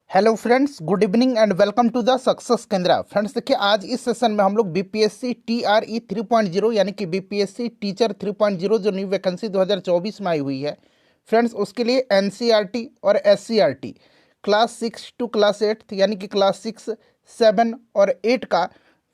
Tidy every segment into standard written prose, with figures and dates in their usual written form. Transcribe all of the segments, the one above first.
Hello friends, good evening and welcome to the success Kendra. Friends देखिए, आज इस session में हम लोग बीपीएससी टीआरई 3.0 यानी कि बीपीएससी टीचर 3.0 जो न्यू वैकेंसी 2024 में आई हुई है फ्रेंड्स, उसके लिए एनसीईआरटी और एससीईआरटी क्लास 6 टू क्लास 8 यानी कि क्लास 6, 7 और 8 का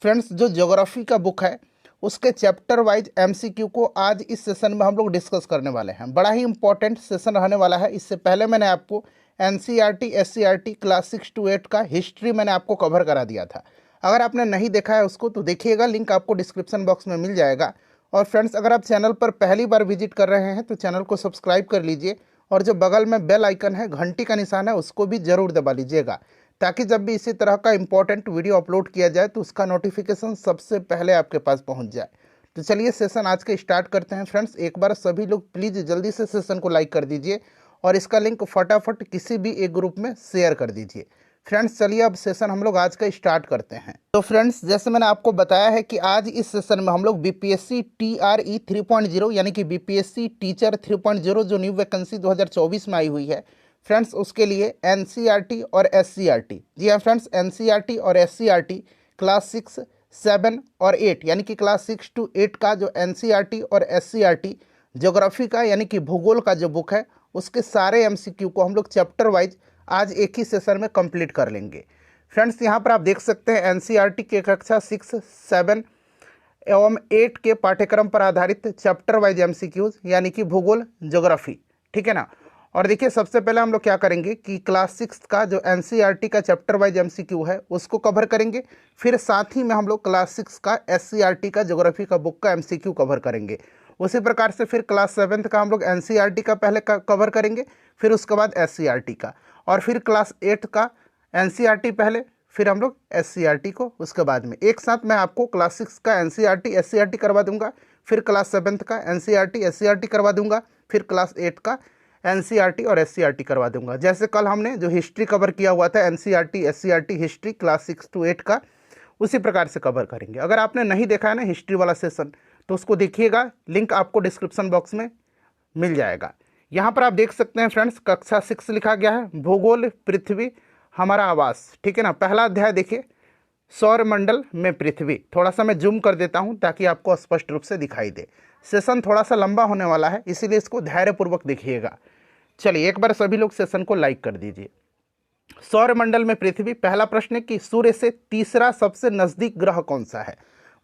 फ्रेंड्स जो ज्योग्राफी का बुक है उसके चैप्टर वाइज एमसीक्यू को आज इस सेशन में हम लोग डिस्कस करने वाले हैं। बड़ा ही इंपॉर्टेंट सेशन रहने वाला है। इससे पहले मैंने आपको एनसीईआरटी एससीईआरटी क्लास 6 टू 8 का हिस्ट्री मैंने आपको कवर करा दिया था। अगर आपने नहीं देखा है उसको तो देखिएगा, लिंक आपको डिस्क्रिप्शन बॉक्स में मिल जाएगा। और फ्रेंड्स, अगर आप चैनल पर पहली बार विजिट कर रहे हैं तो चैनल को सब्सक्राइब कर लीजिए और जो बगल में बेल आइकन है, घंटी का निशान है, उसको भी ज़रूर दबा लीजिएगा ताकि जब भी इसी तरह का इंपॉर्टेंट वीडियो अपलोड किया जाए तो उसका नोटिफिकेशन सबसे पहले आपके पास पहुंच जाए। तो चलिए सेशन आज के स्टार्ट करते हैं। फ्रेंड्स, एक बार सभी लोग प्लीज़ जल्दी से सेशन को लाइक कर दीजिए और इसका लिंक फटाफट किसी भी एक ग्रुप में शेयर कर दीजिए। फ्रेंड्स चलिए अब सेशन हम लोग आज का स्टार्ट करते हैं। तो फ्रेंड्स, जैसे मैंने आपको बताया है कि आज इस सेशन में हम लोग बीपीएससी टीआरई 3.0 यानी कि बीपीएससी टीचर 3.0 जो न्यू वैकेंसी 2024 में आई हुई है फ्रेंड्स, उसके लिए एनसीईआरटी और एससीईआरटी, जी हाँ फ्रेंड्स, एनसीईआरटी और एससीईआरटी क्लास 6, 7 और 8 यानी कि क्लास 6 टू 8 का जो एनसीईआरटी और एससीईआरटी ज्योग्राफी का यानी कि भूगोल का जो बुक है उसके सारे एमसीक्यू को हम लोग चैप्टर वाइज आज एक ही सेशन में कंप्लीट कर लेंगे। फ्रेंड्स, यहाँ पर आप देख सकते हैं एनसीईआरटी के कक्षा 6, 7 एवं 8 के पाठ्यक्रम पर आधारित चैप्टर वाइज एमसीक्यूज यानी कि भूगोल ज्योग्राफी, ठीक है ना। और देखिए, सबसे पहले हम लोग क्या करेंगे कि क्लास 6 का जो एनसीईआरटी का चैप्टर वाइज एमसीक्यू है उसको कवर करेंगे। फिर साथ ही में हम लोग क्लास 6 का एससीईआरटी का ज्योग्राफी का बुक का एमसीक्यू कवर करेंगे। उसी प्रकार से फिर क्लास 7 का हम लोग एनसीईआरटी का पहले कवर करेंगे, फिर उसके बाद एससीईआरटी का, और फिर क्लास 8 का एनसीईआरटी पहले, फिर हम लोग एससीईआरटी को उसके बाद में। एक साथ मैं आपको क्लास 6 का एनसीईआरटी एससीईआरटी करवा दूंगा, फिर क्लास 7 का एनसीईआरटी एससीईआरटी करवा दूंगा, फिर क्लास 8 का एनसीईआरटी और एससीईआरटी करवा दूंगा। जैसे कल हमने जो हिस्ट्री कवर किया हुआ था NCERT SCERT history class 6 to 8 का, उसी प्रकार से कवर करेंगे। अगर आपने नहीं देखा है ना हिस्ट्री वाला सेशन तो उसको देखिएगा, लिंक आपको डिस्क्रिप्शन बॉक्स में मिल जाएगा। यहाँ पर आप देख सकते हैं फ्रेंड्स, कक्षा 6 लिखा गया है भूगोल पृथ्वी हमारा आवास, ठीक है ना। पहला अध्याय देखिए, सौरमंडल में पृथ्वी। थोड़ा सा मैं जूम कर देता हूँ ताकि आपको स्पष्ट रूप से दिखाई दे। सेशन थोड़ा सा लंबा होने वाला है इसीलिए इसको धैर्यपूर्वक देखिएगा। चलिए एक बार सभी लोग सेशन को लाइक कर दीजिए। सौरमंडल में पृथ्वी, पहला प्रश्न है कि सूर्य से तीसरा सबसे नजदीक ग्रह कौन सा है।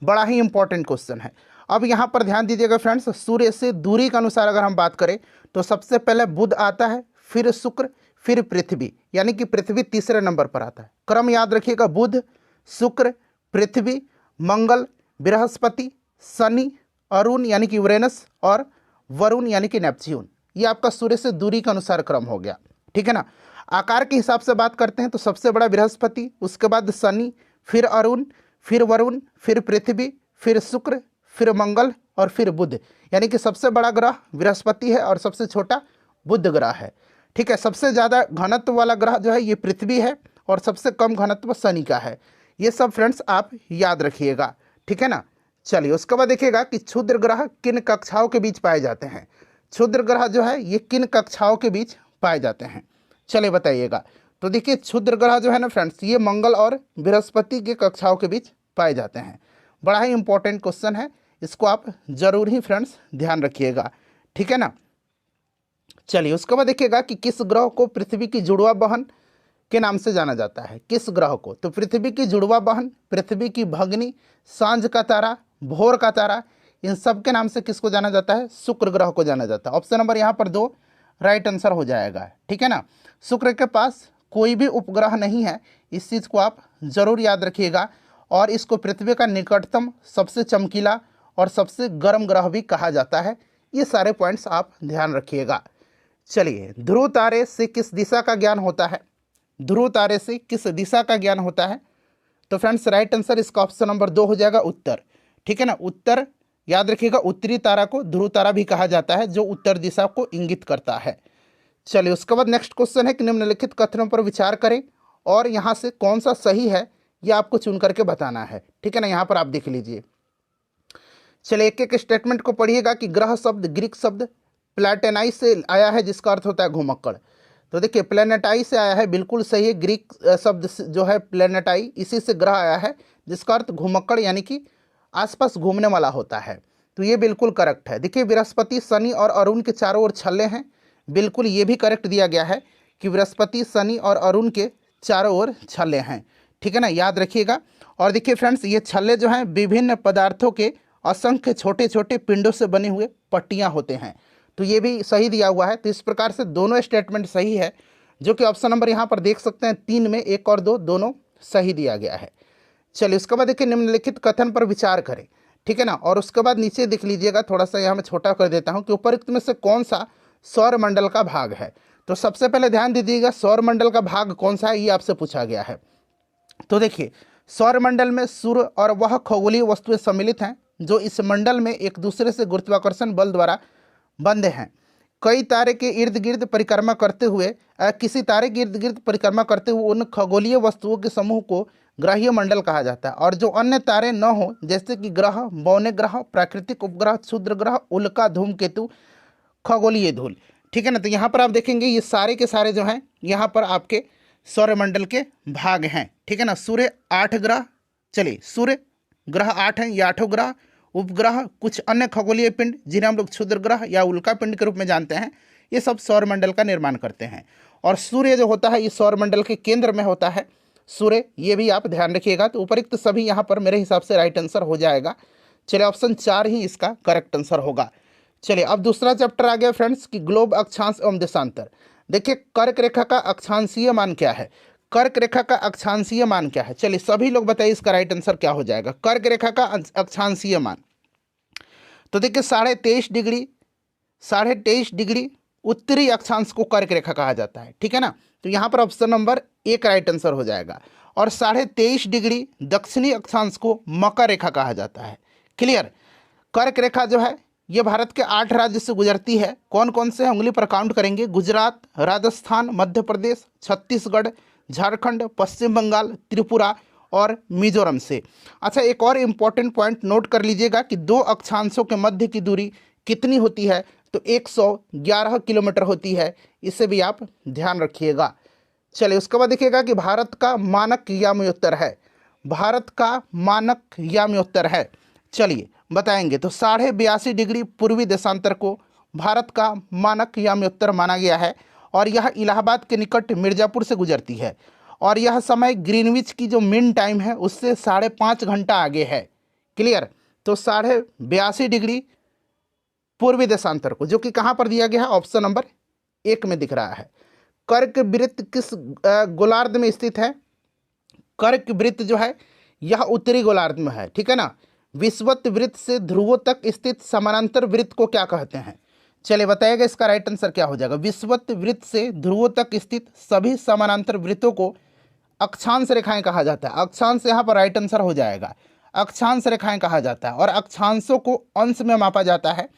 बड़ा ही इंपॉर्टेंट क्वेश्चन है। अब यहाँ पर ध्यान दीजिएगा फ्रेंड्स, सूर्य से दूरी के अनुसार अगर हम बात करें तो सबसे पहले बुध आता है, फिर शुक्र, फिर पृथ्वी, यानी कि पृथ्वी तीसरे नंबर पर आता है। क्रम याद रखिएगा, बुध, शुक्र, पृथ्वी, मंगल, बृहस्पति, शनि, अरुण यानी कि यूरेनस और वरुण यानी कि नेपच्यून। ये आपका सूर्य से दूरी के अनुसार क्रम हो गया, ठीक है ना। आकार के हिसाब से बात करते हैं तो सबसे बड़ा बृहस्पति, उसके बाद शनि, फिर अरुण, फिर वरुण, फिर पृथ्वी, फिर शुक्र, फिर मंगल और फिर बुध, यानी कि सबसे बड़ा ग्रह बृहस्पति है और सबसे छोटा बुध ग्रह है, ठीक है। सबसे ज़्यादा घनत्व वाला ग्रह जो है ये पृथ्वी है और सबसे कम घनत्व शनि का है। ये सब फ्रेंड्स आप याद रखिएगा, ठीक है ना। चलिए उसके बाद देखिएगा कि क्षुद्र ग्रह किन कक्षाओं के बीच पाए जाते हैं। क्षुद्र ग्रह जो है ये किन कक्षाओं के बीच पाए जाते हैं, चलिए बताइएगा। तो देखिए, क्षुद्र ग्रह जो है ना फ्रेंड्स, ये मंगल और बृहस्पति के कक्षाओं के बीच पाए जाते हैं। बड़ा ही इंपॉर्टेंट क्वेश्चन है, इसको आप जरूर ही फ्रेंड्स ध्यान रखिएगा, ठीक है ना। चलिए उसके बाद देखिएगा कि किस ग्रह को पृथ्वी की जुड़वा बहन के नाम से जाना जाता है। किस ग्रह को, तो पृथ्वी की जुड़वा बहन, पृथ्वी की भगनी, सांझ का तारा, भोर का तारा, इन सब के नाम से किसको जाना जाता है, शुक्र ग्रह को जाना जाता है। ऑप्शन नंबर यहाँ पर 2 राइट आंसर हो जाएगा, ठीक है ना। शुक्र के पास कोई भी उपग्रह नहीं है, इस चीज़ को आप जरूर याद रखिएगा, और इसको पृथ्वी का निकटतम, सबसे चमकीला और सबसे गर्म ग्रह भी कहा जाता है। ये सारे पॉइंट्स आप ध्यान रखिएगा। चलिए, ध्रुव तारे से किस दिशा का ज्ञान होता है। ध्रुव तारे से किस दिशा का ज्ञान होता है, तो फ्रेंड्स राइट आंसर इसका ऑप्शन नंबर 2 हो जाएगा, उत्तर, ठीक है ना। उत्तर याद रखिएगा, उत्तरी तारा को ध्रुव तारा भी कहा जाता है जो उत्तर दिशा को इंगित करता है। चलिए उसके बाद नेक्स्ट क्वेश्चन है कि निम्नलिखित कथनों पर विचार करें और यहाँ से कौन सा सही है ये आपको चुन करके बताना है, ठीक है ना। यहाँ पर आप देख लीजिए। चलिए एक एक स्टेटमेंट को पढ़िएगा कि ग्रह शब्द ग्रीक शब्द प्लाटेनाई से आया है जिसका अर्थ होता है घुमक्कड़। तो देखिए प्लेनेटाई से आया है, बिल्कुल सही है। ग्रीक शब्द जो है प्लेनेटाई, इसी से ग्रह आया है, जिसका अर्थ घुमक्कड़ यानी कि आसपास घूमने वाला होता है। तो ये बिल्कुल करेक्ट है। देखिए बृहस्पति, शनि और अरुण के चारों ओर छल्ले हैं, बिल्कुल ये भी करेक्ट दिया गया है कि बृहस्पति, शनि और अरुण के चारों ओर छल्ले हैं, ठीक है ना, याद रखिएगा। और देखिए फ्रेंड्स, ये छल्ले जो हैं विभिन्न पदार्थों के असंख्य छोटे छोटे पिंडों से बने हुए पट्टियाँ होते हैं। तो ये भी सही दिया हुआ है। तो इस प्रकार से दोनों स्टेटमेंट सही है, जो कि ऑप्शन नंबर यहाँ पर देख सकते हैं 3 में 1 और 2 दोनों सही दिया गया है। चलिए उसके बाद देखिए निम्नलिखित कथन पर विचार करें, ठीक है ना। और उसके बाद नीचे देख लीजिएगा, थोड़ा सा यहाँ मैं छोटा कर देता हूँ कि उपरोक्त में से कौन सा सौर मंडल का भाग है। तो सबसे पहले ध्यान दीजिएगा, सौर मंडल का भाग कौन सा है, ये आपसे पूछा गया है। तो देखिए सौर मंडल में सूर्य और वह खगोलीय वस्तुएं सम्मिलित हैं जो इस मंडल में एक दूसरे से गुरुत्वाकर्षण बल द्वारा बंधे हैं। कई तारे के इर्द गिर्द परिक्रमा करते हुए किसी तारे के इर्द गिर्द परिक्रमा करते हुए उन खगोलीय वस्तुओं के समूह को ग्रहीय मंडल कहा जाता है। और जो अन्य तारे न हो, जैसे कि ग्रह, बौने ग्रह, प्राकृतिक उपग्रह, क्षुद्र ग्रह, उल्का, धूमकेतु, खगोलीय धूल, ठीक है ना। तो यहाँ पर आप देखेंगे ये सारे के सारे जो हैं यहाँ पर आपके सौरमंडल के भाग हैं, ठीक है ना। सूर्य 8 ग्रह, चलिए सूर्य ग्रह 8 हैं, ये 8 ग्रह, उपग्रह, कुछ अन्य खगोलीय पिंड जिन्हें हम लोग क्षुद्र ग्रह या उल्का पिंड के रूप में जानते हैं, ये सब सौरमंडल का निर्माण करते हैं। और सूर्य जो होता है ये सौरमंडल के केंद्र में होता है सूर्य, ये भी आप ध्यान रखिएगा। तो उपरोक्त सभी यहाँ पर मेरे हिसाब से राइट आंसर हो जाएगा। चलिए ऑप्शन 4 ही इसका करेक्ट आंसर होगा। चलिए अब दूसरा चैप्टर आ गया फ्रेंड्स कि ग्लोब अक्षांश एवं देशांतर। देखिए कर्क रेखा का अक्षांशीय मान क्या है, कर्क रेखा का अक्षांशीय मान क्या है। चलिए सभी लोग बताइए इसका राइट आंसर क्या हो जाएगा, कर्क रेखा का अक्षांशीय मान। तो देखिए 23.5 डिग्री उत्तरी अक्षांश को कर्क रेखा कहा जाता है, ठीक है ना। तो यहाँ पर ऑप्शन नंबर 1 राइट आंसर हो जाएगा। और 23.5 डिग्री दक्षिणी अक्षांश को मकर रेखा कहा जाता है। क्लियर। कर्क रेखा जो है ये भारत के 8 राज्य से गुजरती है। कौन कौन से उंगली पर काउंट करेंगे, गुजरात, राजस्थान, मध्य प्रदेश, छत्तीसगढ़, झारखंड, पश्चिम बंगाल, त्रिपुरा और मिजोरम से। अच्छा एक और इम्पॉर्टेंट पॉइंट नोट कर लीजिएगा कि 2 अक्षांशों के मध्य की दूरी कितनी होती है, तो 111 किलोमीटर होती है, इसे भी आप ध्यान रखिएगा। चलिए उसके बाद देखिएगा कि भारत का मानक याम्योत्तर है, भारत का मानक याम्योत्तर है, चलिए बताएंगे। तो 82.5 डिग्री पूर्वी देशांतर को भारत का मानक याम्योत्तर माना गया है। और यह इलाहाबाद के निकट मिर्ज़ापुर से गुजरती है। और यह समय ग्रीनविच की जो मीन टाइम है उससे 5.5 घंटा आगे है। क्लियर। तो 82.5 डिग्री पूर्वी देशांतर को, जो कि कहाँ पर दिया गया है, ऑप्शन नंबर 1 में दिख रहा है। कर्क वृत्त किस गोलार्ध में स्थित है, कर्क वृत्त जो है यह उत्तरी गोलार्ध में है, ठीक है ना। विषुवत वृत्त से ध्रुवों तक स्थित समानांतर वृत्त को क्या कहते हैं। चलिए बताइएगा इसका राइट आंसर क्या हो जाएगा। विषुवत वृत्त से ध्रुवों तक स्थित सभी समानांतर वृत्तों को अक्षांश रेखाएं कहा जाता है। अक्षांश यहाँ पर राइट आंसर हो जाएगा, अक्षांश रेखाएं कहा जाता है। और अक्षांशों को अंश में मापा जाता है।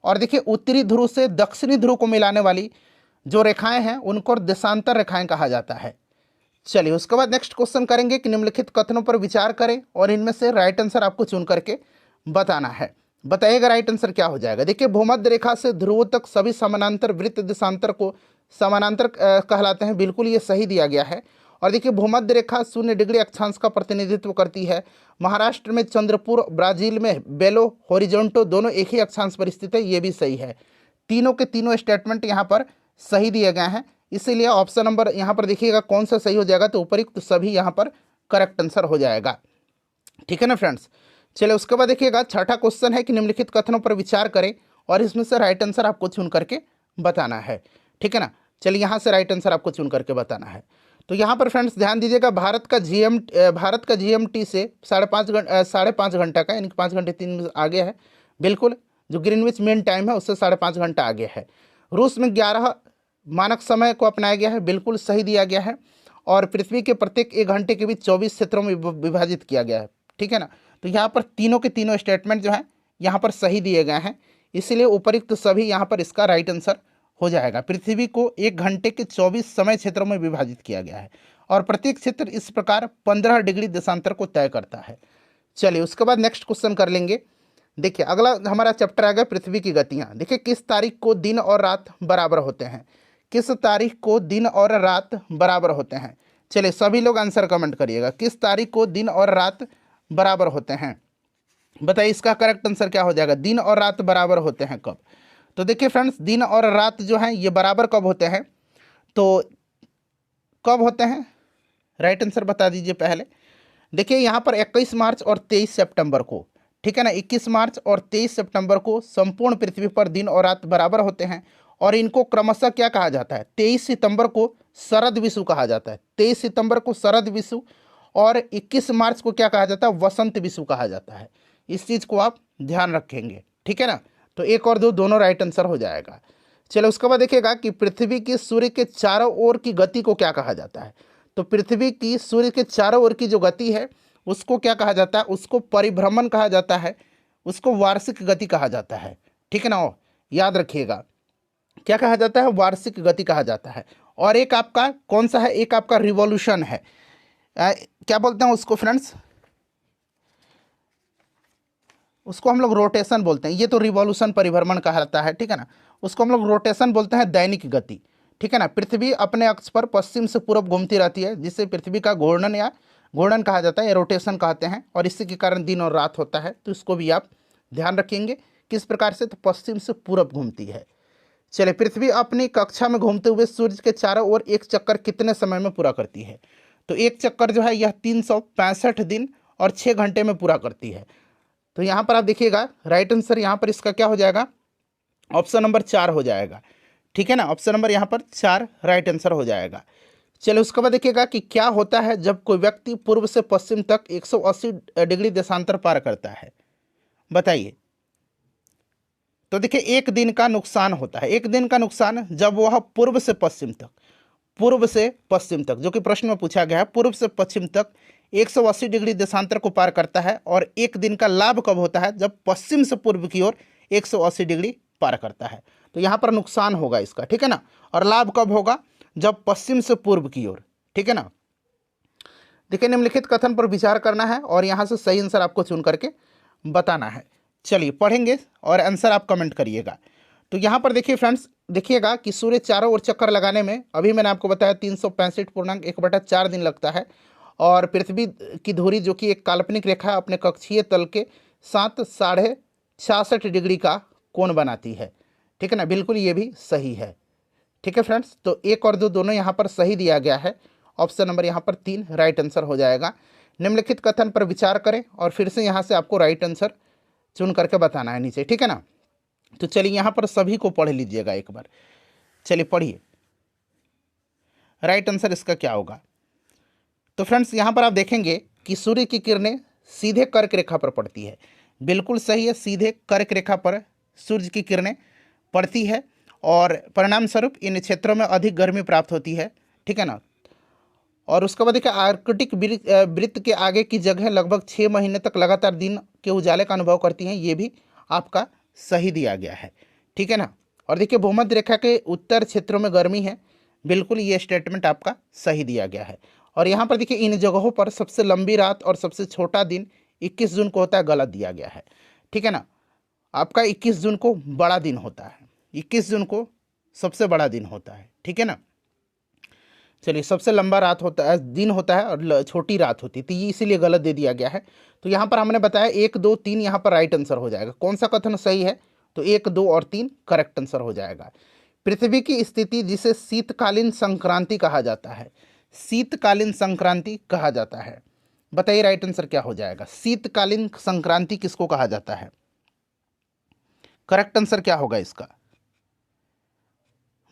और देखिए उत्तरी ध्रुव से दक्षिणी ध्रुव को मिलाने वाली जो रेखाएं हैं उनको देशांतर रेखाएं कहा जाता है। चलिए उसके बाद नेक्स्ट क्वेश्चन करेंगे कि निम्नलिखित कथनों पर विचार करें और इनमें से राइट आंसर आपको चुन करके बताना है। बताइएगा राइट आंसर क्या हो जाएगा। देखिए भूमध्य रेखा से ध्रुवों तक सभी समानांतर वृत्त देशांतर को समानांतर कहलाते हैं, बिल्कुल ये सही दिया गया है। और देखिए भूमध्य रेखा 0 डिग्री अक्षांश का प्रतिनिधित्व करती है। महाराष्ट्र में चंद्रपुर, ब्राजील में बेलो होरिजोंटो दोनों एक ही अक्षांश पर स्थित है, ये भी सही है। तीनों के तीनों स्टेटमेंट यहाँ पर सही दिए गए हैं, इसीलिए ऑप्शन नंबर यहाँ पर देखिएगा कौन सा सही हो जाएगा, तो उपयुक्त सभी यहाँ पर करेक्ट आंसर हो जाएगा, ठीक है ना फ्रेंड्स। चलिए उसके बाद देखिएगा छठा क्वेश्चन है कि निम्नलिखित कथनों पर विचार करें और इसमें से राइट आंसर आपको चुन करके बताना है, ठीक है ना। चलिए यहाँ से राइट आंसर आपको चुन करके बताना है। तो यहाँ पर फ्रेंड्स ध्यान दीजिएगा, भारत का GMT से 5.5 घंटा का, यानी कि 5 घंटे 3 मिनट आगे है, बिल्कुल जो ग्रीनविच मीन टाइम है उससे 5.5 घंटा आगे है। रूस में 11 मानक समय को अपनाया गया है, बिल्कुल सही दिया गया है। और पृथ्वी के प्रत्येक 1 घंटे के बीच 24 क्षेत्रों में विभाजित किया गया है, ठीक है ना। तो यहाँ पर तीनों के तीनों स्टेटमेंट जो हैं यहाँ पर सही दिए गए हैं, इसीलिए उपयुक्त सभी यहाँ पर इसका राइट आंसर हो जाएगा। पृथ्वी को 1 घंटे के 24 समय क्षेत्रों में विभाजित किया गया है और प्रत्येक क्षेत्र इस प्रकार 15 डिग्री देशांतर को तय करता है। चलिए उसके बाद नेक्स्ट क्वेश्चन कर लेंगे। देखिए अगला हमारा चैप्टर आ गया पृथ्वी की गतियाँ। देखिए किस तारीख को दिन और रात बराबर होते हैं। किस तारीख को दिन और रात बराबर होते हैं? चलिए सभी लोग आंसर कमेंट करिएगा, किस तारीख को दिन और रात बराबर होते हैं? बताइए इसका करेक्ट आंसर क्या हो जाएगा, दिन और रात बराबर होते हैं कब? तो देखिए फ्रेंड्स, दिन और रात जो हैं ये बराबर कब होते हैं, तो कब होते हैं, राइट आंसर बता दीजिए पहले। देखिए यहाँ पर 21 मार्च और 23 सितंबर को, ठीक है ना, 21 मार्च और 23 सितंबर को संपूर्ण पृथ्वी पर दिन और रात बराबर होते हैं, और इनको क्रमशः क्या कहा जाता है, 23 सितंबर को शरद विषु कहा जाता है, 23 सितंबर को शरद विषु, और 21 मार्च को क्या कहा जाता है, वसंत विषु कहा जाता है। इस चीज़ को आप ध्यान रखेंगे, ठीक है ना। तो एक और दो दोनों राइट आंसर हो जाएगा। चलो उसके बाद देखिएगा कि पृथ्वी की सूर्य के चारों ओर की गति को क्या कहा जाता है? तो पृथ्वी की सूर्य के चारों ओर की जो गति है उसको क्या कहा जाता है, उसको परिभ्रमण कहा जाता है, उसको वार्षिक गति कहा जाता है, ठीक है ना, याद रखिएगा क्या कहा जाता है, वार्षिक गति कहा जाता है। और एक आपका कौन सा है, एक आपका रिवॉल्यूशन है, क्या बोलते हैं उसको फ्रेंड्स, उसको हम लोग रोटेशन बोलते हैं। ये तो रिवॉल्यूशन परिभ्रमण कहलाता है, ठीक है ना, उसको हम लोग रोटेशन बोलते हैं, दैनिक गति, ठीक है ना। पृथ्वी अपने अक्ष पर पश्चिम से पूर्व घूमती रहती है, जिससे पृथ्वी का घूर्णन या घूर्णन कहा जाता है, या रोटेशन कहते हैं, और इसी के कारण दिन और रात होता है। तो इसको भी आप ध्यान रखेंगे किस प्रकार से, तो पश्चिम से पूर्व घूमती है। चलिए, पृथ्वी अपनी कक्षा में घूमते हुए सूर्य के चारों ओर एक चक्कर कितने समय में पूरा करती है? तो एक चक्कर जो है यह 365 दिन और 6 घंटे में पूरा करती है। तो यहाँ पर आप देखिएगा राइट आंसर यहाँ पर इसका क्या हो जाएगा, ऑप्शन नंबर 4 हो जाएगा, ठीक है ना, ऑप्शन नंबर यहाँ पर 4 राइट आंसर हो जाएगा। चलिए उसके बाद देखिएगा कि क्या होता है जब कोई व्यक्ति पूर्व से पश्चिम तक 180 डिग्री देशांतर पार करता है, बताइए। तो देखिए एक दिन का नुकसान होता है, एक दिन का नुकसान जब वह पूर्व से पश्चिम तक, पूर्व से पश्चिम तक, जो कि प्रश्न में पूछा गया है, पूर्व से पश्चिम तक 180 डिग्री देशांतर को पार करता है। और एक दिन का लाभ कब होता है, जब पश्चिम से पूर्व की ओर 180 डिग्री पार करता है। तो यहाँ पर नुकसान होगा इसका, ठीक है ना, और लाभ कब होगा, जब पश्चिम से पूर्व की ओर, ठीक है ना। देखिए निम्नलिखित कथन पर विचार करना है और यहाँ से सही आंसर आपको चुन करके बताना है। चलिए पढ़ेंगे और आंसर आप कमेंट करिएगा। तो यहाँ पर देखिए फ्रेंड्स, देखिएगा कि सूर्य चारों ओर चक्कर लगाने में अभी मैंने आपको बताया 365.1/4 दिन लगता है, और पृथ्वी की धुरी जो कि एक काल्पनिक रेखा अपने कक्षीय तल के साथ 66.5 डिग्री का कोण बनाती है, ठीक है ना, बिल्कुल ये भी सही है, ठीक है फ्रेंड्स। तो एक और दो दोनों यहाँ पर सही दिया गया है, ऑप्शन नंबर यहाँ पर 3 राइट आंसर हो जाएगा। निम्नलिखित कथन पर विचार करें और फिर से यहाँ से आपको राइट आंसर चुन करके बताना है नीचे, ठीक है ना। तो चलिए यहाँ पर सभी को पढ़ लीजिएगा एक बार, चलिए पढ़िए राइट आंसर इसका क्या होगा। तो फ्रेंड्स यहाँ पर आप देखेंगे कि सूर्य की किरणें सीधे कर्क रेखा पर पड़ती है, बिल्कुल सही है, सीधे कर्क रेखा पर सूर्य की किरणें पड़ती है, और परिणाम स्वरूप इन क्षेत्रों में अधिक गर्मी प्राप्त होती है, ठीक है ना। और उसके बाद देखिए आर्कटिक वृत्त के आगे की जगह लगभग 6 महीने तक लगातार दिन के उजाले का अनुभव करती हैं, ये भी आपका सही दिया गया है, ठीक है ना। और देखिए भूमध्य रेखा के उत्तर क्षेत्रों में गर्मी है, बिल्कुल ये स्टेटमेंट आपका सही दिया गया है। और यहाँ पर देखिए इन जगहों पर सबसे लंबी रात और सबसे छोटा दिन 21 जून को होता है, गलत दिया गया है, ठीक है ना। आपका 21 जून को बड़ा दिन होता है, 21 जून को सबसे बड़ा दिन होता है, ठीक है ना। चलिए सबसे लंबा रात होता है, दिन होता है, और छोटी रात होती है, तो ये इसीलिए गलत दे दिया गया है। तो यहाँ पर हमने बताया 1, 2, 3 यहाँ पर राइट आंसर हो जाएगा। कौन सा कथन सही है, तो 1, 2 और 3 करेक्ट आंसर हो जाएगा। पृथ्वी की स्थिति जिसे शीतकालीन संक्रांति कहा जाता है, शीतकालीन संक्रांति कहा जाता है, बताइए राइट आंसर क्या हो जाएगा। शीतकालीन संक्रांति किसको कहा जाता है, करेक्ट आंसर क्या होगा इसका,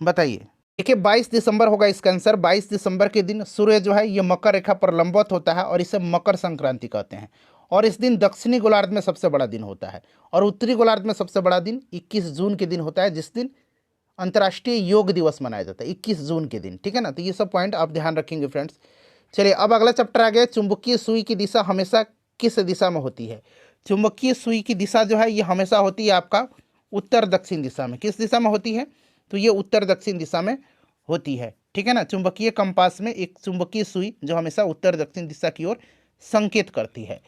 बताइए। देखिए 22 दिसंबर होगा इसका आंसर। 22 दिसंबर के दिन सूर्य जो है ये मकर रेखा पर लंबवत होता है, और इसे मकर संक्रांति कहते हैं। और इस दिन दक्षिणी गोलार्ध में सबसे बड़ा दिन होता है, और उत्तरी गोलार्ध में सबसे बड़ा दिन 21 जून के दिन होता है, जिस दिन अंतर्राष्ट्रीय योग दिवस मनाया जाता है, 21 जून के दिन, ठीक है ना। तो ये सब पॉइंट आप ध्यान रखेंगे फ्रेंड्स। चलिए अब अगला चैप्टर आ गया, चुंबकीय सुई की दिशा हमेशा किस दिशा में होती है। चुंबकीय सुई की दिशा जो है ये हमेशा होती है आपका उत्तर दक्षिण दिशा में। किस दिशा में होती है, तो ये उत्तर दक्षिण दिशा में होती है, ठीक है ना। चुंबकीय कंपास में एक चुंबकीय सुई जो हमेशा उत्तर दक्षिण दिशा की ओर संकेत करती है।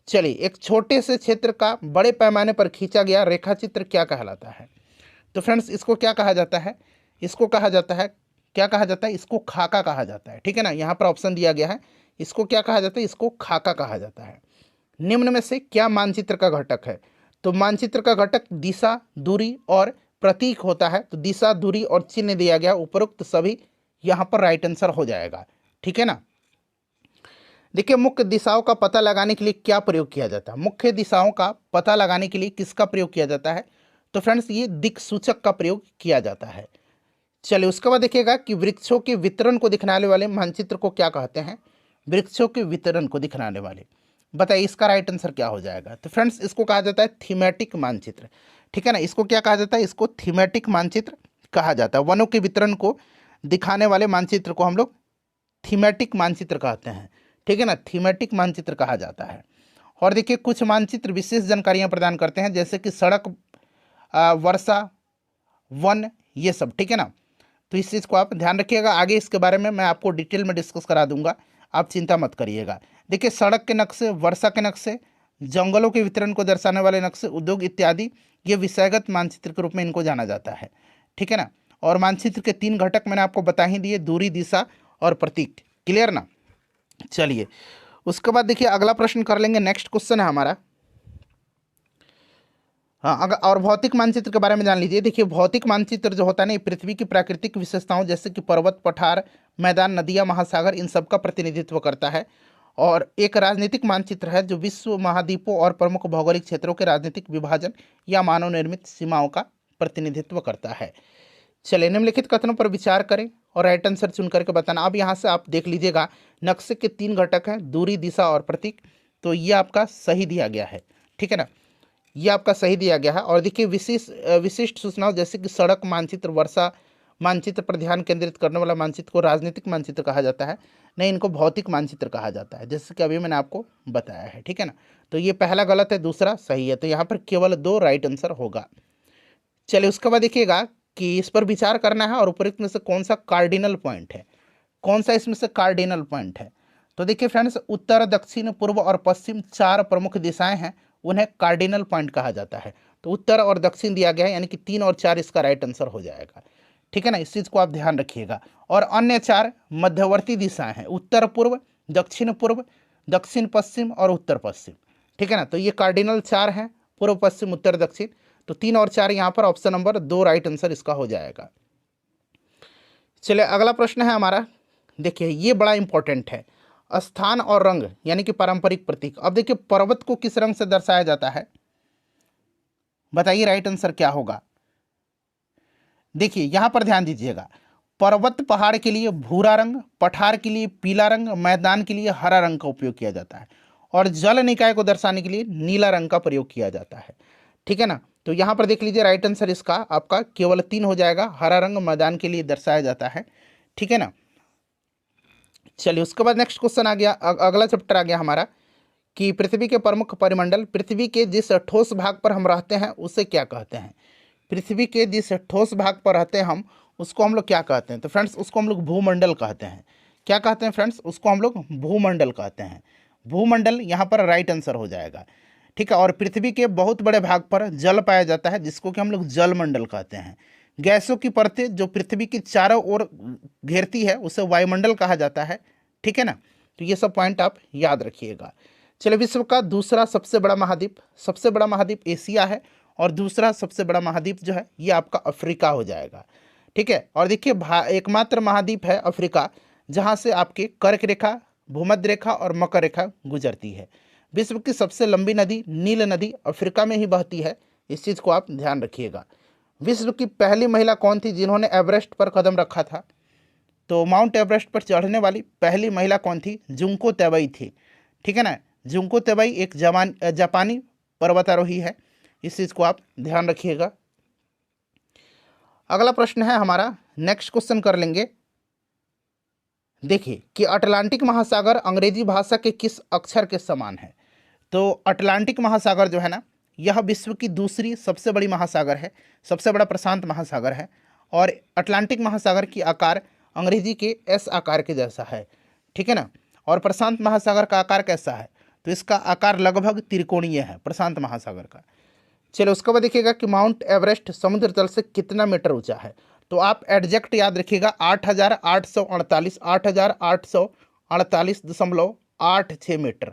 चलिए एक छोटे से क्षेत्र का बड़े पैमाने पर खींचा गया रेखाचित्र क्या कहलाता है, तो फ्रेंड्स इसको क्या कहा जाता है, इसको कहा जाता है, क्या कहा जाता है, इसको खाका कहा जाता है। ठीक है ना, यहाँ पर ऑप्शन दिया गया है, इसको क्या कहा जाता है, इसको खाका कहा जाता है। निम्न में से क्या मानचित्र का घटक है? तो मानचित्र का घटक दिशा, दूरी और प्रतीक होता है। तो दिशा, दूरी और चिन्ह दिया गया, उपरोक्त सभी यहाँ पर राइट आंसर हो जाएगा। ठीक है ना। देखिए, मुख्य दिशाओं का पता लगाने के लिए क्या प्रयोग किया जाता है? मुख्य दिशाओं का पता लगाने के लिए किसका प्रयोग किया जाता है? तो फ्रेंड्स, ये दिक्सूचक का प्रयोग किया जाता है। चलिए, उसके बाद देखिएगा कि वृक्षों के वितरण को दिखलाने वाले मानचित्र को क्या कहते हैं? वृक्षों के वितरण को दिखलाने वाले, बताइए इसका राइट आंसर क्या हो जाएगा? तो फ्रेंड्स, इसको कहा जाता है थीमेटिक मानचित्र। ठीक है ना, इसको क्या कहा जाता है? इसको थीमेटिक मानचित्र कहा जाता है। वनों के वितरण को दिखाने वाले मानचित्र को हम लोग थीमेटिक मानचित्र कहते हैं। ठीक है ना, थीमेटिक मानचित्र कहा जाता है। और देखिए, कुछ मानचित्र विशेष जानकारियां प्रदान करते हैं, जैसे कि सड़क, वर्षा, वन, ये सब। ठीक है ना, तो इस चीज़ को आप ध्यान रखिएगा। आगे इसके बारे में मैं आपको डिटेल में डिस्कस करा दूंगा, आप चिंता मत करिएगा। देखिए, सड़क के नक्शे, वर्षा के नक्शे, जंगलों के वितरण को दर्शाने वाले नक्शे, उद्योग इत्यादि, ये विषयगत मानचित्र के रूप में इनको जाना जाता है। ठीक है ना, और मानचित्र के 3 घटक मैंने आपको बता ही दिए, दूरी, दिशा और प्रतीक। क्लियर ना? चलिए, उसके बाद देखिए अगला प्रश्न कर लेंगे। नेक्स्ट क्वेश्चन है हमारा, हाँ, अगर और भौतिक मानचित्र के बारे में जान लीजिए। देखिए, भौतिक मानचित्र जो होता है ना, ये पृथ्वी की प्राकृतिक विशेषताओं जैसे कि पर्वत, पठार, मैदान, नदियाँ, महासागर, इन सब का प्रतिनिधित्व करता है। और एक राजनीतिक मानचित्र है जो विश्व महाद्वीपों और प्रमुख भौगोलिक क्षेत्रों के राजनीतिक विभाजन या मानव निर्मित सीमाओं का प्रतिनिधित्व करता है। चलिए, निम्नलिखित कथनों पर विचार करें और राइट आंसर चुन करके बताना। अब यहाँ से आप देख लीजिएगा, नक्शे के 3 घटक हैं, दूरी, दिशा और प्रतीक। तो ये आपका सही दिया गया है। ठीक है ना, ये आपका सही दिया गया है। और देखिए, विशिष्ट सूचनाओं जैसे कि सड़क मानचित्र, वर्षा मानचित्र पर ध्यान केंद्रित करने वाला मानचित्र को राजनीतिक मानचित्र कहा जाता है, नहीं, इनको भौतिक मानचित्र कहा जाता है, जैसे कि अभी मैंने आपको बताया है। ठीक है ना, तो ये पहला गलत है, दूसरा सही है। तो यहाँ पर केवल 2 राइट आंसर होगा। चलिए, उसके बाद देखिएगा कि इस पर विचार करना है और उपरोक्त में से कौन सा कार्डिनल पॉइंट है, कौन सा इसमें से कार्डिनल पॉइंट है। तो देखिए फ्रेंड्स, उत्तर, दक्षिण, पूर्व और पश्चिम 4 प्रमुख दिशाएं हैं, उन्हें कार्डिनल पॉइंट कहा जाता है। तो उत्तर और दक्षिण दिया गया है, यानी कि 3 और 4 इसका राइट आंसर हो जाएगा। ठीक है ना, इस चीज़ को आप ध्यान रखिएगा। और अन्य 4 मध्यवर्ती दिशाएं हैं, उत्तर पूर्व, दक्षिण पश्चिम और उत्तर पश्चिम। ठीक है ना, तो ये कार्डिनल 4 हैं, पूर्व, पश्चिम, उत्तर, दक्षिण। तो 3 और 4 यहाँ पर ऑप्शन नंबर 2 राइट आंसर इसका हो जाएगा। चलिए, अगला प्रश्न है हमारा। देखिए, ये बड़ा इंपॉर्टेंट है, स्थान और रंग यानी कि पारंपरिक प्रतीक। अब देखिए, पर्वत को किस रंग से दर्शाया जाता है, बताइए राइट आंसर क्या होगा। देखिए, यहां पर ध्यान दीजिएगा, पर्वत पहाड़ के लिए भूरा रंग, पठार के लिए पीला रंग, मैदान के लिए हरा रंग का उपयोग किया जाता है, और जल निकाय को दर्शाने के लिए नीला रंग का प्रयोग किया जाता है। ठीक है ना, तो यहां पर देख लीजिए, राइट आंसर इसका आपका केवल 3 हो जाएगा। हरा रंग मैदान के लिए दर्शाया जाता है। ठीक है ना, चलिए, उसके बाद नेक्स्ट क्वेश्चन आ गया, अगला चैप्टर आ गया हमारा कि पृथ्वी के प्रमुख परिमंडल, पृथ्वी के जिस ठोस भाग पर हम रहते हैं उसे क्या कहते हैं? पृथ्वी के जिस ठोस भाग पर रहते हैं हम, उसको हम लोग क्या कहते हैं? तो फ्रेंड्स, उसको हम लोग भूमंडल कहते हैं। क्या कहते हैं फ्रेंड्स? उसको हम लोग भूमंडल कहते हैं। भूमंडल यहाँ पर राइट आंसर हो जाएगा। ठीक है, और पृथ्वी के बहुत बड़े भाग पर जल पाया जाता है, जिसको कि हम लोग जलमंडल कहते हैं। गैसों की परतें जो पृथ्वी की चारों ओर घेरती है उसे वायुमंडल कहा जाता है। ठीक है ना, तो ये सब पॉइंट आप याद रखिएगा। चलिए, विश्व का दूसरा सबसे बड़ा महाद्वीप एशिया है, और दूसरा सबसे बड़ा महाद्वीप जो है ये आपका अफ्रीका हो जाएगा। ठीक है, और देखिए, एकमात्र महाद्वीप है अफ्रीका जहाँ से आपके कर्क रेखा, भूमध्य रेखा और मकर रेखा गुजरती है। विश्व की सबसे लंबी नदी नील नदी अफ्रीका में ही बहती है, इस चीज़ को आप ध्यान रखिएगा। विश्व की पहली महिला कौन थी जिन्होंने एवरेस्ट पर कदम रखा था? तो माउंट एवरेस्ट पर चढ़ने वाली पहली महिला कौन थी? जुंको तेबई थी। ठीक है ना, जुंको तेबई एक जापानी पर्वतारोही है, इस चीज़ को आप ध्यान रखिएगा। अगला प्रश्न है हमारा, नेक्स्ट क्वेश्चन कर लेंगे। देखिए कि अटलांटिक महासागर अंग्रेजी भाषा के किस अक्षर के समान है? तो अटलांटिक महासागर जो है ना, यह विश्व की दूसरी सबसे बड़ी महासागर है, सबसे बड़ा प्रशांत महासागर है, और अटलांटिक महासागर की आकार अंग्रेजी के एस आकार के जैसा है। ठीक है ना, और प्रशांत महासागर का आकार कैसा है? तो इसका आकार लगभग त्रिकोणीय है प्रशांत महासागर का। चलो, उसके बाद देखिएगा कि माउंट एवरेस्ट समुद्र तल से कितना मीटर ऊंचा है? तो आप एग्जैक्ट याद रखिएगा 8,848 8,848.86 मीटर।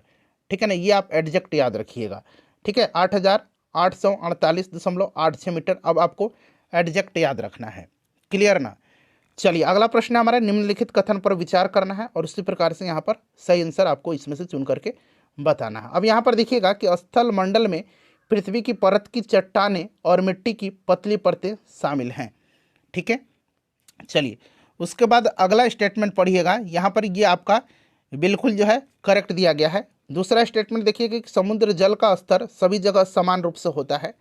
ठीक है ना, ये आप एग्जैक्ट याद रखिएगा। ठीक है, 8,848.86 मीटर अब आपको एग्जैक्ट याद रखना है। क्लियर ना। चलिए अगला प्रश्न हमारा, निम्नलिखित कथन पर विचार करना है और उसी प्रकार से यहाँ पर सही आंसर आपको इसमें से चुन करके बताना है। अब यहाँ पर देखिएगा कि स्थल मंडल में पृथ्वी की परत की चट्टानें और मिट्टी की पतली परतें शामिल हैं। ठीक है, चलिए उसके बाद अगला स्टेटमेंट पढ़िएगा। यहाँ पर ये आपका बिल्कुल जो है करेक्ट दिया गया है। दूसरा स्टेटमेंट देखिएगा कि समुद्र जल का स्तर सभी जगह समान रूप से होता है,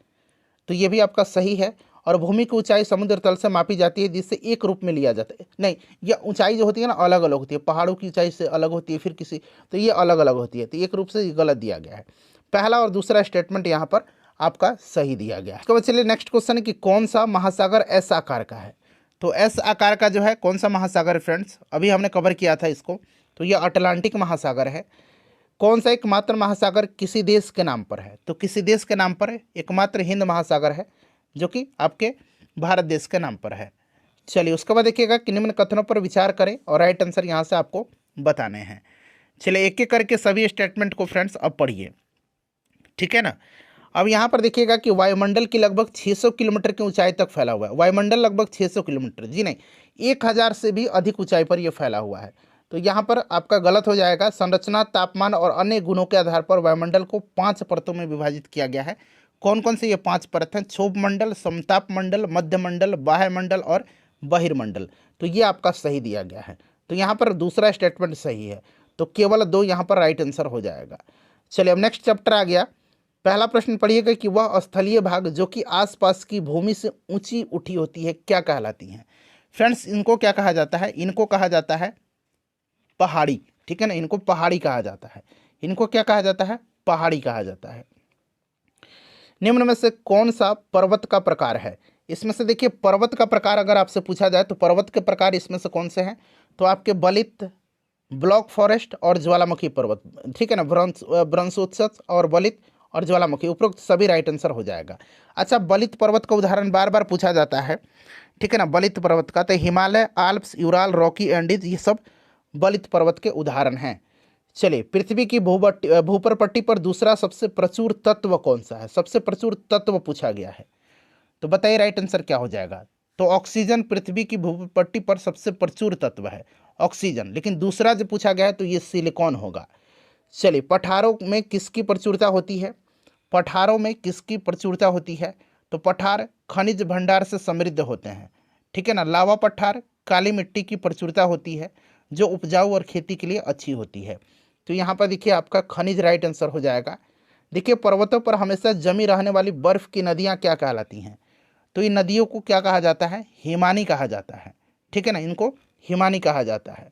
तो ये भी आपका सही है। और भूमि की ऊंचाई समुद्र तल से मापी जाती है, जिससे एक रूप में लिया जाता है। नहीं, ये ऊंचाई जो होती है ना अलग अलग होती है, पहाड़ों की ऊंचाई से अलग होती है, फिर किसी, तो ये अलग अलग होती है, तो एक रूप से ये गलत दिया गया है। पहला और दूसरा स्टेटमेंट यहाँ पर आपका सही दिया गया है। इसके बाद चलिए नेक्स्ट क्वेश्चन है कि कौन सा महासागर एस आकार का है। तो एस आकार का जो है कौन सा महासागर है फ्रेंड्स, अभी हमने कवर किया था इसको, तो ये अटलांटिक महासागर है। कौन सा एकमात्र महासागर किसी देश के नाम पर है, तो किसी देश के नाम पर है, एकमात्र हिंद महासागर है जो कि आपके भारत देश के नाम पर है। चलिए उसके बाद देखिएगा कि निम्न कथनों पर विचार करें और राइट आंसर यहाँ से आपको बताने हैं। चलिए एक एक करके सभी स्टेटमेंट को फ्रेंड्स अब पढ़िए। ठीक है ना। अब यहाँ पर देखिएगा कि वायुमंडल की लगभग 600 किलोमीटर की ऊंचाई तक फैला हुआ है। वायुमंडल लगभग 600 किलोमीटर, जी नहीं, 1000 से भी अधिक ऊंचाई पर यह फैला हुआ है। तो यहाँ पर आपका गलत हो जाएगा। संरचना, तापमान और अन्य गुणों के आधार पर वायुमंडल को 5 परतों में विभाजित किया गया है। कौन कौन से ये 5 परत हैं? क्षोभ मंडल, समताप मंडल, मध्य मंडल, बाह्य मंडल और बहिर्मंडल। तो ये आपका सही दिया गया है। तो यहाँ पर दूसरा स्टेटमेंट सही है, तो केवल 2 यहाँ पर राइट आंसर हो जाएगा। चलिए अब नेक्स्ट चैप्टर आ गया। पहला प्रश्न पढ़िएगा कि वह स्थलीय भाग जो कि आसपास की भूमि से ऊंची उठी होती है क्या कहलाती हैं। फ्रेंड्स इनको क्या कहा जाता है? इनको कहा जाता है पहाड़ी। ठीक है ना, इनको पहाड़ी कहा जाता है। इनको क्या कहा जाता है? पहाड़ी कहा जाता है। निम्न में से कौन सा पर्वत का प्रकार है? इसमें से देखिए पर्वत का प्रकार अगर आपसे पूछा जाए तो पर्वत के प्रकार इसमें से कौन से हैं? तो आपके बलित, ब्लॉक फॉरेस्ट और ज्वालामुखी पर्वत। ठीक है ना, ब्रह्मोत्सव और बलित और ज्वालामुखी, उपरोक्त सभी राइट आंसर हो जाएगा। अच्छा, बलित पर्वत का उदाहरण बार बार पूछा जाता है। ठीक है ना, बलित पर्वत का तो Himalaya, Alps, Ural, Rocky Andes, ये सब बलित पर्वत के उदाहरण हैं। चलिए पृथ्वी की भूपरपट्टी पर दूसरा सबसे प्रचुर तत्व कौन सा है? सबसे प्रचुर तत्व पूछा गया है, तो बताइए राइट आंसर क्या हो जाएगा? तो ऑक्सीजन पृथ्वी की भूपट्टी पर सबसे प्रचुर तत्व है ऑक्सीजन। लेकिन दूसरा जो पूछा गया है तो ये सिलिकॉन होगा। चलिए पठारों में किसकी प्रचुरता होती है? पठारों में किसकी प्रचुरता होती है? तो पठार खनिज भंडार से समृद्ध होते हैं। ठीक है ना, लावा पठार, काली मिट्टी की प्रचुरता होती है जो उपजाऊ और खेती के लिए अच्छी होती है। तो यहाँ पर देखिए आपका खनिज राइट आंसर हो जाएगा। देखिए पर्वतों पर हमेशा जमी रहने वाली बर्फ की नदियाँ क्या कहलाती हैं? तो इन नदियों को क्या कहा जाता है? हिमानी कहा जाता है। ठीक है ना, इनको हिमानी कहा जाता है।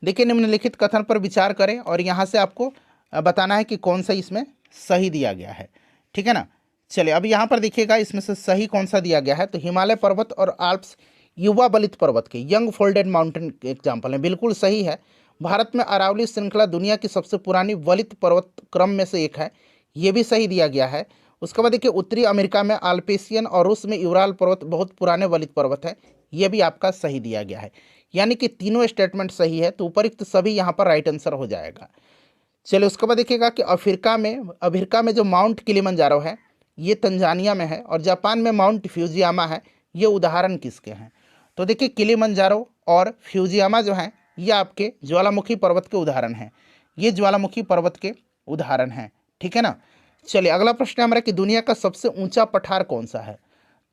देखिए निम्नलिखित कथन पर विचार करें और यहाँ से आपको बताना है कि कौन सा इसमें सही दिया गया है। ठीक है ना। चलिए अब यहाँ पर देखिएगा इसमें से सही कौन सा दिया गया है। तो हिमालय पर्वत और आल्प्स युवा बलित पर्वत के यंग फोल्डेड माउंटेन एग्जाम्पल है, बिल्कुल सही है। भारत में अरावली श्रृंखला दुनिया की सबसे पुरानी बलित पर्वत क्रम में से एक है, ये भी सही दिया गया है। उसके बाद देखिए उत्तरी अमेरिका में आल्पेशियन और रूस में यूराल पर्वत बहुत पुराने बलित पर्वत है, ये भी आपका सही दिया गया है। यानी कि तीनों स्टेटमेंट सही है, तो उपरिक्त सभी यहाँ पर राइट आंसर हो जाएगा। चलिए उसके बाद देखिएगा कि अफ्रीका में जो माउंट किलिमंजारो है ये तंजानिया में है, और जापान में माउंट फ्यूजियामा है, ये उदाहरण किसके हैं? तो देखिए किलिमंजारो और फ्यूजियामा जो हैं ये आपके ज्वालामुखी पर्वत के उदाहरण हैं, ये ज्वालामुखी पर्वत के उदाहरण हैं। ठीक है ना। चलिए अगला प्रश्न हमारा कि दुनिया का सबसे ऊंचा पठार कौन सा है?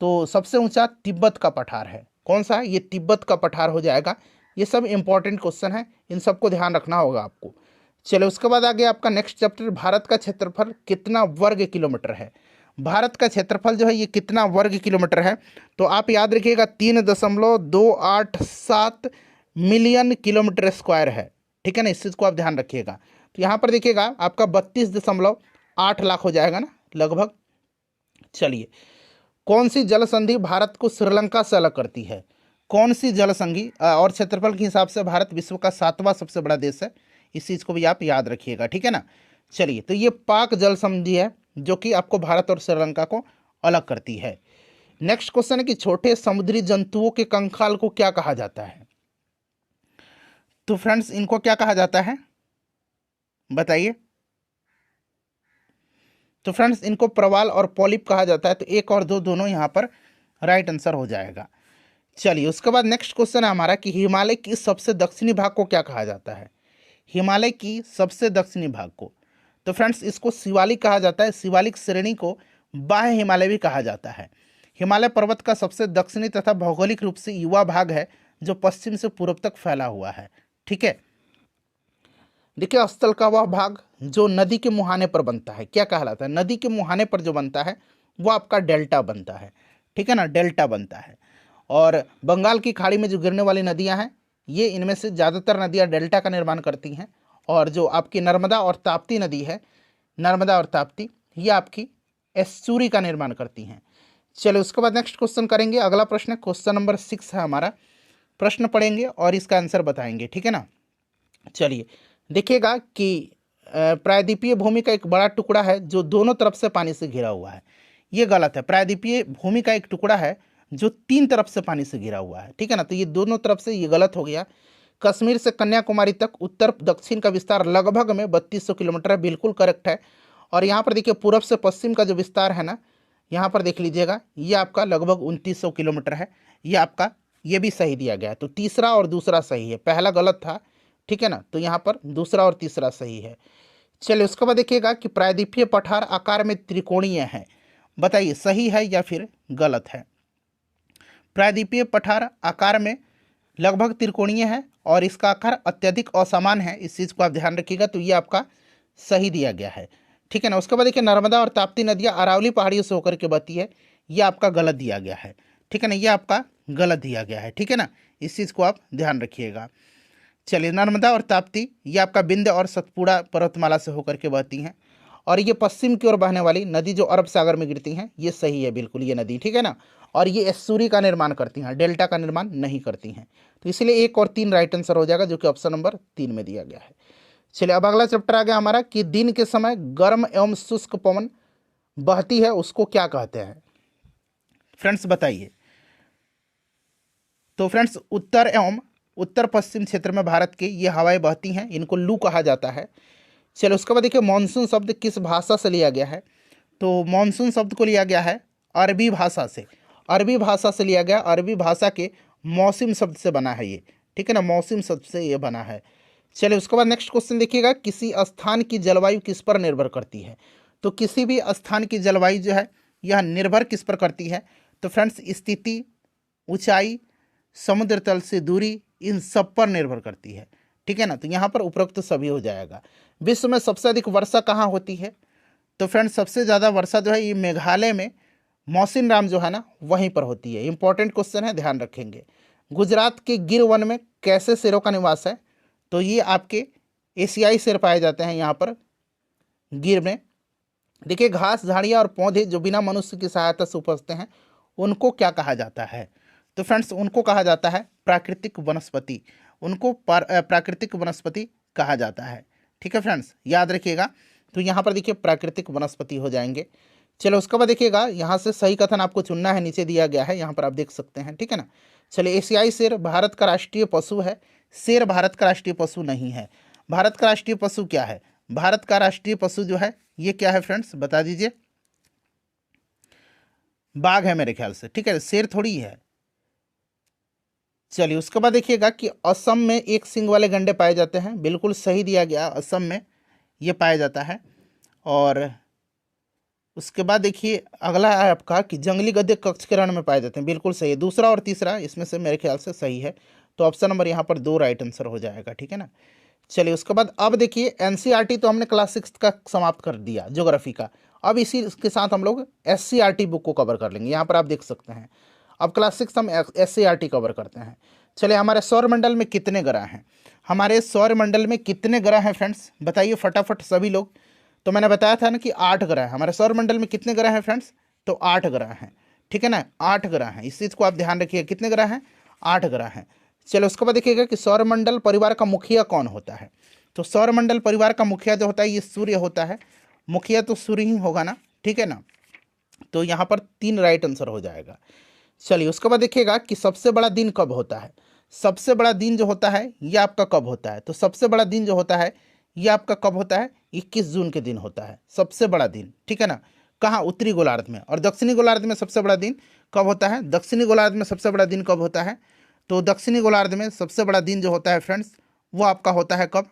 तो सबसे ऊंचा तिब्बत का पठार है। कौन सा है? ये तिब्बत का पठार हो जाएगा। ये सब इंपॉर्टेंट क्वेश्चन है, इन सबको ध्यान रखना होगा आपको। चलिए उसके बाद आगे आपका नेक्स्ट चैप्टर, भारत का क्षेत्रफल कितना वर्ग किलोमीटर है? भारत का क्षेत्रफल जो है ये कितना वर्ग किलोमीटर है? तो आप याद रखिएगा 3.287 मिलियन किलोमीटर स्क्वायर है। ठीक है ना, इस चीज़ को आप ध्यान रखिएगा। तो यहाँ पर देखिएगा आपका 32.8 लाख हो जाएगा ना लगभग। चलिए कौन सी जल संधि भारत को श्रीलंका से अलग करती है? कौन सी जल संधि? और क्षेत्रफल के हिसाब से भारत विश्व का 7वां सबसे बड़ा देश है, इस चीज़ को भी आप याद रखिएगा। ठीक है ना। चलिए तो ये पाक जल संधि है जो कि आपको भारत और श्रीलंका को अलग करती है। नेक्स्ट क्वेश्चन है कि छोटे समुद्री जंतुओं के कंकाल को क्या कहा जाता है? तो फ्रेंड्स इनको क्या कहा जाता है बताइए? तो फ्रेंड्स इनको प्रवाल और पॉलिप कहा जाता है। तो 1 और 2 दोनों यहाँ पर राइट आंसर हो जाएगा। चलिए उसके बाद नेक्स्ट क्वेश्चन है हमारा कि हिमालय की सबसे दक्षिणी भाग को क्या कहा जाता है? हिमालय की सबसे दक्षिणी भाग को, तो फ्रेंड्स इसको शिवालिक कहा जाता है। शिवालिक श्रेणी को बाह्य हिमालय भी कहा जाता है। हिमालय पर्वत का सबसे दक्षिणी तथा भौगोलिक रूप से युवा भाग है जो पश्चिम से पूर्व तक फैला हुआ है। ठीक है, देखिए स्थल का वह भाग जो नदी के मुहाने पर बनता है क्या कहलाता है? नदी के मुहाने पर जो बनता है वो आपका डेल्टा बनता है। ठीक है ना, डेल्टा बनता है। और बंगाल की खाड़ी में जो गिरने वाली नदियां हैं ये इनमें से ज़्यादातर नदियां डेल्टा का निर्माण करती हैं। और जो आपकी नर्मदा और ताप्ती नदी है, नर्मदा और ताप्ती, ये आपकी एस्चुरी का निर्माण करती हैं। चलिए उसके बाद नेक्स्ट क्वेश्चन करेंगे। अगला प्रश्न क्वेश्चन नंबर 6 है हमारा। प्रश्न पढ़ेंगे और इसका आंसर बताएंगे। ठीक है ना, चलिए देखिएगा कि प्रायद्वीपीय भूमि का एक बड़ा टुकड़ा है जो दोनों तरफ से पानी से घिरा हुआ है। ये गलत है। प्रायद्वीपीय भूमि का एक टुकड़ा है जो 3 तरफ से पानी से घिरा हुआ है। ठीक है ना, तो ये दोनों तरफ से, ये गलत हो गया। कश्मीर से कन्याकुमारी तक उत्तर दक्षिण का विस्तार लगभग में 3200 किलोमीटर है, बिल्कुल करेक्ट है। और यहाँ पर देखिए पूर्व से पश्चिम का जो विस्तार है ना, यहाँ पर देख लीजिएगा, ये आपका लगभग 2900 किलोमीटर है। ये आपका, ये भी सही दिया गया है। तो तीसरा और दूसरा सही है, पहला गलत था। ठीक है ना, तो यहाँ पर दूसरा और तीसरा सही है। चलिए उसके बाद देखिएगा कि प्रायद्वीपीय पठार आकार में त्रिकोणीय है। बताइए सही है या फिर गलत है? प्रायद्वीपीय पठार आकार में लगभग त्रिकोणीय है और इसका आकार अत्यधिक असमान है। इस चीज़ को आप ध्यान रखिएगा। तो ये आपका सही दिया गया है। ठीक है ना, उसके बाद देखिए नर्मदा और ताप्ती नदियाँ अरावली पहाड़ियों से होकर के बहती है। ये आपका गलत दिया गया है। ठीक है ना, ये आपका गलत दिया गया है। ठीक है ना, इस चीज़ को आप ध्यान रखिएगा। चलिए नर्मदा और ताप्ती ये आपका विंध्य और सतपुड़ा पर्वतमाला से होकर के बहती हैं। और ये पश्चिम की ओर बहने वाली नदी जो अरब सागर में गिरती हैं, ये सही है बिल्कुल ये नदी। ठीक है ना, और ये एस्चुरी का निर्माण करती हैं, डेल्टा का निर्माण नहीं करती हैं। तो इसलिए 1 और 3 राइट आंसर हो जाएगा, जो कि ऑप्शन नंबर 3 में दिया गया है। चलिए अब अगला चैप्टर आ गया हमारा कि दिन के समय गर्म एवं शुष्क पवन बहती है, उसको क्या कहते हैं? फ्रेंड्स बताइए। तो फ्रेंड्स उत्तर एवं उत्तर पश्चिम क्षेत्र में भारत के ये हवाएं बहती हैं, इनको लू कहा जाता है। चलो उसके बाद देखिए मानसून शब्द किस भाषा से लिया गया है? तो मानसून शब्द को लिया गया है अरबी भाषा से। अरबी भाषा से लिया गया, अरबी भाषा के मौसम शब्द से बना है ये। ठीक है ना, मौसम शब्द से ये बना है। चलिए उसके बाद नेक्स्ट क्वेश्चन देखिएगा, किसी स्थान की जलवायु किस पर निर्भर करती है? तो किसी भी स्थान की जलवायु जो है यह निर्भर किस पर करती है? तो फ्रेंड्स स्थिति, ऊंचाई, समुद्र तल से दूरी, इन सब पर निर्भर करती है। ठीक है ना, तो यहाँ पर उपरोक्त सभी हो जाएगा। विश्व में सबसे अधिक वर्षा कहाँ होती है? तो फ्रेंड्स सबसे ज़्यादा वर्षा जो है ये मेघालय में मौसिनराम जो है ना वहीं पर होती है। इंपॉर्टेंट क्वेश्चन है, ध्यान रखेंगे। गुजरात के गिर वन में कैसे शेरों का निवास है? तो ये आपके एशियाई शेर पाए जाते हैं यहाँ पर गिर में। देखिए घास, झाड़ियाँ और पौधे जो बिना मनुष्य की सहायता से उपजते हैं उनको क्या कहा जाता है? तो फ्रेंड्स उनको कहा जाता है प्राकृतिक वनस्पति। उनको प्राकृतिक वनस्पति कहा जाता है। ठीक है फ्रेंड्स, याद रखिएगा। तो यहाँ पर देखिए प्राकृतिक वनस्पति हो जाएंगे। चलो उसके बाद देखिएगा, यहाँ से सही कथन आपको चुनना है, नीचे दिया गया है, यहाँ पर आप देख सकते हैं। ठीक है ना, चलिए एशियाई शेर भारत का राष्ट्रीय पशु है। शेर भारत का राष्ट्रीय पशु नहीं है। भारत का राष्ट्रीय पशु क्या है? भारत का राष्ट्रीय पशु जो है ये क्या है फ्रेंड्स, बता दीजिए। बाघ है मेरे ख्याल से। ठीक है, शेर थोड़ी है। चलिए उसके बाद देखिएगा कि असम में एक सींग वाले गंडे पाए जाते हैं, बिल्कुल सही दिया गया, असम में ये पाया जाता है। और उसके बाद देखिए अगला है आपका कि जंगली गधे कच्छ के रण में पाए जाते हैं, बिल्कुल सही है। दूसरा और तीसरा इसमें से मेरे ख्याल से सही है। तो ऑप्शन नंबर यहाँ पर 2 राइट आंसर हो जाएगा। ठीक है ना, चलिए उसके बाद अब देखिए एनसीईआरटी तो हमने क्लास 6 का समाप्त कर दिया ज्योग्राफी का। अब इसी के साथ हम लोग एससीईआरटी बुक को कवर कर लेंगे। यहाँ पर आप देख सकते हैं अब क्लास 6 हम एससीईआरटी कवर करते हैं। चलिए हमारे सौरमंडल में कितने ग्रह हैं? हमारे सौरमंडल में कितने ग्रह हैं फ्रेंड्स, बताइए फटाफट सभी लोग। तो मैंने बताया था ना कि 8 ग्रह हैं हमारे सौरमंडल में। कितने ग्रह हैं फ्रेंड्स? तो 8 ग्रह हैं। ठीक है ना, 8 ग्रह हैं। इस चीज़ को आप ध्यान रखिएगा, कितने ग्रह हैं? 8 ग्रह हैं। चलो उसके बाद देखिएगा कि सौरमंडल परिवार का मुखिया कौन होता है? तो सौरमंडल परिवार का मुखिया जो होता है ये सूर्य होता है। मुखिया तो सूर्य ही होगा ना। ठीक है ना, तो यहाँ पर 3 राइट आंसर हो जाएगा। चलिए उसके बाद देखिएगा कि सबसे बड़ा दिन कब होता है। सबसे बड़ा दिन जो होता है ये आपका कब होता है, तो सबसे बड़ा दिन जो होता है ये आपका कब होता है, 21 जून के दिन होता है सबसे बड़ा दिन, ठीक है ना। कहाँ, उत्तरी गोलार्ध में। और दक्षिणी गोलार्ध में सबसे बड़ा दिन कब होता है, दक्षिणी गोलार्ध में सबसे बड़ा दिन कब होता है, तो दक्षिणी गोलार्ध में सबसे बड़ा दिन जो होता है फ्रेंड्स वो आपका होता है कब,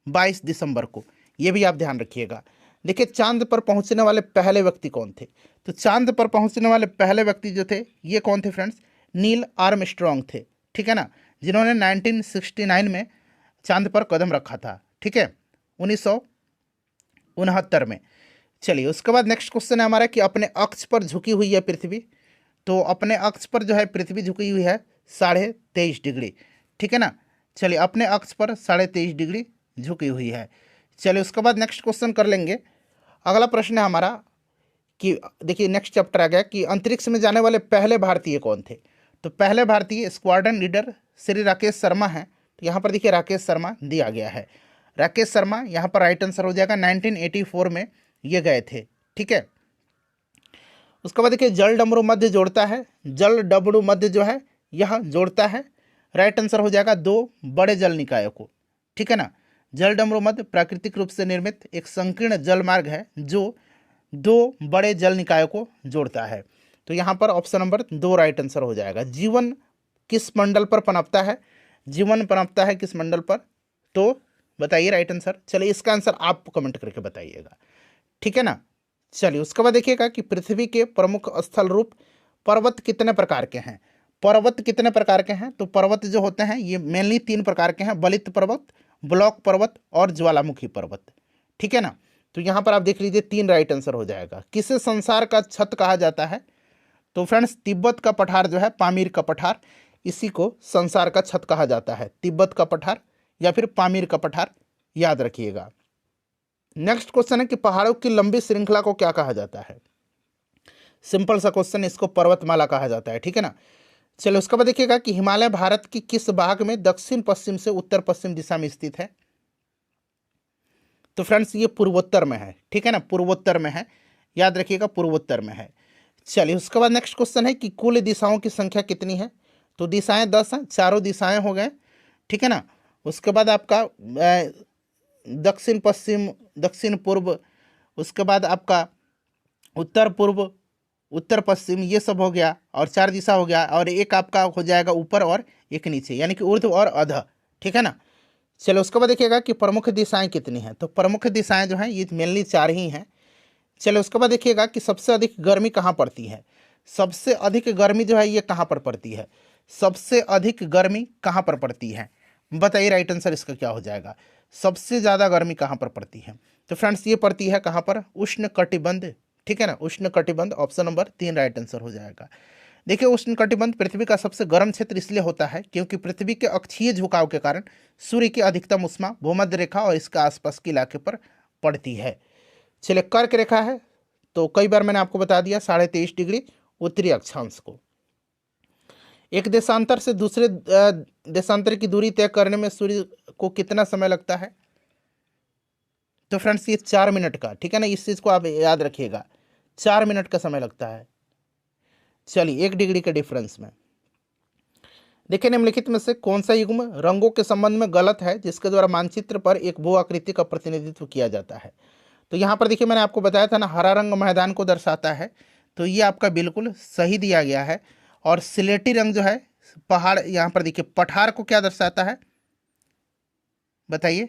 22 दिसंबर को। ये भी आप ध्यान रखिएगा। देखिए चांद पर पहुंचने वाले पहले व्यक्ति कौन थे, तो चांद पर पहुंचने वाले पहले व्यक्ति जो थे ये कौन थे फ्रेंड्स, नील आर्मस्ट्रॉन्ग थे, ठीक है ना, जिन्होंने 1969 में चांद पर कदम रखा था, ठीक है, 1969 में। चलिए उसके बाद नेक्स्ट क्वेश्चन है हमारा कि अपने अक्ष पर झुकी हुई है पृथ्वी, तो अपने अक्ष पर जो है पृथ्वी झुकी हुई है 23.5 डिग्री, ठीक है ना। चलिए अपने अक्ष पर 23.5 डिग्री झुकी हुई है। चलिए उसके बाद नेक्स्ट क्वेश्चन कर लेंगे। अगला प्रश्न है हमारा कि देखिए नेक्स्ट चैप्टर आ गया कि अंतरिक्ष में जाने वाले पहले भारतीय कौन थे, तो पहले भारतीय स्क्वाड्रन लीडर श्री राकेश शर्मा हैं। तो यहाँ पर देखिए राकेश शर्मा दिया गया है, राकेश शर्मा यहाँ पर राइट आंसर हो जाएगा। 1984 में ये गए थे, ठीक है। उसके बाद देखिए जल डमरू मध्य जोड़ता है, जल डमरू मध्य जो है यह जोड़ता है, राइट आंसर हो जाएगा 2 बड़े जल निकायों को, ठीक है ना। जल डमरू मध्य प्राकृतिक रूप से निर्मित एक संकीर्ण जल मार्ग है जो 2 बड़े जल निकायों को जोड़ता है। तो यहाँ पर ऑप्शन नंबर 2 राइट आंसर हो जाएगा। जीवन किस मंडल पर पनपता है, जीवन पनपता है किस मंडल पर, तो बताइए राइट आंसर। चलिए इसका आंसर आप कमेंट करके बताइएगा, ठीक है ना। चलिए उसके बाद देखिएगा कि पृथ्वी के प्रमुख स्थल रूप पर्वत कितने प्रकार के हैं, पर्वत कितने प्रकार के हैं, तो पर्वत जो होते हैं ये मेनली 3 प्रकार के हैं, बलित पर्वत, ब्लॉक पर्वत और ज्वालामुखी पर्वत, ठीक है ना। तो यहाँ पर आप देख लीजिए 3 राइट आंसर हो जाएगा। किसे संसार का छत कहा जाता है, तो फ्रेंड्स तिब्बत का पठार जो है, पामीर का पठार, इसी को संसार का छत कहा जाता है, तिब्बत का पठार या फिर पामीर का पठार, याद रखिएगा। नेक्स्ट क्वेश्चन है कि पहाड़ों की लंबी श्रृंखला को क्या कहा जाता है, सिंपल सा क्वेश्चन, इसको पर्वतमाला कहा जाता है, ठीक है ना। चलो उसके बाद देखिएगा कि हिमालय भारत की किस भाग में दक्षिण पश्चिम से उत्तर पश्चिम दिशा में स्थित है, तो फ्रेंड्स ये पूर्वोत्तर में है, ठीक है ना, पूर्वोत्तर में है, याद रखिएगा पूर्वोत्तर में है। चलिए उसके बाद नेक्स्ट क्वेश्चन है कि कुल दिशाओं की संख्या कितनी है, तो दिशाएं 10 हैं, चारों दिशाएं हो गए, ठीक है ना। उसके बाद आपका दक्षिण पश्चिम, दक्षिण पूर्व, उसके बाद आपका उत्तर पूर्व, उत्तर पश्चिम, ये सब हो गया, और 4 दिशा हो गया, और एक आपका हो जाएगा ऊपर और एक नीचे, यानी कि ऊर्ध्व और अधः, ठीक है ना। चलो उसके बाद देखिएगा कि प्रमुख दिशाएं कितनी हैं, तो प्रमुख दिशाएं जो हैं ये मेनली 4 ही हैं। चलो उसके बाद देखिएगा कि सबसे अधिक गर्मी कहाँ पड़ती है, सबसे अधिक गर्मी जो है ये कहाँ पर पड़ती है, सबसे अधिक गर्मी कहाँ पर पड़ती है, बताइए राइट आंसर इसका क्या हो जाएगा। सबसे ज़्यादा गर्मी कहाँ पर पड़ती है, तो फ्रेंड्स ये पड़ती है कहाँ पर, उष्ण कटिबंध, ठीक है ना, उष्ण कटिबंध, ऑप्शन नंबर 3 राइट आंसर हो जाएगा। देखिए उष्ण कटिबंध पृथ्वी का सबसे गर्म क्षेत्र इसलिए होता है क्योंकि पृथ्वी के अक्षीय झुकाव के कारण सूर्य की अधिकतम उष्मा भूमध्य रेखा और इसके आसपास के इलाके पर पड़ती है। चलिए कर्क रेखा है, तो कई बार मैंने आपको बता दिया 23.5 डिग्री उत्तरी अक्षांश को। एक देशांतर से दूसरे देशांतर की दूरी तय करने में सूर्य को कितना समय लगता है, तो फ्रेंड्स ये 4 मिनट का, ठीक है ना, इस चीज़ को आप याद रखिएगा, 4 मिनट का समय लगता है। चलिए 1 डिग्री के डिफरेंस में। देखिए निम्नलिखित में से कौन सा युग्म रंगों के संबंध में गलत है जिसके द्वारा मानचित्र पर एक भू आकृति का प्रतिनिधित्व किया जाता है, तो यहाँ पर देखिए मैंने आपको बताया था ना, हरा रंग मैदान को दर्शाता है, तो ये आपका बिल्कुल सही दिया गया है। और सिलेटी रंग जो है पहाड़, यहाँ पर देखिए पठार को क्या दर्शाता है, बताइए,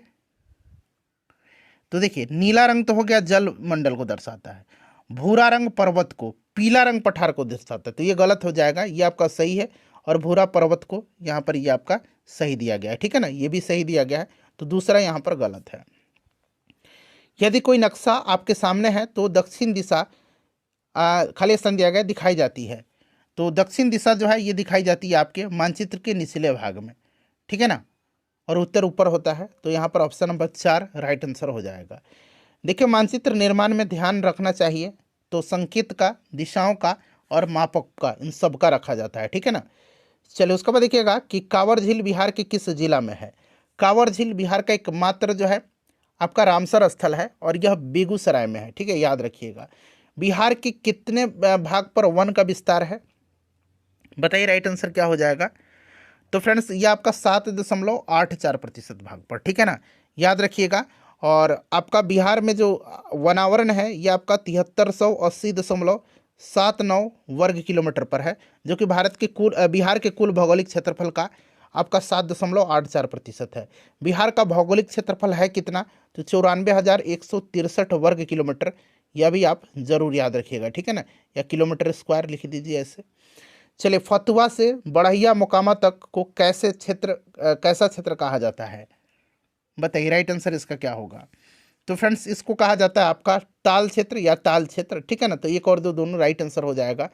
तो देखिए नीला रंग तो हो गया जल मंडल को दर्शाता है, भूरा रंग पर्वत को, पीला रंग पठार को दर्शाता है, तो ये गलत हो जाएगा, ये आपका सही है। और भूरा पर्वत को यहाँ पर ये आपका सही दिया गया है, ठीक है ना, ये भी सही दिया गया है, तो दूसरा यहाँ पर गलत है। यदि कोई नक्शा आपके सामने है तो दक्षिण दिशा खाली स्थान दिया गया दिखाई जाती है, तो दक्षिण दिशा जो है ये दिखाई जाती है आपके मानचित्र के निचले भाग में, ठीक है ना, और उत्तर ऊपर होता है, तो यहाँ पर ऑप्शन नंबर 4 राइट आंसर हो जाएगा। देखिए मानचित्र निर्माण में ध्यान रखना चाहिए, तो संकेत का, दिशाओं का और मापक का, इन सब का रखा जाता है, ठीक है ना। चलिए उसके बाद देखिएगा कि कांवर झील बिहार के किस जिला में है, कांवर झील बिहार का एकमात्र जो है आपका रामसर स्थल है और यह बेगूसराय में है, ठीक है, याद रखिएगा। बिहार के कितने भाग पर वन का विस्तार है? बताइए राइट आंसर क्या हो जाएगा। तो फ्रेंड्स ये आपका 7.84% भाग पर, ठीक है ना, याद रखिएगा। और आपका बिहार में जो वनावरण है ये आपका 7380.79 वर्ग किलोमीटर पर है, जो कि भारत के कुल बिहार के कुल भौगोलिक क्षेत्रफल का आपका 7.84% है। बिहार का भौगोलिक क्षेत्रफल है कितना? तो 94,163 वर्ग किलोमीटर। यह भी आप जरूर याद रखिएगा, ठीक है ना, या किलोमीटर स्क्वायर लिख दीजिए ऐसे। चलिए, फतुहा से बढ़ैया मोकामा तक को कैसा क्षेत्र कहा जाता है? बताइए राइट आंसर इसका क्या होगा। तो फ्रेंड्स इसको कहा जाता है आपका ताल क्षेत्र या ताल क्षेत्र, ठीक है ना। तो एक और दो दोनों राइट आंसर हो जाएगा।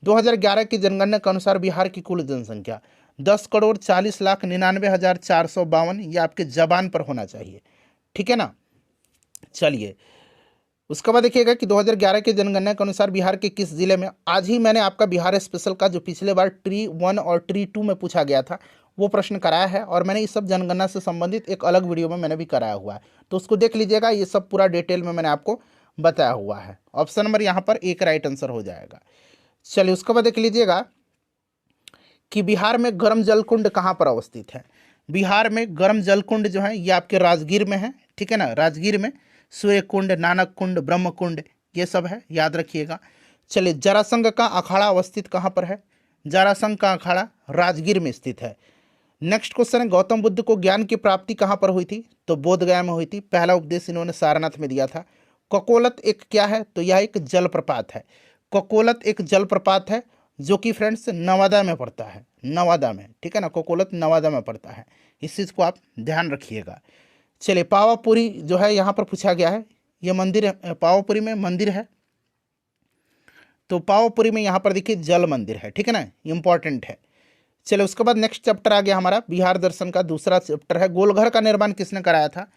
2011 की जनगणना के अनुसार बिहार की कुल जनसंख्या 10,40,99,452, ये आपके जबान पर होना चाहिए, ठीक है ना। चलिए, उसके बाद देखिएगा कि 2011 की जनगणना के अनुसार बिहार के किस जिले में, आज ही मैंने आपका बिहार स्पेशल का जो पिछले बार ट्री 1 और ट्री 2 में पूछा गया था वो प्रश्न कराया है, और मैंने इस सब जनगणना से संबंधित एक अलग वीडियो में मैंने भी कराया हुआ है, तो उसको देख लीजिएगा। ये सब पूरा डिटेल में मैंने आपको बताया हुआ है। ऑप्शन नंबर यहाँ पर एक राइट आंसर हो जाएगा। चलिए, उसके बाद देख लीजिएगा कि बिहार में गर्म जल कुंड कहाँ पर अवस्थित है। बिहार में गर्म जल कुंड जो है ये आपके राजगीर में है, ठीक है ना। राजगीर में सूर्य कुंड, नानक कुंड, ब्रह्म कुंड, ये सब है, याद रखिएगा। चलिए, जरासंध का अखाड़ा अवस्थित कहाँ पर है? जरासंध का अखाड़ा राजगीर में स्थित है। नेक्स्ट क्वेश्चन है, गौतम बुद्ध को ज्ञान की प्राप्ति कहाँ पर हुई थी? तो बोधगया में हुई थी। पहला उपदेश इन्होंने सारनाथ में दिया था। ककोलत एक क्या है? तो यह एक जलप्रपात है। ककोलत एक जलप्रपात है जो कि फ्रेंड्स नवादा में पड़ता है, नवादा में, ठीक है ना। ककोलत नवादा में पड़ता है, इस चीज़ को आप ध्यान रखिएगा। चलिए, पावापुरी जो है यहाँ पर पूछा गया है, ये मंदिर है, पावापुरी में मंदिर है। तो पावापुरी में यहाँ पर देखिए जल मंदिर है, ठीक है ना, इंपॉर्टेंट है। चलिए, उसके बाद नेक्स्ट चैप्टर आ गया हमारा बिहार दर्शन का दूसरा चैप्टर है, गोलघर का निर्माण किसने कराया था?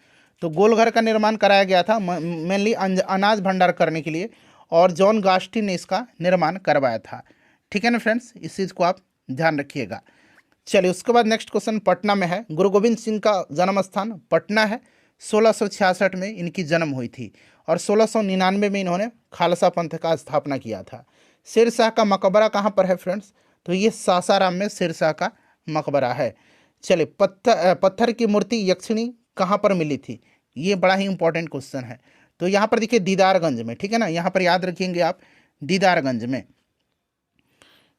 तो गोलघर का निर्माण कराया गया था मेनली अनाज भंडार करने के लिए, और जॉन गास्टी ने इसका निर्माण करवाया था, ठीक है ना फ्रेंड्स, इस चीज़ को आप ध्यान रखिएगा। चलिए, उसके बाद नेक्स्ट क्वेश्चन पटना में है। गुरु गोविंद सिंह का जन्म स्थान पटना है। 1666 में इनकी जन्म हुई थी, और 1699 में इन्होंने खालसा पंथ का स्थापना किया था। शेरशाह का मकबरा कहाँ पर है फ्रेंड्स? तो ये सासाराम में शेरशाह का मकबरा है। चलिए, पत्थर की मूर्ति यक्षिणी कहाँ पर मिली थी? ये बड़ा ही इंपॉर्टेंट क्वेश्चन है। तो यहाँ पर देखिए दीदारगंज में, ठीक है ना, यहाँ पर याद रखेंगे आप, दीदारगंज में।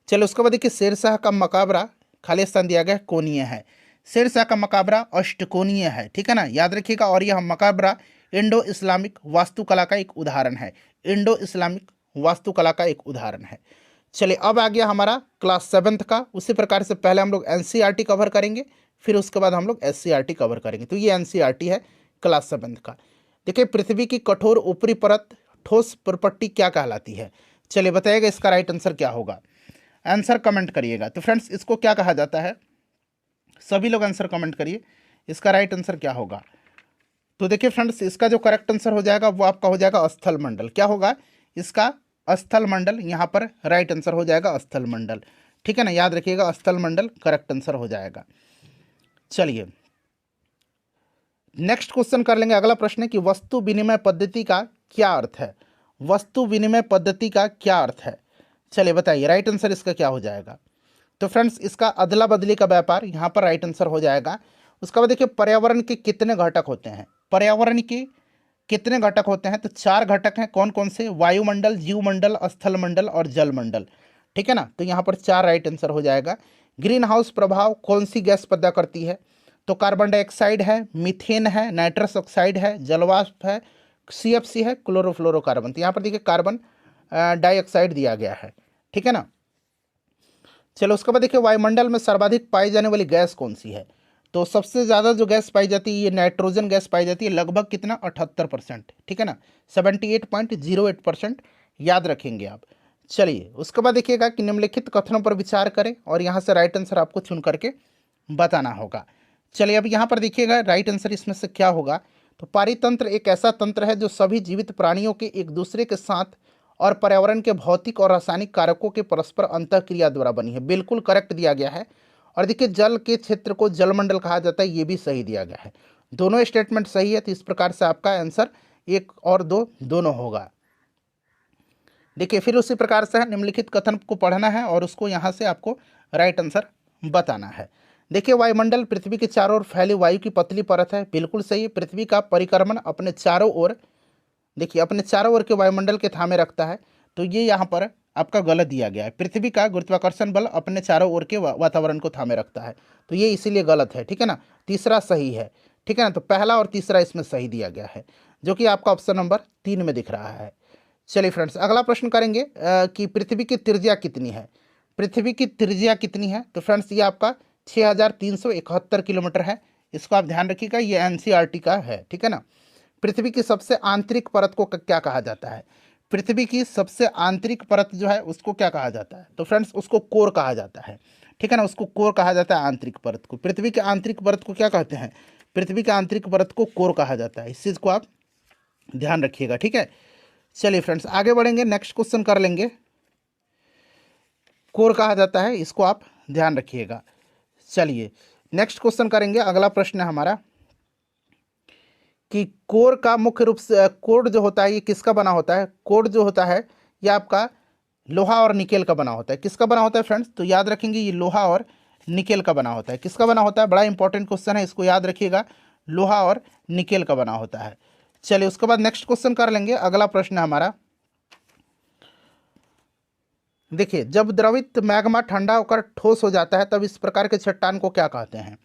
चलो, उसके बाद देखिए शेरशाह का मकबरा खाली स्थान दिया गया कोणीय है। शेरशाह का मकबरा अष्टकोणीय है, ठीक है ना, याद रखिएगा। और यह मकबरा इंडो इस्लामिक वास्तुकला का एक उदाहरण है, इंडो इस्लामिक वास्तुकला का एक उदाहरण है। चलिए, अब आ गया हमारा क्लास 7th का। उसी प्रकार से पहले हम लोग एनसीईआरटी कवर करेंगे, फिर उसके बाद हम लोग एससीईआरटी कवर करेंगे। तो ये एनसीईआरटी है क्लास 7th का। देखिए, पृथ्वी की कठोर ऊपरी परत ठोस प्रपट्टी क्या कहलाती है? चलिए बताइएगा इसका राइट आंसर क्या होगा, आंसर कमेंट करिएगा। तो फ्रेंड्स इसको क्या कहा जाता है? सभी लोग आंसर कमेंट करिए, इसका राइट आंसर क्या होगा। तो देखिए फ्रेंड्स, इसका जो करेक्ट आंसर हो जाएगा वो आपका हो जाएगा स्थल मंडल। क्या होगा इसका? स्थल मंडल, यहाँ पर राइट आंसर हो जाएगा स्थल मंडल, ठीक है ना, याद रखिएगा, स्थल मंडल करेक्ट आंसर हो जाएगा। चलिए, नेक्स्ट क्वेश्चन कर लेंगे। अगला प्रश्न है कि वस्तु विनिमय पद्धति का क्या अर्थ है? वस्तु विनिमय पद्धति का क्या अर्थ है? चलिए बताइए राइट आंसर इसका क्या हो जाएगा। तो फ्रेंड्स इसका अदला बदली का व्यापार, यहाँ पर राइट आंसर हो जाएगा। उसके बाद देखिए पर्यावरण के कितने घटक होते हैं? पर्यावरण के कितने घटक होते हैं? तो 4 घटक हैं। कौन कौन से? वायुमंडल, जीवमंडल, स्थल मंडल और जल मंडल, ठीक है ना। तो यहाँ पर 4 राइट आंसर हो जाएगा। ग्रीन हाउस प्रभाव कौन सी गैस पैदा करती है? तो कार्बन डाइऑक्साइड है, मीथेन है, नाइट्रस ऑक्साइड है, जलवाष्प है, सीएफसी है, क्लोरोफ्लोरोकार्बन। तो यहाँ पर देखिए कार्बन डाइऑक्साइड दिया गया है, ठीक है ना। चलो, उसके बाद देखिए वायुमंडल में सर्वाधिक पाई जाने वाली गैस कौन सी है? तो सबसे ज़्यादा जो गैस पाई जाती है ये नाइट्रोजन गैस पाई जाती है, लगभग कितना? 78%, ठीक है ना, 78.08% याद रखेंगे आप। चलिए, उसके बाद देखिएगा कि निम्नलिखित कथनों पर विचार करें, और यहाँ से राइट आंसर आपको चुन करके बताना होगा। चलिए, अब यहाँ पर देखिएगा राइट आंसर इसमें से क्या होगा। तो पारितंत्र एक ऐसा तंत्र है जो सभी जीवित प्राणियों के एक दूसरे के साथ और पर्यावरण के भौतिक और रासायनिक कारकों के परस्पर अंतःक्रिया द्वारा बनी है। बिल्कुल करेक्ट दिया गया है। और देखिए जल के क्षेत्र को जलमंडल कहा जाता है, ये भी सही दिया गया है। दोनों स्टेटमेंट सही है, तो इस प्रकार से आपका आंसर 1 और 2 दोनों होगा। देखिए फिर उसी प्रकार से है, निम्नलिखित कथन को पढ़ना है और उसको यहाँ से आपको राइट आंसर बताना है। देखिए वायुमंडल पृथ्वी के चारों ओर फैली वायु की पतली परत है, बिल्कुल सही है। पृथ्वी का परिक्रमण अपने चारों ओर, देखिए अपने चारों ओर के वायुमंडल के थामे रखता है, तो ये यहाँ पर आपका गलत दिया गया है। पृथ्वी का गुरुत्वाकर्षण बल अपने चारों ओर के वातावरण को थामे रखता है, तो ये इसीलिए गलत है, ठीक है ना। तीसरा सही है, ठीक है ना। तो पहला और तीसरा इसमें सही दिया गया है, जो कि आपका ऑप्शन नंबर 3 में दिख रहा है। चलिए फ्रेंड्स अगला प्रश्न करेंगे कि पृथ्वी की त्रिज्या कितनी है। पृथ्वी की त्रिज्या कितनी है, तो फ्रेंड्स ये आपका 6371 किलोमीटर है। इसको आप ध्यान रखिएगा, ये एनसीईआरटी का है, ठीक है ना। पृथ्वी की सबसे आंतरिक परत को क्या कहा जाता है। पृथ्वी की सबसे आंतरिक परत जो है उसको क्या कहा जाता है, तो फ्रेंड्स उसको कोर कहा जाता है, ठीक है ना। उसको कोर कहा जाता है आंतरिक परत को। पृथ्वी के आंतरिक परत को क्या कहते हैं, पृथ्वी के आंतरिक परत को कोर कहा जाता है। इस चीज़ को आप ध्यान रखिएगा, ठीक है। चलिए फ्रेंड्स आगे बढ़ेंगे, नेक्स्ट क्वेश्चन कर लेंगे। कोर कहा जाता है, इसको आप ध्यान रखिएगा। चलिए नेक्स्ट क्वेश्चन करेंगे। अगला प्रश्न है हमारा कि कोर का मुख्य रूप से, कोर जो होता है ये किसका बना होता है। कोर जो होता है ये आपका लोहा और निकेल का बना होता है। किसका बना होता है फ्रेंड्स, तो याद रखेंगे ये लोहा और निकेल का बना होता है। किसका बना होता है, बड़ा इंपॉर्टेंट क्वेश्चन है, इसको याद रखिएगा, लोहा और निकेल का बना होता है। चलिए उसके बाद नेक्स्ट क्वेश्चन कर लेंगे। अगला प्रश्न है हमारा, देखिए जब द्रवित मैग्मा ठंडा होकर ठोस हो जाता है तब इस प्रकार के चट्टान को क्या कहते हैं।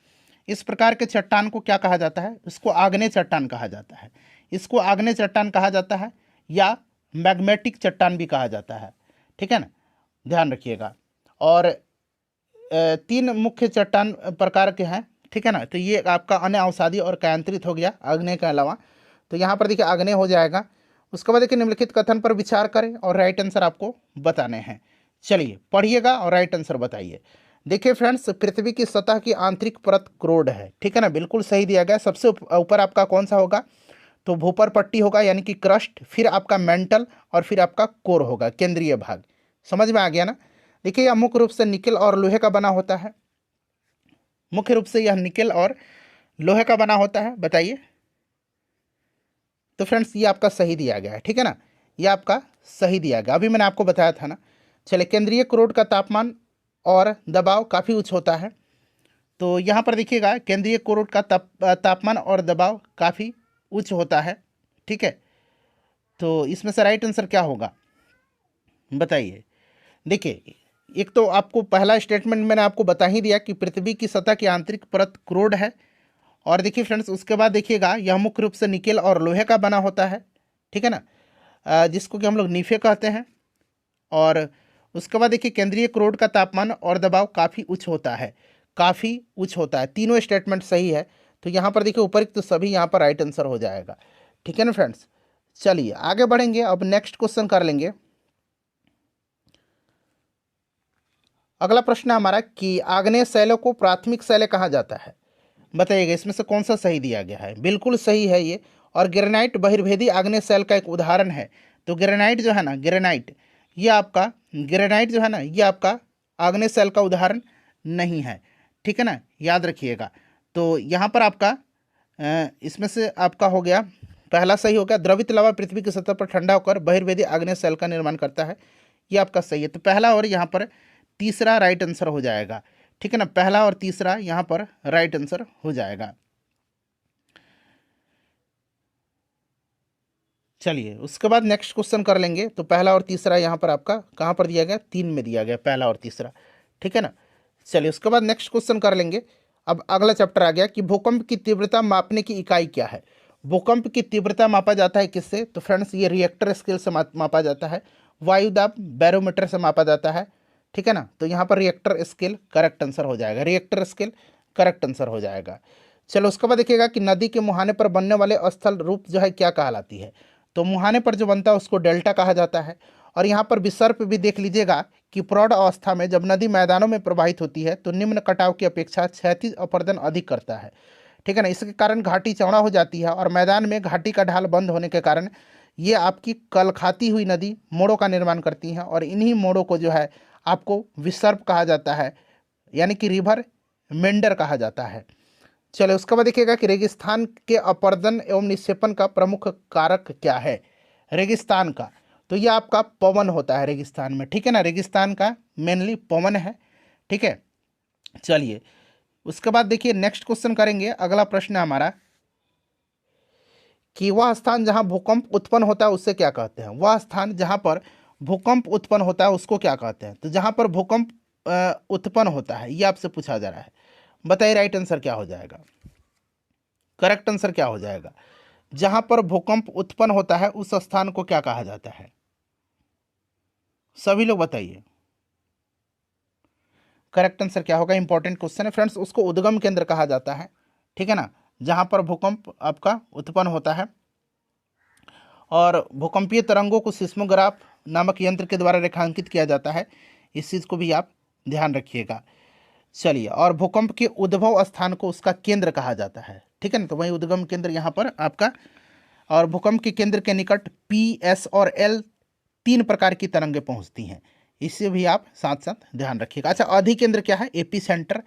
इस प्रकार के चट्टान को क्या कहा जाता है, इसको आग्नेय चट्टान कहा जाता है। इसको आग्नेय चट्टान कहा जाता है या मैग्मेटिक चट्टान भी कहा जाता है, ठीक है ना, ध्यान रखिएगा। और 3 मुख्य चट्टान प्रकार के हैं, ठीक है ना। तो ये आपका अन्य अवसादी और कायांतरित हो गया आग्नेय के अलावा, तो यहाँ पर देखिए आग्नेय हो जाएगा। उसके बाद देखिए निम्नलिखित कथन पर विचार करें और राइट आंसर आपको बताने हैं। चलिए पढ़िएगा और राइट आंसर बताइए। देखिए फ्रेंड्स पृथ्वी की सतह की आंतरिक परत क्रोड है, ठीक है ना, बिल्कुल सही दिया गया। सबसे ऊपर आपका कौन सा होगा, तो भूपर पट्टी होगा यानी कि क्रस्ट, फिर आपका मेंटल और फिर आपका कोर होगा, केंद्रीय भाग। समझ में आ गया ना। देखिए यह मुख्य रूप से निकेल और लोहे का बना होता है। मुख्य रूप से यह निकेल और लोहे का बना होता है, बताइए। तो फ्रेंड्स ये आपका सही दिया गया है, ठीक है ना, ये आपका सही दिया गया, अभी मैंने आपको बताया था ना। चलिए केंद्रीय क्रोड का तापमान और दबाव काफ़ी उच्च होता है, तो यहाँ पर देखिएगा केंद्रीय क्रोड का तापमान और दबाव काफ़ी उच्च होता है, ठीक है। तो इसमें से राइट आंसर क्या होगा बताइए। देखिए एक तो आपको पहला स्टेटमेंट मैंने आपको बता ही दिया कि पृथ्वी की सतह की आंतरिक परत क्रोड है। और देखिए फ्रेंड्स उसके बाद देखिएगा यह मुख्य रूप से निकेल और लोहे का बना होता है, ठीक है ना, जिसको कि हम लोग नीफे कहते हैं। और उसके बाद देखिए केंद्रीय क्रोड का तापमान और दबाव काफ़ी उच्च होता है, काफ़ी उच्च होता है। तीनों स्टेटमेंट सही है, तो यहाँ पर देखिए उपरोक्त तो सभी यहाँ पर राइट आंसर हो जाएगा, ठीक है ना फ्रेंड्स। चलिए आगे बढ़ेंगे, अब नेक्स्ट क्वेश्चन कर लेंगे। अगला प्रश्न है हमारा कि आग्नेय शैलों को प्राथमिक शैलें कहा जाता है, बताइएगा इसमें से कौन सा सही दिया गया है। बिल्कुल सही है ये। और ग्रेनाइट बहिर्भेदी आग्नेय शैल का एक उदाहरण है। तो ग्रेनाइट जो है ना, ग्रेनाइट ये आपका, ग्रेनाइट जो है ना ये आपका आग्नेय शैल का उदाहरण नहीं है, ठीक है ना, याद रखिएगा। तो यहाँ पर आपका इसमें से आपका हो गया, पहला सही हो गया, द्रवित लावा पृथ्वी की सतह पर ठंडा होकर बहिर्भेदी आग्नेय शैल का निर्माण करता है, ये आपका सही है। तो पहला और यहाँ पर तीसरा राइट आंसर हो जाएगा, ठीक है ना, पहला और तीसरा यहाँ पर राइट आंसर हो जाएगा। चलिए उसके बाद नेक्स्ट क्वेश्चन कर लेंगे। तो पहला और तीसरा यहाँ पर आपका कहाँ पर दिया गया, 3 में दिया गया, पहला और तीसरा, ठीक है ना। चलिए उसके बाद नेक्स्ट क्वेश्चन कर लेंगे। अब अगला चैप्टर आ गया कि भूकंप की तीव्रता मापने की इकाई क्या है। भूकंप की तीव्रता मापा जाता है किससे, तो फ्रेंड्स ये रिएक्टर स्केल से मापा जाता है, वायुदाब बैरोमीटर से मापा जाता है, ठीक है ना। तो यहाँ पर रिएक्टर स्केल करेक्ट आंसर हो जाएगा, रिएक्टर स्केल करेक्ट आंसर हो जाएगा। चलो उसके बाद देखिएगा कि नदी के मुहाने पर बनने वाले स्थल रूप जो है क्या कहलाती है। तो मुहाने पर जो बनता है उसको डेल्टा कहा जाता है। और यहाँ पर विसर्प भी देख लीजिएगा कि प्रौढ़ अवस्था में जब नदी मैदानों में प्रवाहित होती है तो निम्न कटाव की अपेक्षा क्षैतिज अपर्दन अधिक करता है, ठीक है ना। इसके कारण घाटी चौड़ा हो जाती है और मैदान में घाटी का ढाल बंद होने के कारण ये आपकी कल खाती हुई नदी मोड़ों का निर्माण करती हैं और इन्हीं मोड़ों को जो है आपको विसर्प कहा जाता है, यानी कि रिवर मेंडर कहा जाता है। चलो उसके बाद देखिएगा कि रेगिस्तान के अपर्दन एवं निक्षेपण का प्रमुख कारक क्या है, रेगिस्तान का। तो ये आपका पवन होता है रेगिस्तान में, ठीक है ना, रेगिस्तान का मेनली पवन है, ठीक है। चलिए उसके बाद देखिए नेक्स्ट क्वेश्चन करेंगे। अगला प्रश्न है हमारा कि वह स्थान जहां भूकंप उत्पन्न होता है उससे क्या कहते हैं। वह स्थान जहां पर भूकंप उत्पन्न होता है उसको क्या कहते हैं। तो जहां पर भूकंप उत्पन्न होता है ये आपसे पूछा जा रहा है। बताइए राइट आंसर क्या हो जाएगा, करेक्ट आंसर क्या हो जाएगा। जहां पर भूकंप उत्पन्न होता है उस स्थान को क्या कहा जाता है, सभी लोग बताइए करेक्ट आंसर क्या होगा। इंपॉर्टेंट क्वेश्चन है फ्रेंड्स। उसको उद्गम केंद्र कहा जाता है, ठीक है ना, जहां पर भूकंप आपका उत्पन्न होता है। और भूकंपीय तरंगों को सिस्मोग्राफ नामक यंत्र के द्वारा रेखांकित किया जाता है, इस चीज़ को भी आप ध्यान रखिएगा। चलिए, और भूकंप के उद्भव स्थान को उसका केंद्र कहा जाता है, ठीक है ना, तो वही उद्गम केंद्र यहाँ पर आपका। और भूकंप के केंद्र के निकट पी, एस और एल 3 प्रकार की तरंगें पहुँचती हैं, इससे भी आप साथ साथ ध्यान रखिएगा। अच्छा, अधिकेंद्र क्या है, एपी सेंटर।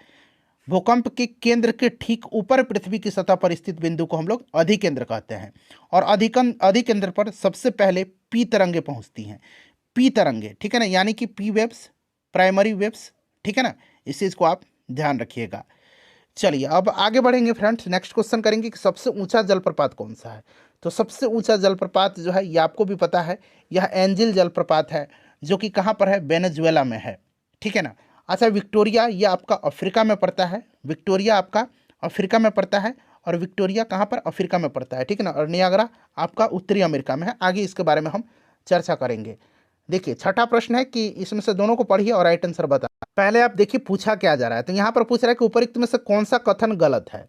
भूकंप के केंद्र के ठीक ऊपर पृथ्वी की सतह पर स्थित बिंदु को हम लोग अधिकेंद्र कहते हैं। और अधिकेंद्र पर सबसे पहले पी तरंगे पहुंचती हैं, पी तरंगे, ठीक है ना, यानी कि पी वेव्स, प्राइमरी वेव्स, ठीक है ना, इस चीज़ को आप ध्यान रखिएगा। चलिए अब आगे बढ़ेंगे फ्रेंड्स। नेक्स्ट क्वेश्चन करेंगे कि सबसे ऊंचा जलप्रपात कौन सा है। तो सबसे ऊंचा जलप्रपात जो है ये आपको भी पता है, यह एंजिल जलप्रपात है, जो कि कहाँ पर है, वेनेजुएला में है, ठीक है ना। अच्छा, विक्टोरिया ये आपका अफ्रीका में पड़ता है, विक्टोरिया आपका अफ्रीका में पड़ता है, और विक्टोरिया कहाँ पर, अफ्रीका में पड़ता है, ठीक है ना। और नियाग्रा आपका उत्तरी अमेरिका में है। आगे इसके बारे में हम चर्चा करेंगे। देखिए छठा प्रश्न है कि इसमें से दोनों को पढ़िए और राइट आंसर बता। पहले आप देखिए पूछा क्या जा रहा है। तो यहाँ पर पूछ रहा है कि उपरोक्त में से कौन सा कथन गलत है,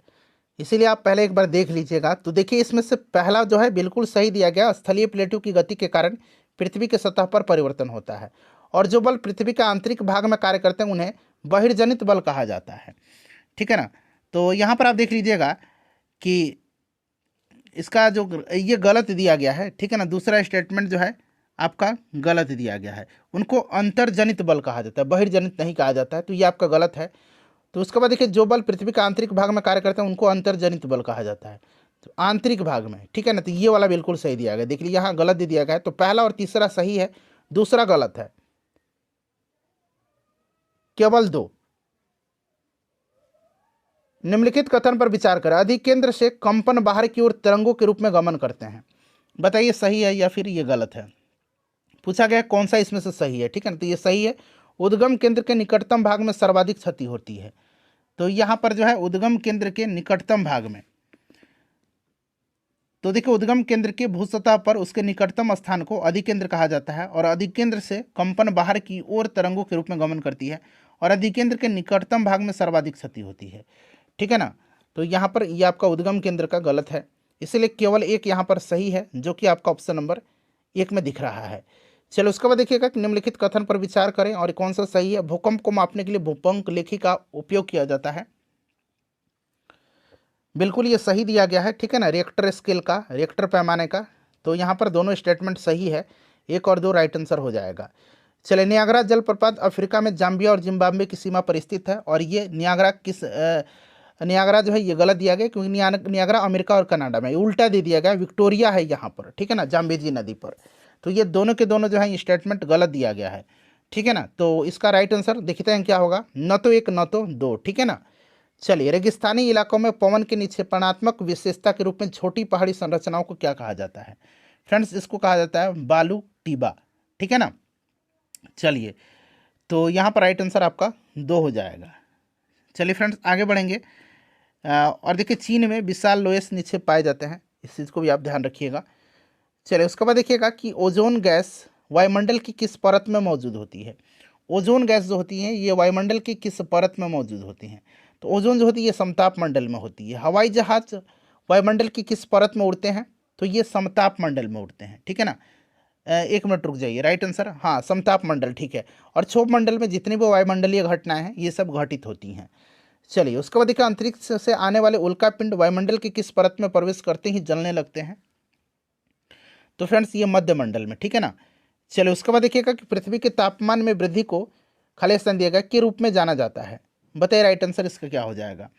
इसीलिए आप पहले एक बार देख लीजिएगा। तो देखिए इसमें से पहला जो है बिल्कुल सही दिया गया, स्थलीय प्लेटों की गति के कारण पृथ्वी के सतह पर परिवर्तन होता है, और जो बल पृथ्वी के आंतरिक भाग में कार्य करते हैं उन्हें बहिर्जनित बल कहा जाता है, ठीक है ना। तो यहाँ पर आप देख लीजिएगा कि इसका जो ये गलत दिया गया है, ठीक है ना, दूसरा स्टेटमेंट जो है आपका गलत दिया गया है। उनको अंतर्जनित बल कहा जाता है, बहिर्जनित नहीं कहा जाता है, तो ये आपका गलत है। तो उसके बाद देखिए जो बल पृथ्वी के आंतरिक भाग में कार्य करते हैं उनको अंतर्जनित बल कहा जाता है, तो आंतरिक भाग में, ठीक है ना। तो ये वाला बिल्कुल सही दिया गया, देखिए यहाँ गलत दे दिया गया है। तो पहला और तीसरा सही है, दूसरा गलत है, केवल 2। निम्नलिखित कथन पर विचार करें। अधिकेंद्र से कंपन बाहर की ओर तरंगों के रूप में गमन करते हैं, बताइए सही है या फिर ये गलत है। पूछा गया कौन सा इसमें से सही है, ठीक है ना, तो ये सही है। उद्गम केंद्र के निकटतम भाग में सर्वाधिक क्षति होती है, तो यहाँ पर जो है उद्गम केंद्र के निकटतम भाग में, तो देखिए उद्गम केंद्र के भूसतह पर उसके निकटतम स्थान को अधिकेंद्र कहा जाता है, और अधिकेंद्र से कंपन बाहर की ओर तरंगों के रूप में गमन करती है, और अधिकेंद्र के निकटतम भाग में सर्वाधिक क्षति होती है, ठीक है ना। तो यहाँ पर यह आपका उद्गम केंद्र का गलत है, इसलिए केवल एक यहाँ पर सही है, जो कि आपका ऑप्शन नंबर 1 में दिख रहा है। चलो उसके बाद देखिएगा कि निम्नलिखित कथन पर विचार करें और कौन सा सही है। भूकंप को मापने के लिए भूकंप लेखी का उपयोग किया जाता है, बिल्कुल ये सही दिया गया है, ठीक है ना, रिएक्टर स्केल का, रिएक्टर पैमाने का। तो यहाँ पर दोनों स्टेटमेंट सही है, 1 और 2 राइट आंसर हो जाएगा। चलिए, नियाग्रा जलप्रपात अफ्रीका में जाम्बिया और जिम्बाब्वे की सीमा पर स्थित है, और ये नियाग्रा जो है ये गलत दिया गया, क्योंकि नियाग्रा अमेरिका और कनाडा में, उल्टा दे दिया गया, विक्टोरिया है यहाँ पर, ठीक है ना, जाम्बेजी नदी पर। तो ये दोनों के दोनों जो है स्टेटमेंट गलत दिया गया है, ठीक है ना। तो इसका राइट आंसर देखते हैं क्या होगा, न तो 1 न तो 2, ठीक है ना। चलिए, रेगिस्तानी इलाकों में पवन के निक्षेपणात्मक विशेषता के रूप में छोटी पहाड़ी संरचनाओं को क्या कहा जाता है। फ्रेंड्स इसको कहा जाता है बालू टीबा, ठीक है ना। चलिए, तो यहाँ पर राइट आंसर आपका 2 हो जाएगा। चलिए फ्रेंड्स आगे बढ़ेंगे। और देखिए चीन में विशाल लोयस निक्षेप पाए जाते हैं, इस चीज़ को भी आप ध्यान रखिएगा। चलिए उसके बाद देखिएगा कि ओजोन गैस वायुमंडल की किस परत में मौजूद होती है। ओजोन गैस जो होती है ये वायुमंडल की किस परत में मौजूद होती हैं। तो ओजोन जो होती है ये समताप मंडल में होती है। हवाई जहाज वायुमंडल की किस परत में उड़ते हैं, तो ये समताप मंडल में उड़ते हैं, ठीक है ना। 1 मिनट रुक जाइए, राइट आंसर हाँ समताप मंडल, ठीक है। और क्षोभ मंडल में जितनी भी वायुमंडलीय घटनाएं हैं ये सब घटित होती हैं। चलिए उसके बाद देखिए अंतरिक्ष से आने वाले उल्कापिंड वायुमंडल की किस परत में प्रवेश करते ही जलने लगते हैं। तो फ्रेंड्स ये मध्य मंडल में, ठीक है ना। चलिए उसके बाद देखिएगा कि पृथ्वी के तापमान में वृद्धि को खाली स्थान दिया गया के रूप में जाना जाता है। बताइए राइट आंसर इसका क्या हो जाएगा,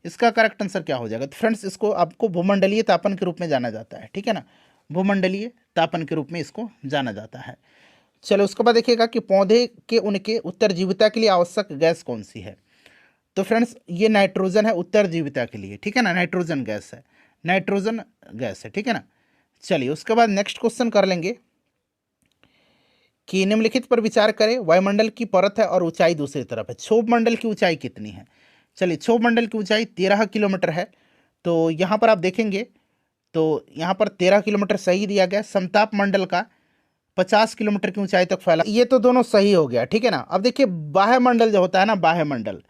इसका करेक्ट आंसर क्या हो जाएगा। तो फ्रेंड्स इसको आपको भूमंडलीय तापन के रूप में जाना जाता है, ठीक है ना। भूमंडलीय तापन के रूप में इसको जाना जाता है। चलो उसके बाद देखिएगा कि पौधे के उनके उत्तरजीविता के लिए आवश्यक गैस कौन सी है। तो फ्रेंड्स ये नाइट्रोजन है उत्तरजीविता के लिए, ठीक है ना, नाइट्रोजन गैस है, नाइट्रोजन गैस है, ठीक है ना। चलिए उसके बाद नेक्स्ट क्वेश्चन कर लेंगे कि निम्नलिखित पर विचार करें, वायुमंडल की परत है और ऊंचाई दूसरी तरफ है, क्षोभ मंडल की ऊंचाई कितनी है। चलिए क्षोभ मंडल की ऊंचाई 13 किलोमीटर है। तो यहाँ पर आप देखेंगे तो यहाँ पर 13 किलोमीटर सही दिया गया। समताप मंडल का 50 किलोमीटर की ऊंचाई तक फैला, ये तो दोनों सही हो गया, ठीक है ना। अब देखिए बाह्य मंडल जो होता है ना, बाह्य मंडल,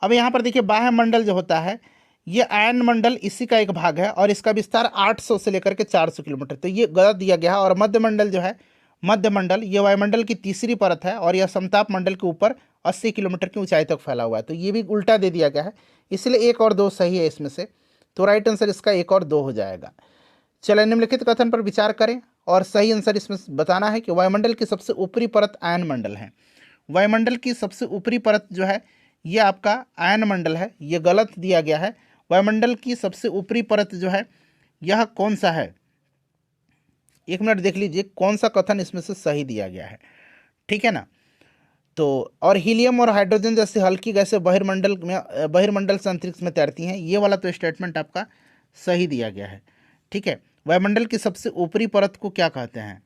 अब यहाँ पर देखिए बाह्य मंडल जो होता है ये आयन मंडल इसी का एक भाग है और इसका विस्तार 800 से लेकर के 400 किलोमीटर, तो ये गलत दिया गया है। और मध्य मंडल जो है, मध्य मंडल ये वायुमंडल की तीसरी परत है और यह समताप मंडल के ऊपर 80 किलोमीटर की ऊंचाई तक फैला हुआ है, तो ये भी उल्टा दे दिया गया है, इसलिए 1 और 2 सही है इसमें से, तो राइट आंसर इसका 1 और 2 हो जाएगा। चलिए निम्नलिखित कथन पर विचार करें और सही आंसर इसमें बताना है कि वायुमंडल की सबसे ऊपरी परत आयन मंडल है। वायुमंडल की सबसे ऊपरी परत जो है ये आपका आयन मंडल है, ये गलत दिया गया है। वायुमंडल की सबसे ऊपरी परत जो है यह कौन सा है, 1 मिनट देख लीजिए कौन सा कथन इसमें से सही दिया गया है, ठीक है ना। तो और हीलियम और हाइड्रोजन जैसे हल्की गैसें बहिर्मंडल से अंतरिक्ष में तैरती हैं, ये वाला तो स्टेटमेंट आपका सही दिया गया है, ठीक है। वायुमंडल की सबसे ऊपरी परत को क्या कहते हैं।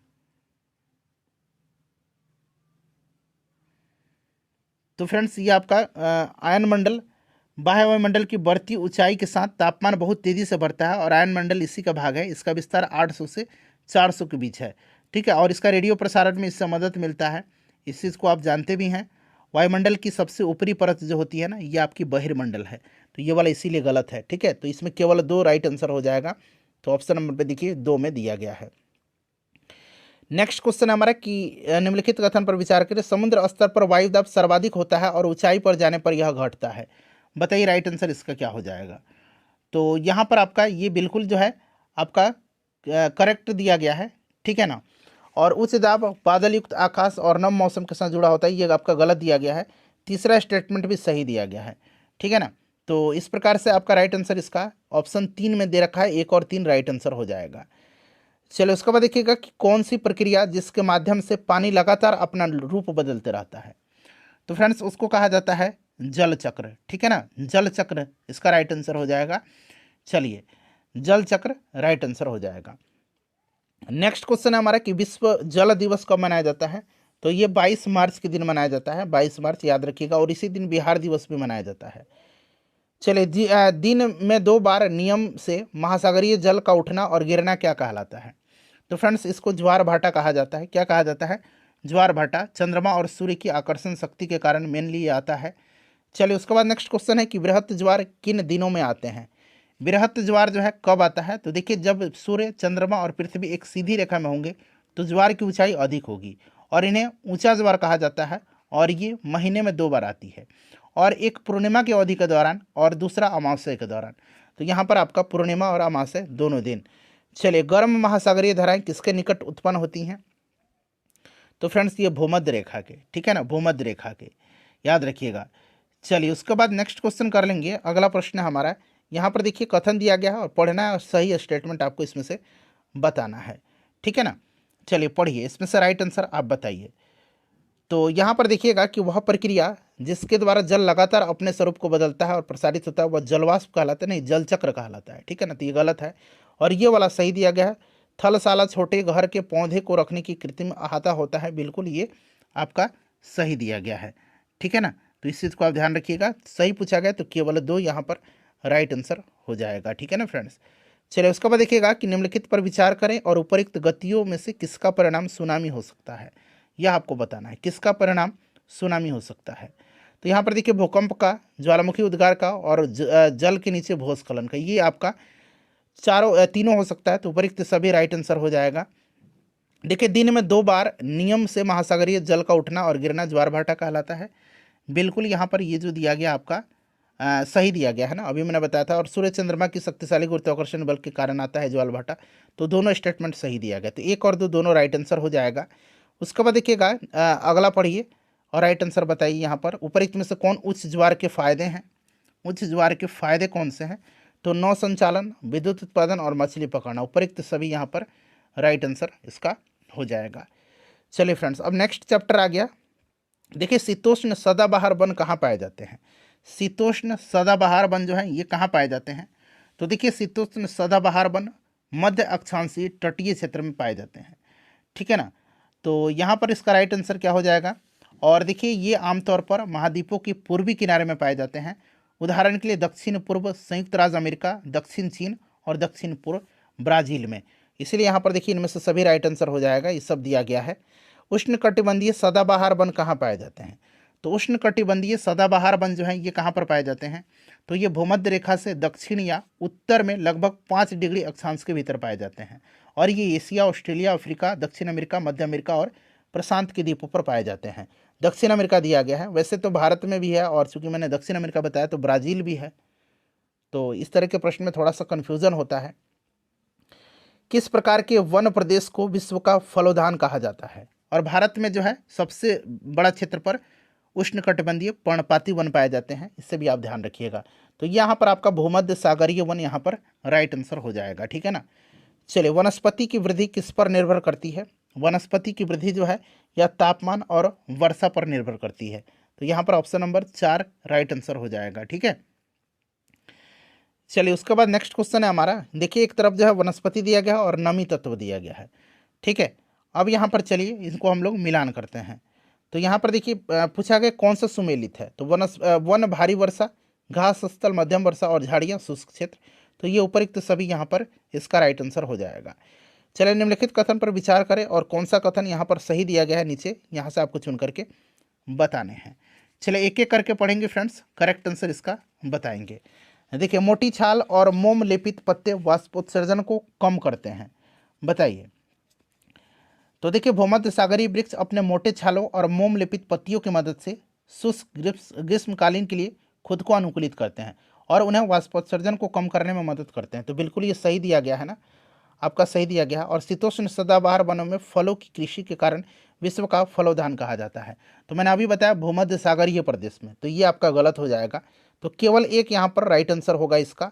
तो फ्रेंड्स ये आपका आयन मंडल, बाह्य वायुमंडल की बढ़ती ऊंचाई के साथ तापमान बहुत तेजी से बढ़ता है और आयन मंडल इसी का भाग है, इसका विस्तार 800 से 400 के बीच है, ठीक है। और इसका रेडियो प्रसारण में इससे मदद मिलता है, इस चीज़ को आप जानते भी हैं। वायुमंडल की सबसे ऊपरी परत जो होती है ना ये आपकी बहिर्मंडल है, तो ये वाला इसीलिए गलत है, ठीक है। तो इसमें केवल 2 राइट आंसर हो जाएगा, तो ऑप्शन नंबर पे देखिए 2 में दिया गया है। नेक्स्ट क्वेश्चन है हमारा कि निम्नलिखित कथन पर विचार करें, समुद्र स्तर पर वायुदाब सर्वाधिक होता है और ऊंचाई पर जाने पर यह घटता है, बताइए राइट आंसर इसका क्या हो जाएगा। तो यहाँ पर आपका ये बिल्कुल जो है आपका करेक्ट दिया गया है, ठीक है ना। और उच्च दाब बादल युक्त आकाश और नम मौसम के साथ जुड़ा होता है, ये आपका गलत दिया गया है। तीसरा स्टेटमेंट भी सही दिया गया है, ठीक है ना। तो इस प्रकार से आपका राइट आंसर इसका ऑप्शन 3 में दे रखा है, 1 और 3 राइट आंसर हो जाएगा। चलो उसके बाद देखिएगा कि कौन सी प्रक्रिया जिसके माध्यम से पानी लगातार अपना रूप बदलते रहता है। तो फ्रेंड्स उसको कहा जाता है जल चक्र, ठीक है ना, जल चक्र इसका राइट आंसर हो जाएगा। चलिए जल चक्र राइट आंसर हो जाएगा। नेक्स्ट क्वेश्चन है हमारा कि विश्व जल दिवस कब मनाया जाता है। तो ये 22 मार्च के दिन मनाया जाता है, 22 मार्च याद रखिएगा, और इसी दिन बिहार दिवस भी मनाया जाता है। चलिए दिन में 2 बार नियम से महासागरीय जल का उठना और गिरना क्या कहलाता है। तो फ्रेंड्स इसको ज्वार भाटा कहा जाता है, क्या कहा जाता है, ज्वार भाटा। चंद्रमा और सूर्य की आकर्षण शक्ति के कारण मेनली ये आता है। चलिए उसके बाद नेक्स्ट क्वेश्चन है कि बृहत ज्वार किन दिनों में आते हैं। बृहत ज्वार जो है कब आता है। तो देखिए जब सूर्य, चंद्रमा और पृथ्वी एक सीधी रेखा में होंगे तो ज्वार की ऊंचाई अधिक होगी और इन्हें ऊंचा ज्वार कहा जाता है, और ये महीने में 2 बार आती है, और एक पूर्णिमा की अवधि के दौरान और दूसरा अमावस्या के दौरान। तो यहाँ पर आपका पूर्णिमा और अमावस्या दोनों दिन। चलिए गर्म महासागरीय धाराएं किसके निकट उत्पन्न होती हैं। तो फ्रेंड्स ये भूमध्य रेखा के, ठीक है ना, भूमध्य रेखा के, याद रखिएगा। चलिए उसके बाद नेक्स्ट क्वेश्चन कर लेंगे। अगला प्रश्न है हमारा, यहाँ पर देखिए कथन दिया गया है और पढ़ना है और सही स्टेटमेंट आपको इसमें से बताना है, ठीक है ना। चलिए पढ़िए, इसमें से राइट आंसर आप बताइए। तो यहाँ पर देखिएगा कि वह प्रक्रिया जिसके द्वारा जल लगातार अपने स्वरूप को बदलता है और प्रसारित होता है वह जलवाष्प कहलाता है, नहीं जल चक्र कहलाता है, ठीक है ना। तो ये गलत है और ये वाला सही दिया गया है। थलशाला छोटे घर के पौधे को रखने की कृत्रिम अहाता होता है, बिल्कुल ये आपका सही दिया गया है, ठीक है ना। तो इस चीज़ को आप ध्यान रखिएगा, सही पूछा गया तो केवल 2 यहाँ पर राइट आंसर हो जाएगा, ठीक है ना फ्रेंड्स। चलिए उसके बाद देखिएगा कि निम्नलिखित पर विचार करें और उपरोक्त गतियों में से किसका परिणाम सुनामी हो सकता है, यह आपको बताना है, किसका परिणाम सुनामी हो सकता है। तो यहाँ पर देखिए भूकंप का, ज्वालामुखी उद्गार का और जल के नीचे भूस्खलन का, ये आपका तीनों हो सकता है, तो उपरोक्त सभी राइट आंसर हो जाएगा। देखिए दिन में 2 बार नियम से महासागरीय जल का उठना और गिरना ज्वार भाटा कहलाता है, बिल्कुल यहाँ पर ये जो दिया गया आपका सही दिया गया है ना, अभी मैंने बताया था। और सूर्य चंद्रमा की शक्तिशाली गुरुत्वाकर्षण बल के कारण आता है ज्वार भाटा, तो दोनों स्टेटमेंट सही दिया गया, तो 1 और 2 दोनों राइट आंसर हो जाएगा। उसके बाद देखिएगा अगला पढ़िए और राइट आंसर बताइए। यहाँ पर उपरोक्त में से कौन उच्च ज्वार के फायदे हैं, उच्च ज्वार के फायदे कौन से हैं। तो नौ संचालन, विद्युत उत्पादन और मछली पकड़ना, उपरोक्त सभी यहाँ पर राइट आंसर इसका हो जाएगा। चलिए फ्रेंड्स, अब नेक्स्ट चैप्टर आ गया। देखिए शीतोष्ण सदाबहार वन कहाँ पाए जाते हैं। शीतोष्ण सदाबहार वन जो है ये कहाँ पाए जाते हैं। तो देखिए शीतोष्ण सदाबहार वन मध्य अक्षांशीय तटीय क्षेत्र में पाए जाते हैं, ठीक है ना। तो यहाँ पर इसका राइट आंसर क्या हो जाएगा। और देखिए ये आमतौर पर महाद्वीपों के पूर्वी किनारे में पाए जाते हैं। उदाहरण के लिए दक्षिण पूर्व संयुक्त राज्य अमेरिका, दक्षिण चीन और दक्षिण पूर्व ब्राज़ील में। इसलिए यहाँ पर देखिए इनमें से सभी राइट आंसर हो जाएगा, ये सब दिया गया है। उष्णकटिबंधीय सदाबहार वन कहाँ पाए जाते हैं। तो उष्णकटिबंधीय सदाबहार वन जो है ये कहाँ पर पाए जाते हैं। तो ये भूमध्य रेखा से दक्षिण या उत्तर में लगभग 5 डिग्री अक्षांश के भीतर पाए जाते हैं और ये एशिया, ऑस्ट्रेलिया, अफ्रीका, दक्षिण अमेरिका, मध्य अमेरिका और प्रशांत के द्वीपों पर पाए जाते हैं। दक्षिण अमेरिका दिया गया है, वैसे तो भारत में भी है और चूंकि मैंने दक्षिण अमेरिका बताया तो ब्राज़ील भी है। तो इस तरह के प्रश्न में थोड़ा सा कन्फ्यूज़न होता है। किस प्रकार के वन प्रदेश को विश्व का फलोद्यान कहा जाता है। और भारत में जो है सबसे बड़ा क्षेत्र पर उष्णकटिबंधीय पर्णपाती वन पाए जाते हैं, इससे भी आप ध्यान रखिएगा। तो यहाँ पर आपका भूमध्य सागरीय वन यहाँ पर राइट आंसर हो जाएगा, ठीक है ना। चलिए, वनस्पति की वृद्धि किस पर निर्भर करती है। वनस्पति की वृद्धि जो है यह तापमान और वर्षा पर निर्भर करती है। तो यहाँ पर ऑप्शन नंबर 4 राइट आंसर हो जाएगा, ठीक है। चलिए, उसके बाद नेक्स्ट क्वेश्चन है हमारा। देखिए एक तरफ जो है वनस्पति दिया गया है और नमी तत्व दिया गया है, ठीक है। अब यहाँ पर चलिए इनको हम लोग मिलान करते हैं। तो यहाँ पर देखिए पूछा गया कौन सा सुमेलित है। तो वन भारी वर्षा, घास स्थल मध्यम वर्षा और झाड़ियाँ शुष्क क्षेत्र। तो ये उपयुक्त सभी यहाँ पर इसका राइट आंसर हो जाएगा। चलिए, निम्नलिखित कथन पर विचार करें और कौन सा कथन यहाँ पर सही दिया गया है नीचे यहाँ से आपको चुन करके बताने हैं। चलिए एक एक करके पढ़ेंगे फ्रेंड्स, करेक्ट आंसर इसका बताएंगे। देखिए, मोटी छाल और मोम लेपित पत्ते वाष्पोत्सर्जन को कम करते हैं, बताइए। तो देखिए भूमध्य सागरीय वृक्ष अपने मोटे छालों और मोम लेपित पत्तियों की मदद से शुष्क ग्रीष्मकालीन के लिए खुद को अनुकूलित करते हैं और उन्हें वाष्पोत्सर्जन को कम करने में मदद करते हैं। तो बिल्कुल ये सही दिया गया है ना, आपका सही दिया गया है। और शीतोष्ण सदाबहार वनों में फलों की कृषि के कारण विश्व का फलोद्यान कहा जाता है। तो मैंने अभी बताया भूमध्य सागरीय प्रदेश में, तो ये आपका गलत हो जाएगा। तो केवल एक यहाँ पर राइट आंसर होगा इसका।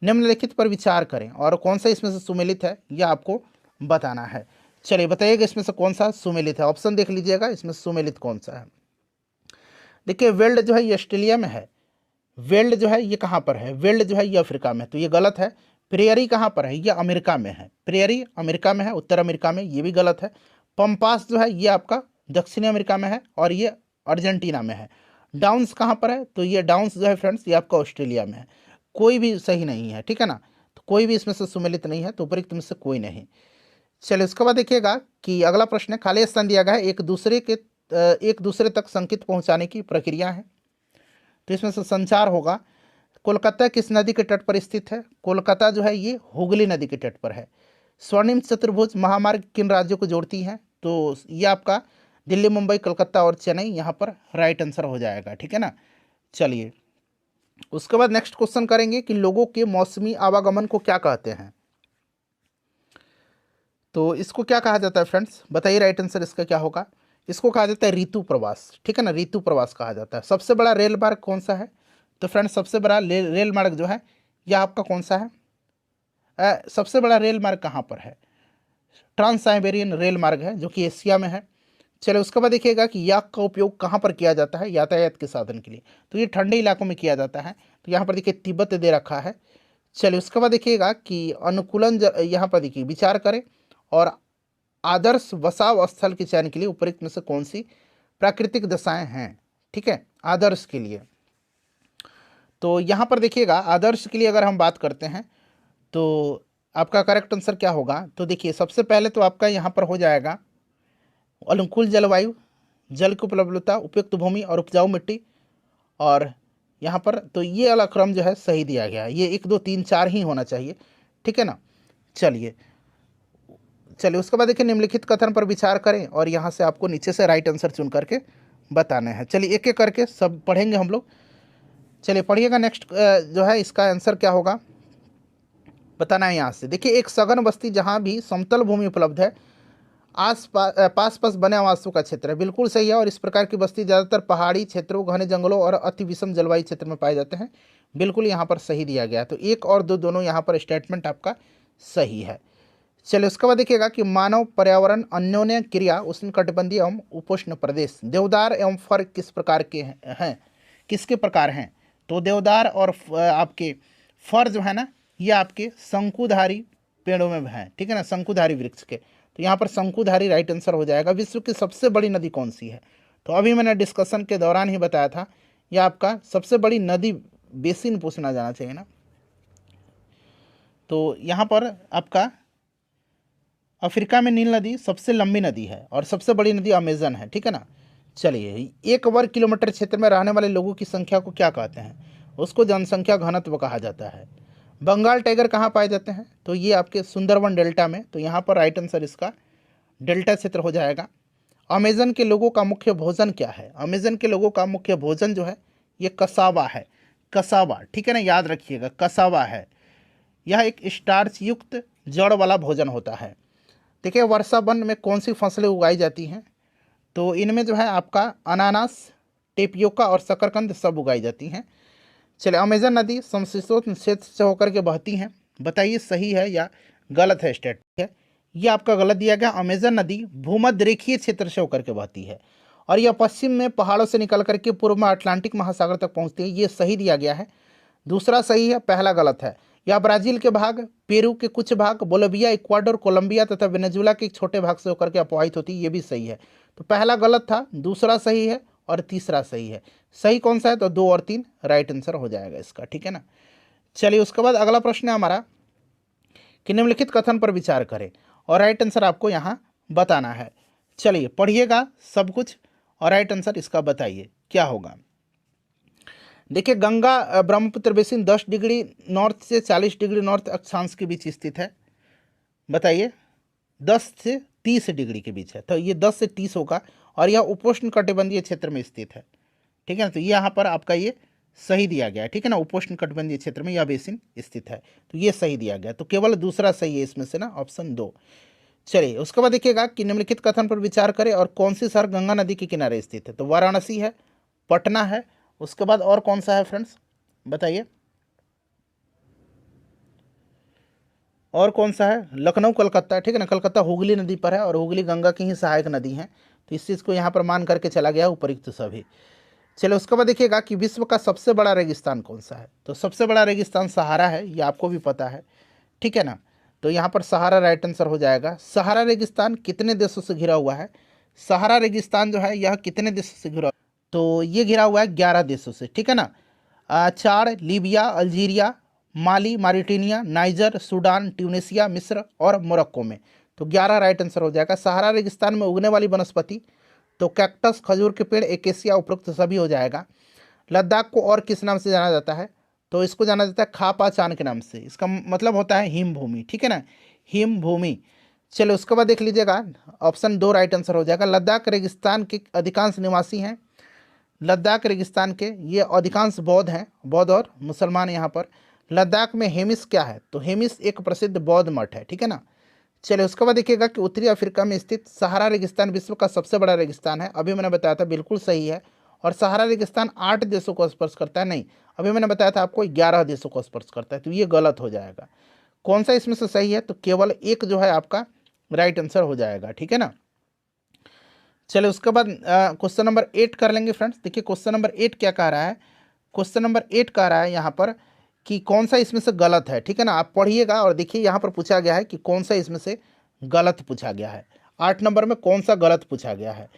निम्नलिखित पर विचार करें और कौन सा इसमें से सुमेलित है यह आपको बताना है। चलिए बताइएगा इसमें से कौन सा सुमेलित है। ऑप्शन देख लीजिएगा इसमें सुमेलित कौन सा है। देखिए वेल्ड जो है ये ऑस्ट्रेलिया में है, वेल्ड जो है ये कहाँ पर है, वेल्ड जो है ये अफ्रीका में है, तो ये गलत है। प्रेयरी कहाँ पर है, ये अमेरिका में है, प्रेयरी अमेरिका में है, उत्तर अमेरिका में, ये भी गलत है। पंपास जो है ये आपका दक्षिणी अमेरिका में है और ये अर्जेंटीना में है। डाउन्स कहाँ पर है, तो ये डाउन्स जो है फ्रेंड्स ये आपका ऑस्ट्रेलिया में है। कोई भी सही नहीं है, ठीक है ना। तो कोई भी इसमें से सुमेलित नहीं है, तो उपयुक्त में से कोई नहीं। चलिए उसके बाद देखिएगा कि अगला प्रश्न है, खाली स्थान दिया गया है एक दूसरे तक संकेत पहुंचाने की प्रक्रिया है। तो इसमें से संचार होगा। कोलकाता किस नदी के तट पर स्थित है। कोलकाता जो है ये हुगली नदी के तट पर है। स्वर्णिम चतुर्भुज महामार्ग किन राज्यों को जोड़ती है। तो ये आपका दिल्ली, मुंबई, कलकत्ता और चेन्नई यहाँ पर राइट आंसर हो जाएगा, ठीक है ना। चलिए उसके बाद नेक्स्ट क्वेश्चन करेंगे कि लोगों के मौसमी आवागमन को क्या कहते हैं। तो इसको क्या कहा जाता है फ्रेंड्स, बताइए राइट आंसर इसका क्या होगा। इसको कहा जाता है ऋतु प्रवास, ठीक है ना, ऋतु प्रवास कहा जाता है। सबसे बड़ा रेल मार्ग कौन सा है। तो फ्रेंड्स सबसे बड़ा रेल मार्ग जो है यह आपका कौन सा है। सबसे बड़ा रेल मार्ग कहाँ पर है, ट्रांस साइबेरियन रेल मार्ग है जो कि एशिया में है। चलो उसके बाद देखिएगा कि याक का उपयोग कहाँ पर किया जाता है यातायात के साधन के लिए। तो ये ठंडे इलाकों में किया जाता है। तो यहाँ पर देखिए तिब्बत दे रखा है। चलिए उसके बाद देखिएगा कि अनुकूलन यहाँ पर देखिए विचार करें और आदर्श बसाव स्थल के चयन के लिए उपयुक्त में से कौन सी प्राकृतिक दशाएं हैं, ठीक है, आदर्श के लिए। तो यहाँ पर देखिएगा आदर्श के लिए अगर हम बात करते हैं तो आपका करेक्ट आंसर क्या होगा। तो देखिए सबसे पहले तो आपका यहाँ पर हो जाएगा अनुकूल जलवायु, जल की उपलब्धता, उपयुक्त भूमि और उपजाऊ मिट्टी। और यहाँ पर तो ये वाला क्रम जो है सही दिया गया है, ये 1 2 3 4 ही होना चाहिए, ठीक है ना। चलिए उसके बाद देखिए निम्नलिखित कथन पर विचार करें और यहाँ से आपको नीचे से राइट आंसर चुन करके बताने हैं। चलिए एक एक करके सब पढ़ेंगे हम लोग। चलिए पढ़िएगा नेक्स्ट जो है इसका आंसर क्या होगा बताना है। यहाँ से देखिए एक सघन बस्ती जहाँ भी समतल भूमि उपलब्ध है, पास बने आवासों का क्षेत्र है, बिल्कुल सही है। और इस प्रकार की बस्ती ज़्यादातर पहाड़ी क्षेत्रों, घने जंगलों और अति विषम जलवायु क्षेत्र में पाए जाते हैं, बिल्कुल यहाँ पर सही दिया गया है। तो 1 और 2 दोनों यहाँ पर स्टेटमेंट आपका सही है। चलिए उसके बाद देखिएगा कि मानव पर्यावरण अन्योन्य क्रिया उष्णकटिबंधीय एवं उपोष्ण प्रदेश, देवदार एवं फर किस प्रकार के हैं, किसके प्रकार हैं? तो देवदार और आपके फर जो है ना, ये आपके शंकुधारी पेड़ों में हैं, ठीक है ना, शंकुधारी वृक्ष के। तो यहाँ पर शंकुधारी राइट आंसर हो जाएगा। विश्व की सबसे बड़ी नदी कौन सी है? तो अभी मैंने डिस्कशन के दौरान ही बताया था, यह आपका सबसे बड़ी नदी बेसिन पूछना जाना चाहिए ना। तो यहाँ पर आपका अफ्रीका में नील नदी सबसे लंबी नदी है और सबसे बड़ी नदी अमेजन है, ठीक है ना। चलिए, 1 वर्ग किलोमीटर क्षेत्र में रहने वाले लोगों की संख्या को क्या कहते हैं? उसको जनसंख्या घनत्व कहा जाता है। बंगाल टाइगर कहाँ पाए जाते हैं? तो ये आपके सुंदरवन डेल्टा में। तो यहाँ पर राइट आंसर इसका डेल्टा क्षेत्र हो जाएगा। अमेजन के लोगों का मुख्य भोजन क्या है? अमेजन के लोगों का मुख्य भोजन जो है ये कसावा है, कसावा, ठीक है ना, याद रखिएगा, कसावा है। यह एक स्टार्च युक्त जड़ वाला भोजन होता है। देखिए, वर्षा वन में कौन सी फसलें उगाई जाती हैं? तो इनमें जो है आपका अनानास, टेपियोका और शकरकंद सब उगाई जाती हैं। चलिए, अमेजन नदी समशीतोष्ण क्षेत्र से होकर के बहती हैं। बताइए सही है या गलत है स्टेटमेंट है? ये आपका गलत दिया गया। अमेजन नदी भूमध्य रेखीय क्षेत्र से होकर के बहती है और यह पश्चिम में पहाड़ों से निकल करके पूर्व में अटलांटिक महासागर तक पहुंचती है। ये सही दिया गया है। दूसरा सही है, पहला गलत है। यह ब्राजील के भाग, पेरू के कुछ भाग, बोलिविया, इक्वाडोर, कोलंबिया तथा वेनेजुएला के एक छोटे भाग से होकर के अपवाहित होती है। ये भी सही है। तो पहला गलत था, दूसरा सही है और तीसरा सही है। सही कौन सा है? तो 2 और 3 राइट आंसर हो जाएगा इसका, ठीक है ना। चलिए, उसके बाद अगला प्रश्न है हमारा कि निम्नलिखित कथन पर विचार करें और राइट आंसर आपको यहाँ बताना है। चलिए पढ़िएगा सब कुछ और राइट आंसर इसका बताइए क्या होगा। देखिए, Ganga Brahmaputra basin 10 degree north से 40 डिग्री नॉर्थ अक्षांश के बीच स्थित है। बताइए, 10 से 30 डिग्री के बीच है। तो ये 10 से 30 होगा और यह उपोष्ण कटिबंधीय क्षेत्र में स्थित है, ठीक है ना। तो ये यहाँ पर आपका ये सही दिया गया है, ठीक है ना। उपोष्ण कटिबंधीय क्षेत्र में यह बेसिन स्थित है, तो ये सही दिया गया। तो केवल दूसरा सही है इसमें से ना, ऑप्शन 2। चलिए, उसके बाद देखिएगा कि निम्नलिखित कथन पर विचार करें और कौन सी शहर गंगा नदी के किनारे स्थित है? तो वाराणसी है, पटना है, उसके बाद और कौन सा है फ्रेंड्स, बताइए। और कौन सा है? लखनऊ, कलकत्ता, ठीक है ना। कलकत्ता हुगली नदी पर है और हुगली गंगा की ही सहायक नदी है। तो इस चीज़ को यहाँ पर मान करके चला गया उपयुक्त सभी। चलिए, उसके बाद देखिएगा कि विश्व का सबसे बड़ा रेगिस्तान कौन सा है? तो सबसे बड़ा रेगिस्तान सहारा है, ये आपको भी पता है, ठीक है ना। तो यहाँ पर सहारा राइट आंसर हो जाएगा। सहारा रेगिस्तान कितने देशों से घिरा हुआ है? सहारा रेगिस्तान जो है यह कितने देशों से घिरा? तो ये घिरा हुआ है 11 देशों से, ठीक है ना। 4 लीबिया, अल्जीरिया, माली, मारिटानिया, नाइजर, सूडान, ट्यूनीसिया, मिस्र और मोरक्को में। तो 11 राइट आंसर हो जाएगा। सहारा रेगिस्तान में उगने वाली वनस्पति तो कैक्टस, खजूर के पेड़, एकेसिया, उपरोक्त सभी हो जाएगा। लद्दाख को और किस नाम से जाना जाता है? तो इसको जाना जाता है खापा चान के नाम से। इसका मतलब होता है हिम भूमि, ठीक है ना, हिम भूमि। चलो उसके बाद देख लीजिएगा, ऑप्शन 2 राइट आंसर हो जाएगा। लद्दाख रेगिस्तान के अधिकांश निवासी हैं, लद्दाख रेगिस्तान के ये अधिकांश बौद्ध हैं, बौद्ध और मुसलमान यहाँ पर। लद्दाख में हेमिस क्या है? तो हेमिस एक प्रसिद्ध बौद्ध मठ है, ठीक है ना। चलिए, उसके बाद देखिएगा कि उत्तरी अफ्रीका में स्थित सहारा रेगिस्तान विश्व का सबसे बड़ा रेगिस्तान है। अभी मैंने बताया था, बिल्कुल सही है। और सहारा रेगिस्तान 8 देशों को स्पर्श करता है, नहीं, अभी मैंने बताया था आपको 11 देशों को स्पर्श करता है। तो ये गलत हो जाएगा। कौन सा इसमें से सही है? तो केवल एक जो है आपका राइट आंसर हो जाएगा, ठीक है ना। चलिए, उसके बाद क्वेश्चन नंबर 8 कर लेंगे फ्रेंड्स। देखिए, क्वेश्चन नंबर 8 क्या कह रहा है? क्वेश्चन नंबर 8 कह रहा है यहाँ पर कि कौन सा इसमें से गलत है, ठीक है ना। आप पढ़िएगा और देखिए, यहाँ पर पूछा गया है कि कौन सा इसमें से गलत पूछा गया है। 8 नंबर में कौन सा गलत पूछा गया है?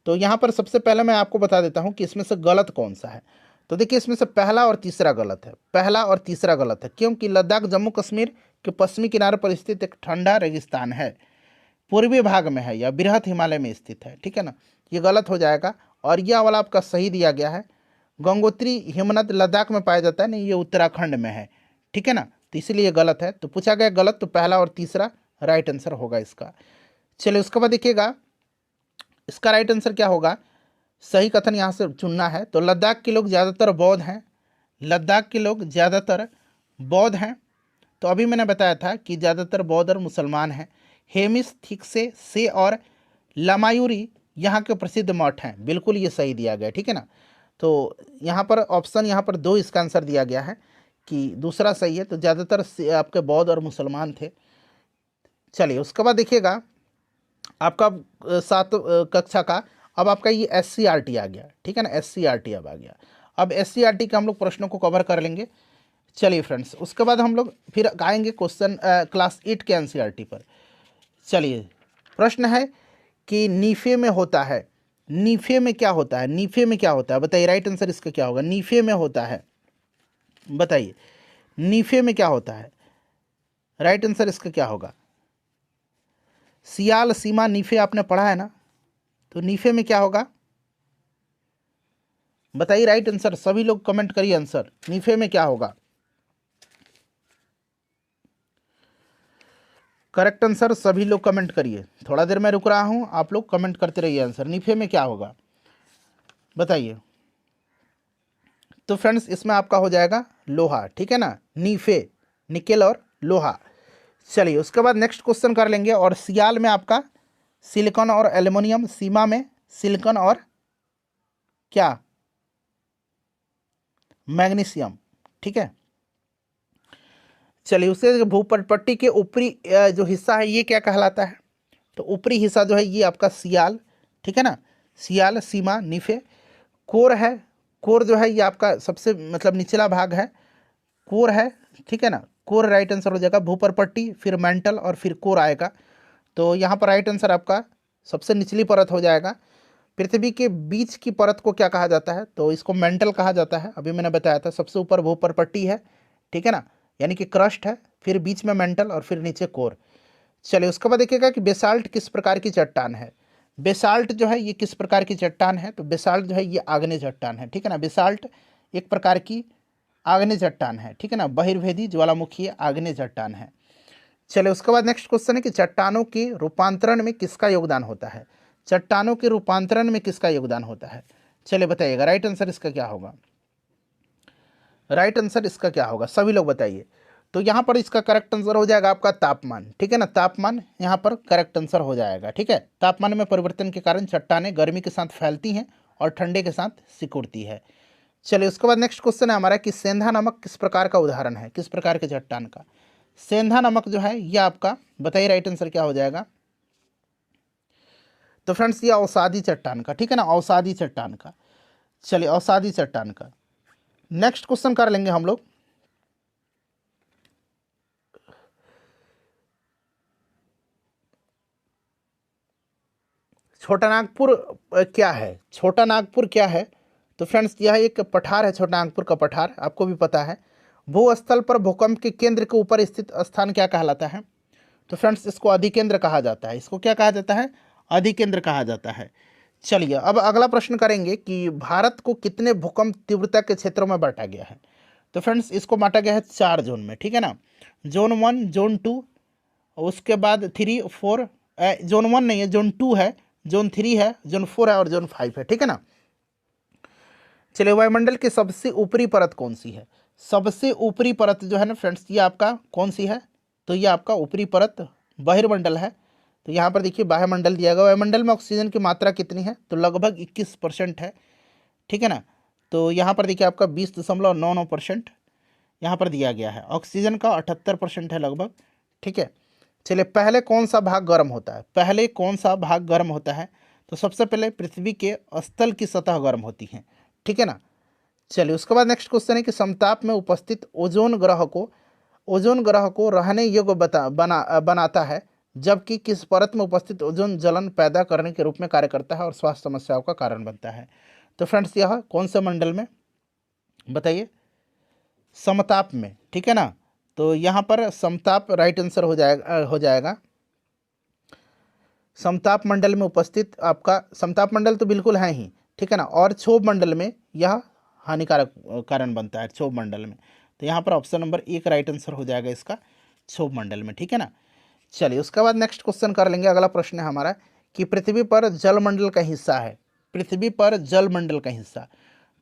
तो यहाँ पर सबसे पहले मैं आपको बता देता हूँ कि इसमें से गलत कौन सा है। तो देखिए, इसमें से पहला और तीसरा गलत है। पहला और तीसरा गलत है, क्योंकि लद्दाख जम्मू कश्मीर के पश्चिमी किनारे पर स्थित एक ठंडा रेगिस्तान है, पूर्वी भाग में है या बृहत हिमालय में स्थित है, ठीक है ना। ये गलत हो जाएगा। और यह वाला आपका सही दिया गया है। गंगोत्री हिमनद लद्दाख में पाया जाता है, नहीं, ये उत्तराखंड में है, ठीक है ना। तो इसलिए ये गलत है। तो पूछा गया गलत, तो पहला और तीसरा राइट आंसर होगा इसका। चलिए, उसके बाद देखिएगा इसका राइट आंसर क्या होगा। सही कथन यहाँ से चुनना है। तो लद्दाख के लोग ज़्यादातर बौद्ध हैं, लद्दाख के लोग ज़्यादातर बौद्ध हैं। तो अभी मैंने बताया था कि ज़्यादातर बौद्ध और मुसलमान हैं। हेमिस, थिक्से, से और लामायूरी यहाँ के प्रसिद्ध मठ हैं। बिल्कुल ये सही दिया गया, ठीक है ना। तो यहाँ पर ऑप्शन यहाँ पर 2 इसका आंसर दिया गया है कि दूसरा सही है। तो ज़्यादातर आपके बौद्ध और मुसलमान थे। चलिए उसके बाद देखिएगा आपका 7 कक्षा का अब आपका ये SCRT आ गया, ठीक है ना, SCRT अब आ गया। अब SCRT के हम लोग प्रश्नों को कवर कर लेंगे। चलिए फ्रेंड्स, उसके बाद हम लोग फिर आएंगे क्वेश्चन क्लास 8 के NCERT पर। चलिए प्रश्न है कि नीफे में होता है, नीफे में क्या होता है, नीफे में क्या होता है बताइए, राइट आंसर इसका क्या होगा। नीफे में होता है, बताइए नीफे में क्या होता है, राइट आंसर इसका क्या होगा। सियाल, सीमा, नीफे आपने पढ़ा है ना, तो नीफे में क्या होगा बताइए, राइट आंसर सभी लोग कमेंट करिए आंसर, नीफे में क्या होगा। करेक्ट आंसर सभी लोग कमेंट करिए, थोड़ा देर मैं रुक रहा हूं, आप लोग कमेंट करते रहिए आंसर, नीफे में क्या होगा बताइए। तो फ्रेंड्स इसमें आपका हो जाएगा लोहा, ठीक है ना, नीफे निकेल और लोहा। चलिए उसके बाद नेक्स्ट क्वेश्चन कर लेंगे। और सियाल में आपका सिलिकॉन और एल्युमिनियम, सीमा में सिलिकॉन और क्या, मैग्नीशियम, ठीक है। चलिए उससे भूपटपट्टी के ऊपरी जो हिस्सा है ये क्या कहलाता है, तो ऊपरी हिस्सा जो है ये आपका सियाल, ठीक है ना, सियाल, सीमा, नीफे। कोर है, कोर जो है ये आपका सबसे मतलब निचला भाग है, कोर है, ठीक है ना, कोर राइट आंसर हो जाएगा। भूपरपट्टी, फिर मेंटल और फिर कोर आएगा। तो यहाँ पर राइट आंसर आपका सबसे निचली परत हो जाएगा। पृथ्वी के बीच की परत को क्या कहा जाता है, तो इसको मेंटल कहा जाता है, अभी मैंने बताया था। सबसे ऊपर भूपरपट्टी है, ठीक है ना, यानी कि क्रस्ट है, फिर बीच में मेंटल और फिर नीचे कोर। चलिए उसके बाद देखिएगा कि बेसाल्ट किस प्रकार की चट्टान है। बेसाल्ट जो है ये किस प्रकार की चट्टान है, तो बेसाल्ट जो है ये आग्नेय चट्टान है, ठीक है ना। बेसाल्ट एक प्रकार की आग्नेय चट्टान है, ठीक है ना, बहिर्वेदी ज्वालामुखी आग्नेय चट्टान है। चलिए उसके बाद नेक्स्ट क्वेश्चन है कि चट्टानों के रूपांतरण में किसका योगदान होता है, चट्टानों के रूपांतरण में किसका योगदान होता है। चलिए बताइएगा राइट आंसर इसका क्या होगा, राइट आंसर इसका क्या होगा सभी लोग बताइए। तो यहाँ पर इसका करेक्ट आंसर हो जाएगा आपका तापमान, ठीक है ना, तापमान यहाँ पर करेक्ट आंसर हो जाएगा, ठीक है। तापमान में परिवर्तन के कारण चट्टानें गर्मी के साथ फैलती हैं और ठंडे के साथ सिकुड़ती है। चलिए उसके बाद नेक्स्ट क्वेश्चन है हमारा कि सेंधा नमक किस प्रकार का उदाहरण है, किस प्रकार के चट्टान का। सेंधा नमक जो है यह आपका बताइए राइट आंसर क्या हो जाएगा। तो फ्रेंड्स ये अवसादी चट्टान का, ठीक है ना, अवसादी चट्टान का। चलिए अवसादी चट्टान का नेक्स्ट क्वेश्चन कर लेंगे हम लोग। छोटा नागपुर क्या है, छोटा नागपुर क्या है, तो फ्रेंड्स यह एक पठार है, छोटा नागपुर का पठार आपको भी पता है। भूस्थल पर भूकंप के केंद्र के ऊपर स्थित स्थान क्या कहलाता है, तो फ्रेंड्स इसको अधिकेंद्र कहा जाता है, इसको क्या कहा जाता है, अधिकेंद्र कहा जाता है। चलिए अब अगला प्रश्न करेंगे कि भारत को कितने भूकंप तीव्रता के क्षेत्रों में बांटा गया है। तो फ्रेंड्स इसको बांटा गया है 4 जोन में, ठीक है ना, जोन 1, जोन 2, उसके बाद 3, 4, जोन 1 नहीं है, जोन 2 है, जोन 3 है, जोन 4 है और जोन 5 है, ठीक है ना। चलिए वायुमंडल की सबसे ऊपरी परत कौन सी है, सबसे ऊपरी परत जो है ना फ्रेंड्स ये आपका कौन सी है, तो ये आपका ऊपरी परत बहिर्मंडल है। तो यहाँ पर देखिए वायुमंडल दिया गया, वायुमंडल में ऑक्सीजन की मात्रा कितनी है, तो लगभग 21% है, ठीक है ना। तो यहाँ पर देखिए आपका 20.99% यहाँ पर दिया गया है, ऑक्सीजन का 78% है लगभग, ठीक है। चलिए पहले कौन सा भाग गर्म होता है, पहले कौन सा भाग गर्म होता है, तो सबसे पहले पृथ्वी के स्थल की सतह गर्म होती है, ठीक है ना। चलिए उसके बाद नेक्स्ट क्वेश्चन है कि समताप में उपस्थित ओजोन ग्रह को रहने योग्य बनाता है, जबकि किस परत में उपस्थित ओजोन जलन पैदा करने के रूप में कार्य करता है और स्वास्थ्य समस्याओं का कारण बनता है। तो फ्रेंड्स यह कौन से मंडल में बताइए, समताप में, ठीक है ना। तो यहाँ पर समताप राइट आंसर हो जाएगा। समताप मंडल में उपस्थित आपका समताप मंडल तो बिल्कुल है ही, ठीक है ना, और क्षोभ मंडल में यह हानिकारक कारण बनता है, क्षोभ मंडल में। तो यहाँ पर ऑप्शन नंबर 1 राइट आंसर हो जाएगा इसका, क्षोभ मंडल में, ठीक है ना। चलिए उसके बाद नेक्स्ट क्वेश्चन कर लेंगे। अगला प्रश्न है हमारा कि पृथ्वी पर जलमंडल का हिस्सा है, पृथ्वी पर जलमंडल का हिस्सा।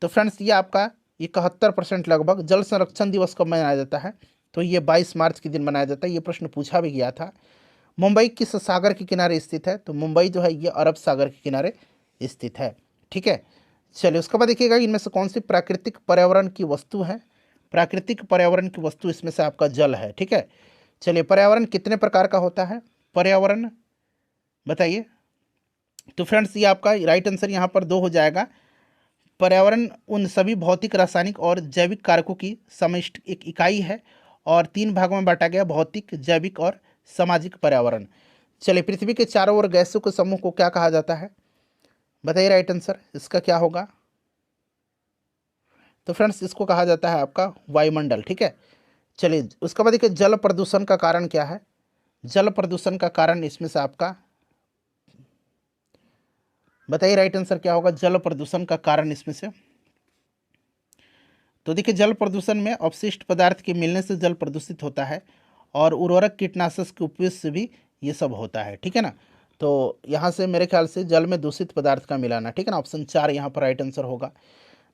तो फ्रेंड्स ये आपका 71% लगभग जल संरक्षण दिवस कब मनाया जाता है, तो ये 22 मार्च के दिन मनाया जाता है। ये प्रश्न पूछा भी गया था। मुंबई किस सागर के किनारे स्थित है, तो मुंबई जो है ये अरब सागर के किनारे स्थित है, ठीक है। चलिए उसके बाद देखिएगा इनमें से कौन सी प्राकृतिक पर्यावरण की वस्तु है, प्राकृतिक पर्यावरण की वस्तु इसमें से आपका जल है, ठीक है। चलिए पर्यावरण कितने प्रकार का होता है, पर्यावरण, बताइए। तो फ्रेंड्स ये आपका राइट आंसर यहाँ पर 2 हो जाएगा। पर्यावरण उन सभी भौतिक, रासायनिक और जैविक कारकों की समष्टि एक इकाई है और 3 भागों में बांटा गया, भौतिक, जैविक और सामाजिक पर्यावरण। चलिए, पृथ्वी के चारों ओर गैसों के समूह को क्या कहा जाता है, बताइए राइट आंसर इसका क्या होगा। तो फ्रेंड्स इसको कहा जाता है आपका वायुमंडल, ठीक है। चलिए, उसके बाद देखिए जल प्रदूषण का कारण क्या है। जल प्रदूषण का कारण इसमें से आपका बताइए राइट आंसर क्या होगा, जल प्रदूषण का कारण इसमें से। तो देखिए जल प्रदूषण में अपशिष्ट पदार्थ के मिलने से जल प्रदूषित होता है और उर्वरक, कीटनाशक के उपयोग से भी ये सब होता है, ठीक है ना। तो यहाँ से मेरे ख्याल से जल में दूषित पदार्थ का मिलाना, ठीक है ना। ऑप्शन 4 यहाँ पर राइट आंसर होगा।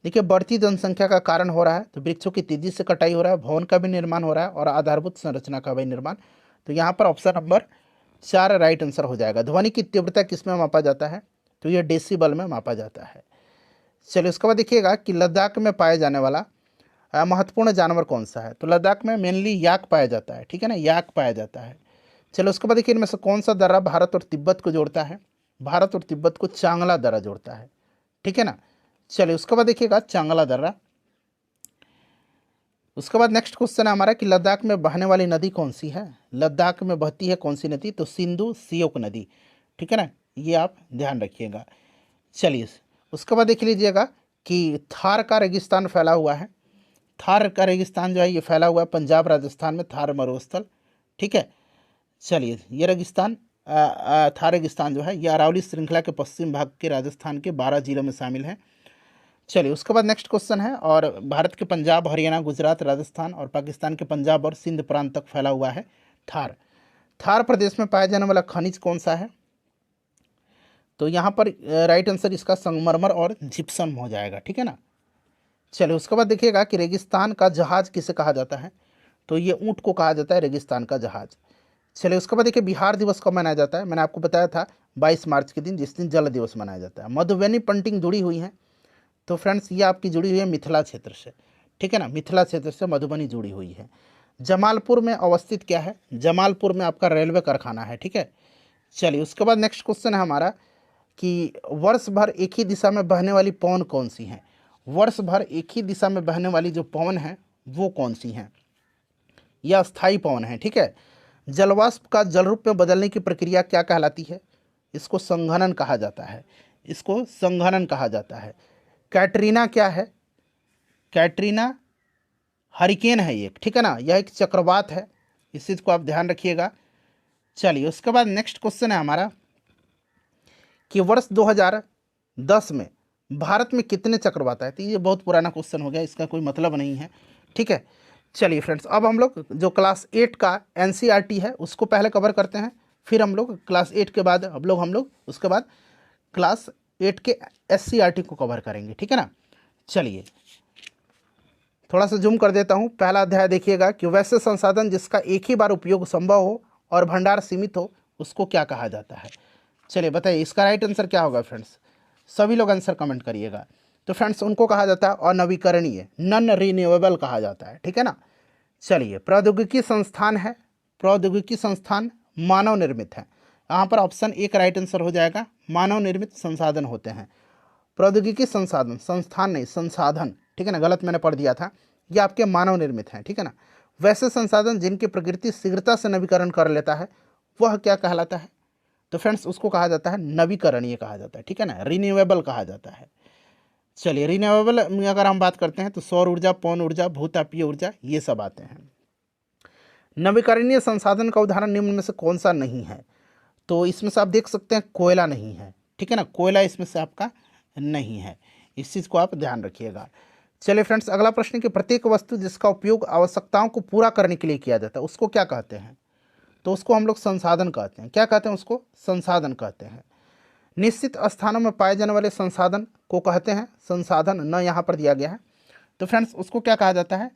देखिए बढ़ती जनसंख्या का कारण हो रहा है, तो वृक्षों की तेजी से कटाई हो रहा है, भवन का भी निर्माण हो रहा है और आधारभूत संरचना का भी निर्माण। तो यहाँ पर ऑप्शन नंबर 4 राइट आंसर हो जाएगा। ध्वनि की तीव्रता किस में मापा जाता है, तो ये डेसिबल में मापा जाता है। चलिए उसके बाद देखिएगा कि लद्दाख में पाया जाने वाला महत्वपूर्ण जानवर कौन सा है। तो लद्दाख में मेनली याक पाया जाता है, ठीक है ना, याक पाया जाता है। चलो उसके बाद देखिए इनमें से कौन सा दर्रा भारत और तिब्बत को जोड़ता है। भारत और तिब्बत को चांगला दर्रा जोड़ता है, ठीक है ना। चलिए उसके बाद देखिएगा चांगला दर्रा। उसके बाद नेक्स्ट क्वेश्चन है हमारा कि लद्दाख में बहने वाली नदी कौन सी है। लद्दाख में बहती है कौन सी नदी, तो सिंधु सियोक नदी, ठीक है ना, ये आप ध्यान रखिएगा। चलिए उसके बाद देख लीजिएगा कि थार का रेगिस्तान फैला हुआ है। थार का रेगिस्तान जो है ये फैला हुआ है पंजाब राजस्थान में, थार मरुस्थल, ठीक है। चलिए ये रेगिस्तान थार रेगिस्तान जो है ये अरावली श्रृंखला के पश्चिम भाग के राजस्थान के 12 जिलों में शामिल है। चलिए उसके बाद नेक्स्ट क्वेश्चन है, और भारत के पंजाब, हरियाणा, गुजरात, राजस्थान और पाकिस्तान के पंजाब और सिंध प्रांत तक फैला हुआ है थार। थार प्रदेश में पाया जाने वाला खनिज कौन सा है, तो यहाँ पर राइट आंसर इसका संगमरमर और जिप्सम हो जाएगा, ठीक है ना। चलिए उसके बाद देखिएगा कि रेगिस्तान का जहाज किसे कहा जाता है, तो ये ऊँट को कहा जाता है रेगिस्तान का जहाज। चलिए उसके बाद देखिए बिहार दिवस कब मनाया जाता है। मैंने आपको बताया था 22 मार्च के दिन, जिस दिन जल दिवस मनाया जाता है। मधुबनी पेंटिंग जुड़ी हुई है, तो फ्रेंड्स ये आपकी जुड़ी हुई है मिथिला क्षेत्र से, ठीक है ना, मिथिला क्षेत्र से मधुबनी जुड़ी हुई है। जमालपुर में अवस्थित क्या है, जमालपुर में आपका रेलवे कारखाना है, ठीक है। चलिए उसके बाद नेक्स्ट क्वेश्चन है हमारा कि वर्ष भर एक ही दिशा में बहने वाली पवन कौन सी हैं। वर्ष भर एक ही दिशा में बहने वाली जो पवन है वो कौन सी हैं, यह अस्थायी पवन है, ठीक है। जलवाष्प का जल रूप में बदलने की प्रक्रिया क्या कहलाती है, इसको संघनन कहा जाता है, इसको संघनन कहा जाता है। कैटरीना क्या है, कैटरीना हरिकेन है ये, ठीक है ना, यह एक चक्रवात है, इस चीज़ को आप ध्यान रखिएगा। चलिए उसके बाद नेक्स्ट क्वेश्चन है हमारा कि वर्ष 2010 में भारत में कितने चक्रवात आए। तो ये बहुत पुराना क्वेश्चन हो गया, इसका कोई मतलब नहीं है, ठीक है। चलिए फ्रेंड्स अब हम लोग जो क्लास 8 का एनसीईआरटी है उसको पहले कवर करते हैं, फिर हम लोग क्लास 8 के बाद हम लोग उसके बाद क्लास 8 के एससीईआरटी को कवर करेंगे, ठीक है ना। चलिए थोड़ा सा जूम कर देता हूँ। पहला अध्याय देखिएगा कि वैसे संसाधन जिसका एक ही बार उपयोग संभव हो और भंडार सीमित हो उसको क्या कहा जाता है। चलिए बताइए इसका राइट आंसर क्या होगा फ्रेंड्स, सभी लोग आंसर कमेंट करिएगा। तो फ्रेंड्स उनको कहा जाता है अनवीकरणीय, नॉन रिन्यूएबल कहा जाता है, ठीक है ना। चलिए प्रौद्योगिकी संस्थान है, प्रौद्योगिकी संस्थान मानव निर्मित है, यहाँ पर ऑप्शन 1 राइट आंसर हो जाएगा। मानव निर्मित संसाधन होते हैं, प्रौद्योगिकी संसाधन, संस्थान नहीं संसाधन, ठीक है ना, गलत मैंने पढ़ दिया था, ये आपके मानव निर्मित हैं, ठीक है ना। वैसे संसाधन जिनकी प्रकृति शीघ्रता से नवीकरण कर लेता है वह क्या कहलाता है, तो फ्रेंड्स उसको कहा जाता है नवीकरणीय कहा जाता है, ठीक है ना, रिन्यूएबल कहा जाता है। चलिए रिन्यूएबल में अगर हम बात करते हैं तो सौर ऊर्जा, पवन ऊर्जा, भूतापीय ऊर्जा ये सब आते हैं। नवीकरणीय संसाधन का उदाहरण निम्न में से कौन सा नहीं है, तो इसमें से आप देख सकते हैं कोयला नहीं है, ठीक है ना, कोयला इसमें से आपका नहीं है, इस चीज़ को आप ध्यान रखिएगा। चलिए फ्रेंड्स अगला प्रश्न कि प्रत्येक वस्तु जिसका उपयोग आवश्यकताओं को पूरा करने के लिए किया जाता है उसको क्या कहते हैं, तो उसको हम लोग संसाधन कहते हैं। क्या कहते हैं उसको, संसाधन कहते हैं। निश्चित स्थानों में पाए जाने वाले संसाधन को कहते हैं संसाधन, न यहाँ पर दिया गया है, तो फ्रेंड्स उसको क्या कहा जाता है,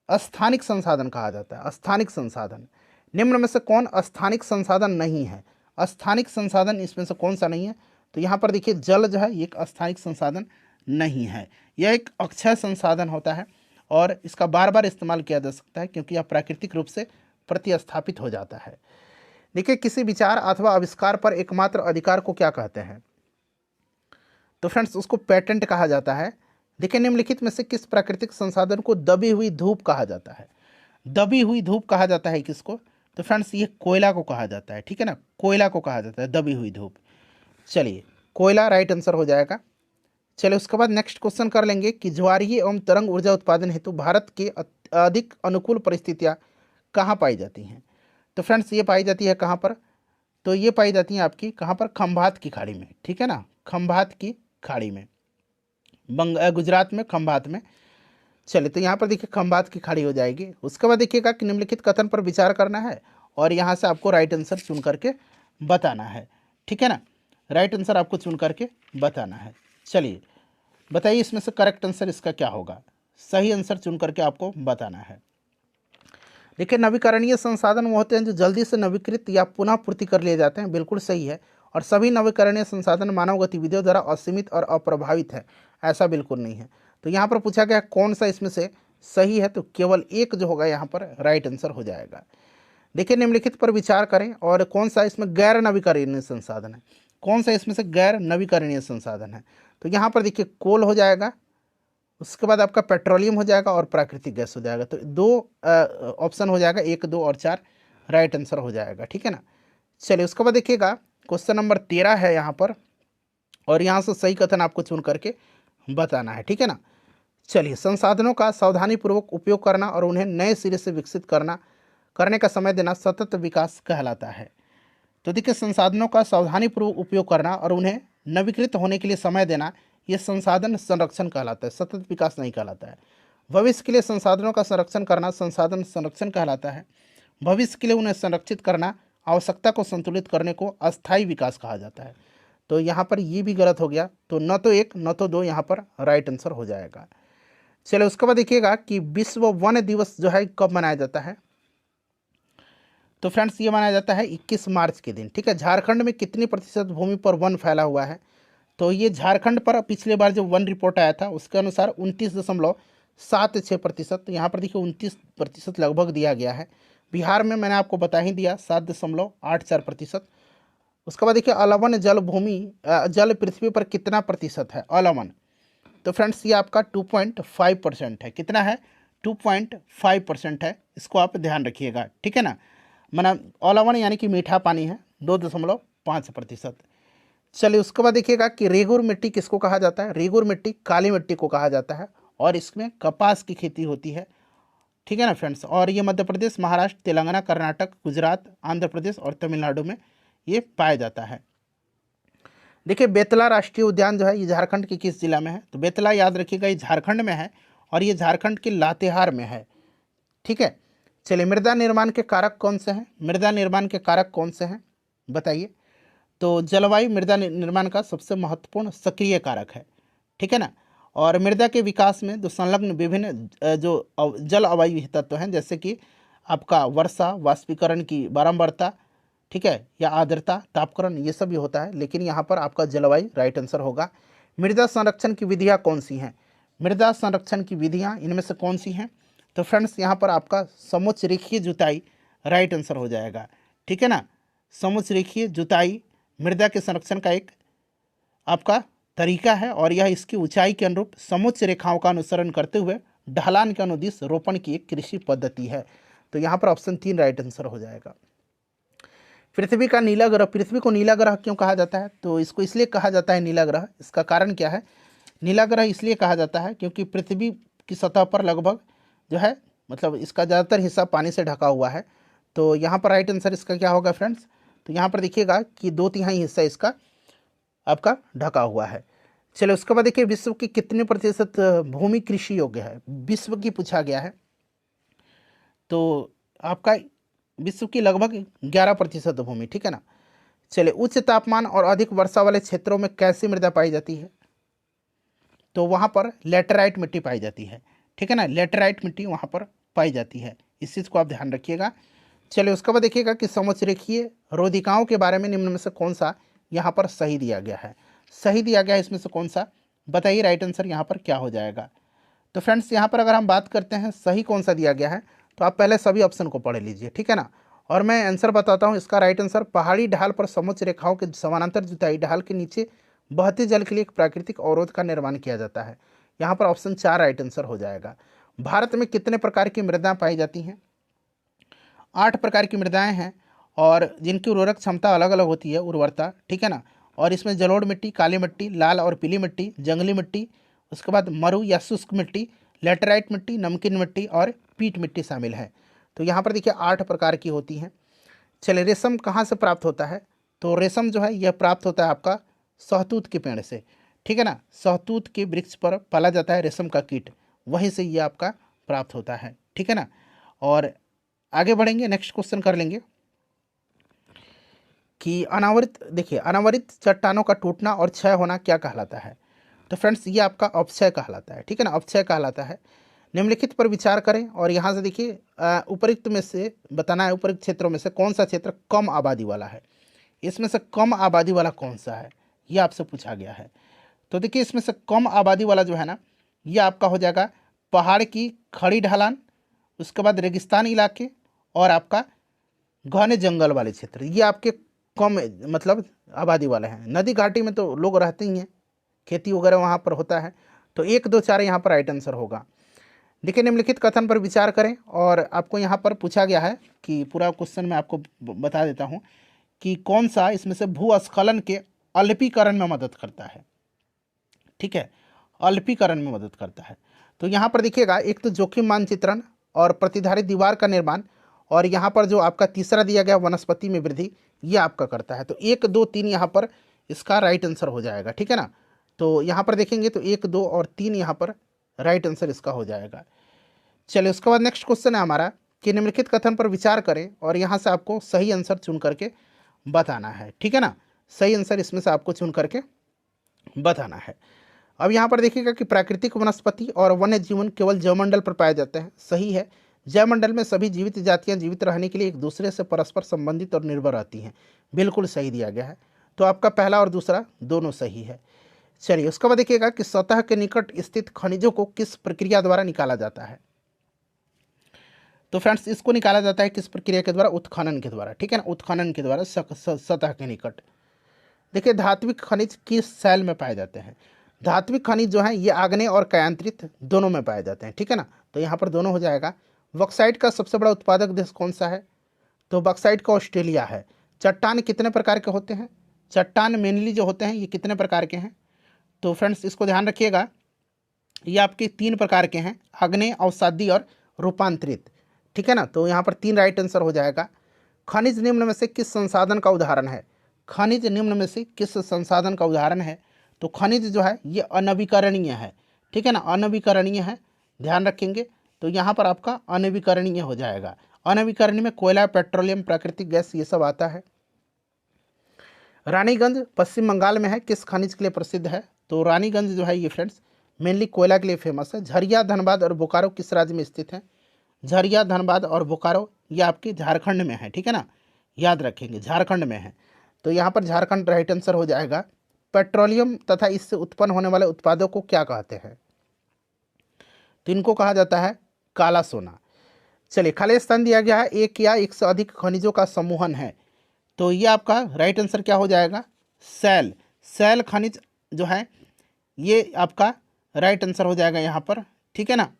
स्थानिक संसाधन कहा जाता है, स्थानिक संसाधन। निम्न में से कौन स्थानिक संसाधन नहीं है, स्थानिक संसाधन इसमें से कौन सा नहीं है, तो यहाँ पर देखिए जल जो है ये एक स्थानिक संसाधन नहीं है, यह एक अक्षय संसाधन होता है और इसका बार बार इस्तेमाल किया जा सकता है क्योंकि यह प्राकृतिक रूप से प्रतिस्थापित हो जाता है। देखिए, किसी विचार अथवा आविष्कार पर एकमात्र अधिकार को क्या कहते हैं? तो फ्रेंड्स, उसको पेटेंट कहा जाता है। देखिए, निम्नलिखित में से किस प्राकृतिक संसाधन को दबी हुई धूप कहा जाता है? दबी हुई धूप कहा जाता है किसको? तो फ्रेंड्स, ये कोयला को कहा जाता है। ठीक है ना, कोयला को कहा जाता है दबी हुई धूप। चलिए, कोयला राइट आंसर हो जाएगा। चलिए, उसके बाद नेक्स्ट क्वेश्चन कर लेंगे कि ज्वारीय एवं तरंग ऊर्जा उत्पादन हेतु भारत के अधिक अनुकूल परिस्थितियाँ कहाँ पाई जाती हैं? तो फ्रेंड्स, ये पाई जाती है कहाँ पर? तो ये पाई जाती हैं आपकी कहाँ पर? खंभात की खाड़ी में। ठीक है ना, खंभात की खाड़ी में, गुजरात में खंभात में। चलिए, तो यहाँ पर देखिए खंभात की खाड़ी हो जाएगी। उसके बाद देखिएगा कि निम्नलिखित कथन पर विचार करना है और यहाँ से आपको राइट आंसर चुन करके बताना है। ठीक है ना, राइट आंसर आपको चुन करके बताना है। चलिए, बताइए इसमें से करेक्ट आंसर इसका क्या होगा? सही आंसर चुन करके आपको बताना है। देखिए, नवीकरणीय संसाधन वो होते हैं जो जल्दी से नवीकृत या पुनः पूर्ति कर लिए जाते हैं। बिल्कुल सही है। और सभी नवीकरणीय संसाधन मानव गतिविधियों द्वारा असीमित और अप्रभावित है, ऐसा बिल्कुल नहीं है। तो यहाँ पर पूछा गया कौन सा इसमें से सही है, तो केवल एक जो होगा यहाँ पर राइट आंसर हो जाएगा। देखिए, निम्नलिखित पर विचार करें और कौन सा इसमें गैर नवीकरणीय संसाधन है? कौन सा इसमें से गैर नवीकरणीय संसाधन है? तो यहाँ पर देखिए कोल हो जाएगा, उसके बाद आपका पेट्रोलियम हो जाएगा और प्राकृतिक गैस हो जाएगा। तो दो ऑप्शन हो जाएगा, 1, 2 और 4 राइट आंसर हो जाएगा। ठीक है ना। चलिए, उसके बाद देखिएगा क्वेश्चन नंबर 13 है यहाँ पर, और यहाँ से सही कथन आपको चुन करके बताना है। ठीक है ना। चलिए, संसाधनों का सावधानीपूर्वक उपयोग करना और उन्हें नए सिरे से विकसित करने का समय देना सतत विकास कहलाता है। तो देखिए, संसाधनों का सावधानीपूर्वक उपयोग करना और उन्हें नवीकृत होने के लिए समय देना, ये संसाधन संरक्षण कहलाता है, सतत विकास नहीं कहलाता है। भविष्य के लिए संसाधनों का संरक्षण करना संसाधन संरक्षण कहलाता है। भविष्य के लिए उन्हें संरक्षित करना, आवश्यकता को संतुलित करने को अस्थायी विकास कहा जाता है। तो यहाँ पर ये भी गलत हो गया, तो न तो 1 न तो 2 यहाँ पर राइट आंसर हो जाएगा। चलिए, उसके बाद देखिएगा कि विश्व वन दिवस जो है कब मनाया जाता है? तो फ्रेंड्स, ये मनाया जाता है 21 मार्च के दिन। ठीक है। झारखंड में कितनी प्रतिशत भूमि पर वन फैला हुआ है? तो ये झारखंड पर पिछले बार जो वन रिपोर्ट आया था उसके अनुसार 29.76%। तो यहाँ पर देखिए 29% लगभग दिया गया है। बिहार में मैंने आपको बता ही दिया 7.84%। उसके बाद देखिए अलवन जल पृथ्वी पर कितना प्रतिशत है अलवन? तो फ्रेंड्स, ये आपका 2.5% है। कितना है? 2.5% है। इसको आप ध्यान रखिएगा। ठीक है ना। माना अलवन यानी कि मीठा पानी है 2.5%। चलिए, उसके बाद देखिएगा कि रेगुर मिट्टी किसको कहा जाता है? रेगुर मिट्टी काली मिट्टी को कहा जाता है और इसमें कपास की खेती होती है। ठीक है ना फ्रेंड्स। और ये मध्य प्रदेश, महाराष्ट्र, तेलंगाना, कर्नाटक, गुजरात, आंध्र प्रदेश और तमिलनाडु में ये पाया जाता है। देखिए, बेतला राष्ट्रीय उद्यान जो है ये झारखंड के किस जिला में है? तो बेतला याद रखिएगा ये झारखंड में है और ये झारखंड के लातेहार में है। ठीक है। चलिए, मृदा निर्माण के कारक कौन से हैं? मृदा निर्माण के कारक कौन से हैं बताइए? तो जलवायु मृदा निर्माण का सबसे महत्वपूर्ण सक्रिय कारक है। ठीक है ना। और मृदा के विकास में जो संलग्न विभिन्न जो जल अवायु तत्व हैं, जैसे कि आपका वर्षा, वाष्पीकरण की बारंबारता, ठीक है, या आर्द्रता, तापकरण, ये सब भी होता है। लेकिन यहाँ पर आपका जलवायु राइट आंसर होगा। मृदा संरक्षण की विधियाँ कौन सी हैं? मृदा संरक्षण की विधियाँ इनमें से कौन सी हैं? तो फ्रेंड्स, यहाँ पर आपका समुच्च रेखीय जुताई राइट आंसर हो जाएगा। ठीक है ना। समुच्च रेखीय जुताई मृदा के संरक्षण का एक आपका तरीका है और यह इसकी ऊंचाई के अनुरूप समुच्च रेखाओं का अनुसरण करते हुए ढलान के अनुदिश रोपण की एक कृषि पद्धति है। तो यहाँ पर ऑप्शन 3 राइट आंसर हो जाएगा। पृथ्वी का नीला ग्रह, पृथ्वी को नीला ग्रह क्यों कहा जाता है? तो इसको इसलिए कहा जाता है नीला ग्रह। इसका कारण क्या है? नीला ग्रह इसलिए कहा जाता है क्योंकि पृथ्वी की सतह पर लगभग जो है मतलब इसका ज़्यादातर हिस्सा पानी से ढका हुआ है। तो यहाँ पर राइट आंसर इसका क्या होगा फ्रेंड्स? तो यहाँ पर देखिएगा कि 2/3 हिस्सा इसका आपका ढका हुआ है। चलिए, उसके बाद देखिए विश्व की कितने प्रतिशत भूमि कृषि योग्य है? विश्व की पूछा गया है। तो आपका विश्व की लगभग 11% भूमि। ठीक है ना। चलिए, उच्च तापमान और अधिक वर्षा वाले क्षेत्रों में कैसी मृदा पाई जाती है? तो वहाँ पर लेटराइट मिट्टी पाई जाती है। ठीक है ना। लेटराइट मिट्टी वहाँ पर पाई जाती है। इस चीज़ को आप ध्यान रखिएगा। चलिए, उसके बाद देखिएगा कि समुच्च रेखीय रोधिकाओं के बारे में निम्न में से कौन सा यहाँ पर सही दिया गया है? सही दिया गया है इसमें से कौन सा? बताइए राइट आंसर यहाँ पर क्या हो जाएगा? तो फ्रेंड्स, यहाँ पर अगर हम बात करते हैं सही कौन सा दिया गया है, तो आप पहले सभी ऑप्शन को पढ़ लीजिए, ठीक है ना। और मैं आंसर बताता हूँ। इसका राइट आंसर, पहाड़ी ढाल पर समोच्च रेखाओं के समानांतर जुताई, ढाल के नीचे बहते जल के लिए एक प्राकृतिक अवरोध का निर्माण किया जाता है। यहाँ पर ऑप्शन 4 राइट आंसर हो जाएगा। भारत में कितने प्रकार की मृदाएं पाई जाती हैं? 8 प्रकार की मृदाएं हैं और जिनकी उर्वरक क्षमता अलग अलग होती है, उर्वरता, ठीक है ना। और इसमें जलोढ़ मिट्टी, काली मिट्टी, लाल और पीली मिट्टी, जंगली मिट्टी, उसके बाद मरु या शुष्क मिट्टी, लेटराइट मिट्टी, नमकीन मिट्टी और पीट मिट्टी शामिल है। तो यहाँ पर देखिए 8 प्रकार की होती हैं। चलिए, रेशम कहाँ से प्राप्त होता है? तो रेशम जो है यह प्राप्त होता है आपका सहतूत के पेड़ से, ठीक है ना। सहतूत के वृक्ष पर पाला जाता है रेशम का कीट, वहीं से ये आपका प्राप्त होता है, ठीक है ना। और आगे बढ़ेंगे, नेक्स्ट क्वेश्चन कर लेंगे कि अनावृत, देखिए अनावृत चट्टानों का टूटना और क्षय होना क्या कहलाता है? तो फ्रेंड्स ये आपका अपक्षय कहलाता है, ठीक है ना, अपक्षय कहलाता है। निम्नलिखित पर विचार करें और यहाँ से देखिए उपयुक्त में से बताना है, उपयुक्त क्षेत्रों में से कौन सा क्षेत्र कम आबादी वाला है। इसमें से कम आबादी वाला कौन सा है, ये आपसे पूछा गया है। तो देखिए इसमें से कम आबादी वाला जो है ना, ये आपका हो जाएगा पहाड़ की खड़ी ढलान, उसके बाद रेगिस्तान इलाके और आपका घने जंगल वाले क्षेत्र, ये आपके कम मतलब आबादी वाले हैं। नदी घाटी में तो लोग रहते ही हैं, खेती वगैरह वहाँ पर होता है। तो 1, 2, 4 यहाँ पर राइट आंसर होगा। देखिए निम्नलिखित कथन पर विचार करें और आपको यहाँ पर पूछा गया है कि पूरा क्वेश्चन मैं आपको बता देता हूँ कि कौन सा इसमें से भूस्खलन के अल्पीकरण में मदद करता है, ठीक है, अल्पीकरण में मदद करता है। तो यहाँ पर देखिएगा, एक तो जोखिम मानचित्रण और प्रतिधारित दीवार का निर्माण, और यहाँ पर जो आपका तीसरा दिया गया वनस्पति में वृद्धि, ये आपका करता है। तो 1, 2, 3 यहाँ पर इसका राइट आंसर हो जाएगा, ठीक है ना। तो यहाँ पर देखेंगे तो 1, 2 और 3 यहाँ पर राइट आंसर इसका हो जाएगा। चलिए, उसके बाद नेक्स्ट क्वेश्चन है हमारा कि निम्नलिखित कथन पर विचार करें और यहाँ से आपको सही आंसर चुन करके बताना है, ठीक है ना। सही आंसर इसमें से आपको चुन करके बताना है। अब यहाँ पर देखिएगा कि प्राकृतिक वनस्पति और वन्य जीवन केवल जैवमंडल पर पाए जाते हैं। सही है, जैवमंडल में सभी जीवित जातियाँ जीवित रहने के लिए एक दूसरे से परस्पर संबंधित और निर्भर रहती हैं। बिल्कुल सही दिया गया है। तो आपका पहला और दूसरा दोनों सही है। चलिए, उसके बाद देखिएगा कि सतह के निकट स्थित खनिजों को किस प्रक्रिया द्वारा निकाला जाता है? तो फ्रेंड्स इसको निकाला जाता है किस प्रक्रिया के द्वारा? उत्खनन के द्वारा, ठीक है ना, उत्खनन के द्वारा सतह के निकट। देखिए धात्विक खनिज किस शैल में पाए जाते हैं? धात्विक खनिज जो है ये आग्नेय और कायांतरित दोनों में पाए जाते हैं, ठीक है ना। तो यहाँ पर दोनों हो जाएगा। बॉक्साइट का सबसे बड़ा उत्पादक देश कौन सा है? तो बॉक्साइट का ऑस्ट्रेलिया है। चट्टान कितने प्रकार के होते हैं? चट्टान मेनली जो होते हैं ये कितने प्रकार के हैं? तो फ्रेंड्स इसको ध्यान रखिएगा, ये आपके 3 प्रकार के हैं, आग्नेय, अवसादी और रूपांतरित, ठीक है ना। तो यहाँ पर 3 राइट आंसर हो जाएगा। खनिज निम्न में से किस संसाधन का उदाहरण है? खनिज निम्न में से किस संसाधन का उदाहरण है? तो खनिज जो है ये अनवीकरणीय है, ठीक है ना, अनवीकरणीय है, ध्यान रखेंगे। तो यहाँ पर आपका अनवीकरणीय हो जाएगा। अनवीकरणीय में कोयला, पेट्रोलियम, प्राकृतिक गैस, ये सब आता है। रानीगंज पश्चिम बंगाल में है, किस खनिज के लिए प्रसिद्ध है? तो रानीगंज जो है ये फ्रेंड्स मेनली कोयला के लिए फेमस है। झरिया, धनबाद और बोकारो किस राज्य में स्थित है? झरिया, धनबाद और बोकारो ये आपके झारखंड में है, ठीक है ना, याद रखेंगे झारखंड में है। तो यहाँ पर झारखंड राइट आंसर हो जाएगा। पेट्रोलियम तथा इससे उत्पन्न होने वाले उत्पादों को क्या कहते हैं? तो इनको कहा जाता है काला सोना। चलिए, खाली स्थान दिया गया है, एक या एक से अधिक खनिजों का समूहन है। तो ये आपका राइट आंसर क्या हो जाएगा? सैल। सैल खनिज जो है ये आपका राइट आंसर हो जाएगा यहाँ पर, ठीक है ना।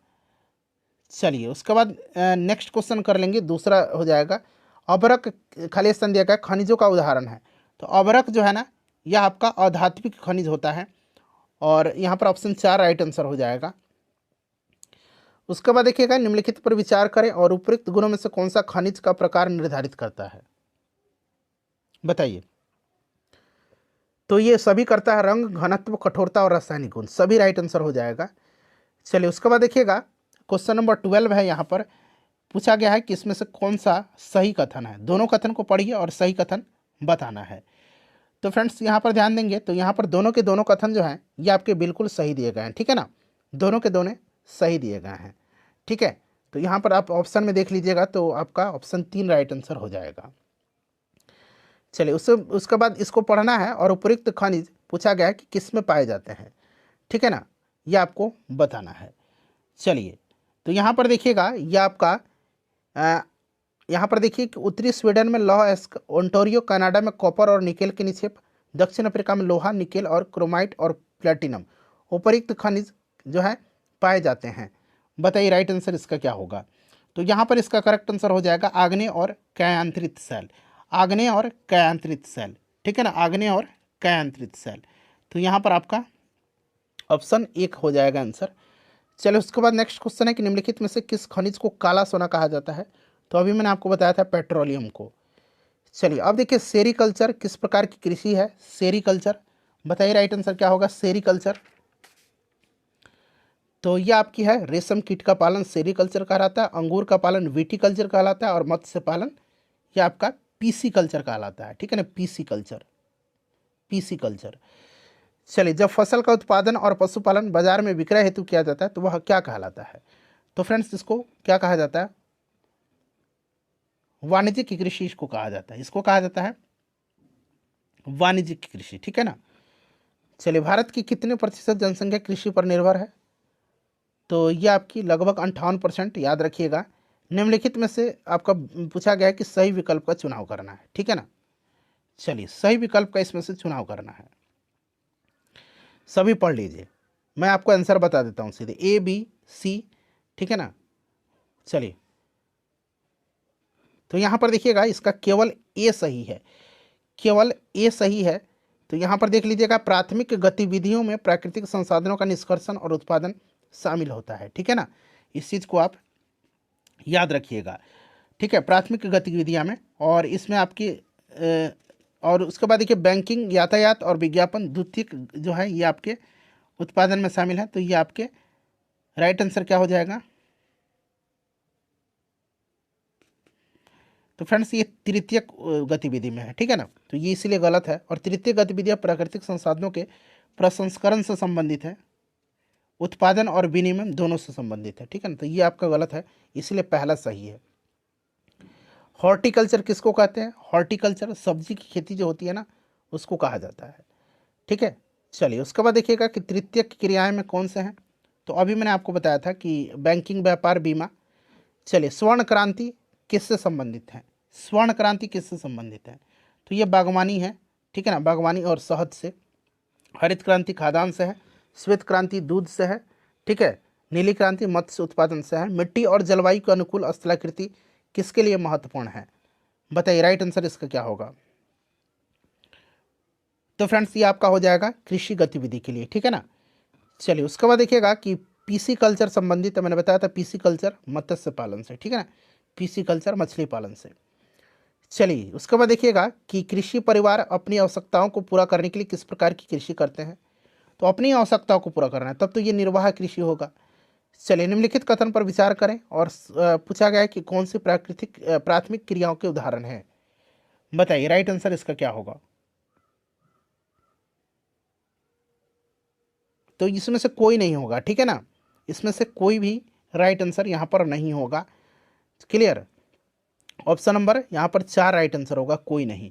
चलिए, उसके बाद नेक्स्ट क्वेश्चन कर लेंगे, दूसरा हो जाएगा अभ्रक। खाली स्थान दिया गया खनिजों का उदाहरण है। तो अभ्रक जो है ना यह आपका अधात्विक खनिज होता है और यहाँ पर ऑप्शन 4 राइट आंसर हो जाएगा। उसके बाद देखिएगा निम्नलिखित पर विचार करें और उपयुक्त गुणों में से कौन सा खनिज का प्रकार निर्धारित करता है? बताइए। तो ये सभी करता है रंग, घनत्व, कठोरता और रासायनिक गुण, सभी राइट आंसर हो जाएगा। चलिए, उसके बाद देखिएगा क्वेश्चन नंबर 12 है। यहाँ पर पूछा गया है कि इसमें से कौन सा सही कथन है? दोनों कथन को पढ़िए और सही कथन बताना है। तो फ्रेंड्स यहाँ पर ध्यान देंगे तो यहाँ पर दोनों के दोनों कथन जो हैं ये आपके बिल्कुल सही दिए गए हैं, ठीक है ना, दोनों के दोनों सही दिए गए हैं, ठीक है। तो यहाँ पर आप ऑप्शन में देख लीजिएगा तो आपका ऑप्शन 3 राइट आंसर हो जाएगा। चलिए, उसके बाद इसको पढ़ना है और उपयुक्त खनिज पूछा गया है कि किस में पाए जाते हैं, ठीक है ना, ये आपको बताना है। चलिए, तो यहाँ पर देखिएगा ये आपका यहाँ पर देखिए कि उत्तरी स्वीडन में लौह अयस्क, ओंटारियो कनाडा में कॉपर और निकेल के निक्षेप, दक्षिण अफ्रीका में लोहा, निकेल और क्रोमाइट और प्लेटिनम उपर्युक्त खनिज जो है पाए जाते हैं। बताइए राइट आंसर इसका क्या होगा। तो यहाँ पर इसका करेक्ट आंसर हो जाएगा आग्नेय और कयांतरित सेल, आग्नेय और कयांतरित सेल, ठीक है ना, आग्नेय और कयांतरित सेल। तो यहाँ पर आपका ऑप्शन 1 हो जाएगा आंसर। चलो उसके बाद नेक्स्ट क्वेश्चन है कि निम्नलिखित में से किस खनिज को काला सोना कहा जाता है। तो अभी मैंने आपको बताया था पेट्रोलियम को। चलिए अब देखिए सेरीकल्चर किस प्रकार की कृषि है। सेरीकल्चर, बताइए राइट आंसर क्या होगा। सेरीकल्चर तो ये आपकी है रेशम कीट का पालन सेरीकल्चर कहलाता है, अंगूर का पालन विटीकल्चर कहलाता है और मत्स्य पालन ये आपका पीसी कल्चर कहलाता है, ठीक है ना, पीसी कल्चर, पीसी कल्चर। चलिए जब फसल का उत्पादन और पशुपालन बाजार में विक्रय हेतु किया जाता है तो वह क्या कहलाता है। तो फ्रेंड्स इसको क्या कहा जाता है, वाणिज्यिक कृषि इसको कहा जाता है, इसको कहा जाता है वाणिज्यिक कृषि, ठीक है ना। चलिए भारत की कितने प्रतिशत जनसंख्या कृषि पर निर्भर है। तो ये आपकी लगभग 58%, याद रखिएगा। निम्नलिखित में से आपका पूछा गया है कि सही विकल्प का चुनाव करना है, ठीक है ना। चलिए सही विकल्प का इसमें से चुनाव करना है, सभी पढ़ लीजिए, मैं आपको आंसर बता देता हूँ सीधे A B C, ठीक है ना। चलिए तो यहाँ पर देखिएगा इसका केवल A सही है, केवल A सही है। तो यहाँ पर देख लीजिएगा प्राथमिक गतिविधियों में प्राकृतिक संसाधनों का निष्कर्षण और उत्पादन शामिल होता है, ठीक है ना, इस चीज़ को आप याद रखिएगा, ठीक है, प्राथमिक गतिविधियाँ में। और इसमें आपकी और उसके बाद देखिए बैंकिंग, यातायात और विज्ञापन द्वितीयक जो है ये आपके उत्पादन में शामिल है। तो ये आपके राइट आंसर क्या हो जाएगा। तो फ्रेंड्स ये तृतीयक गतिविधि में है, ठीक है ना, तो ये इसलिए गलत है। और तृतीयक गतिविधियाँ प्राकृतिक संसाधनों के प्रसंस्करण से संबंधित है, उत्पादन और विनिमय दोनों से संबंधित है, ठीक है ना, तो ये आपका गलत है, इसलिए पहला सही है। हॉर्टिकल्चर किसको कहते हैं। हॉर्टिकल्चर सब्जी की खेती जो होती है ना उसको कहा जाता है, ठीक है। चलिए उसके बाद देखिएगा कि तृतीयक क्रियाएं में कौन से हैं। तो अभी मैंने आपको बताया था कि बैंकिंग, व्यापार, बीमा। चलिए स्वर्ण क्रांति किससे संबंधित है। स्वर्ण क्रांति किससे संबंधित है। तो ये बागवानी है, ठीक है ना, बागवानी और शहद से। हरित क्रांति खाद्यान्न से है। श्वेत क्रांति दूध से है, ठीक है। नीली क्रांति मत्स्य उत्पादन से है। मिट्टी और जलवायु के अनुकूल स्थलाकृति किसके लिए महत्वपूर्ण है। बताइए राइट आंसर इसका क्या होगा। तो फ्रेंड्स ये आपका हो जाएगा कृषि गतिविधि के लिए, ठीक है ना। चलिए उसके बाद देखिएगा कि पीसी कल्चर संबंधित है, मैंने बताया था पीसी कल्चर मत्स्य पालन से, ठीक है ना, पीसी कल्चर मछली पालन से। चलिए उसके बाद देखिएगा कि कृषि परिवार अपनी आवश्यकताओं को पूरा करने के लिए किस प्रकार की कृषि करते हैं। तो अपनी आवश्यकताओं को पूरा करना है तब तो ये निर्वाह कृषि होगा। चलिए निम्नलिखित कथन पर विचार करें और पूछा गया है कि कौन सी प्राथमिक क्रियाओं के उदाहरण हैं। बताइए राइट आंसर इसका क्या होगा। तो इसमें से कोई नहीं होगा, ठीक है ना, इसमें से कोई भी राइट आंसर यहाँ पर नहीं होगा। क्लियर, ऑप्शन नंबर यहाँ पर 4 राइट आंसर होगा, कोई नहीं,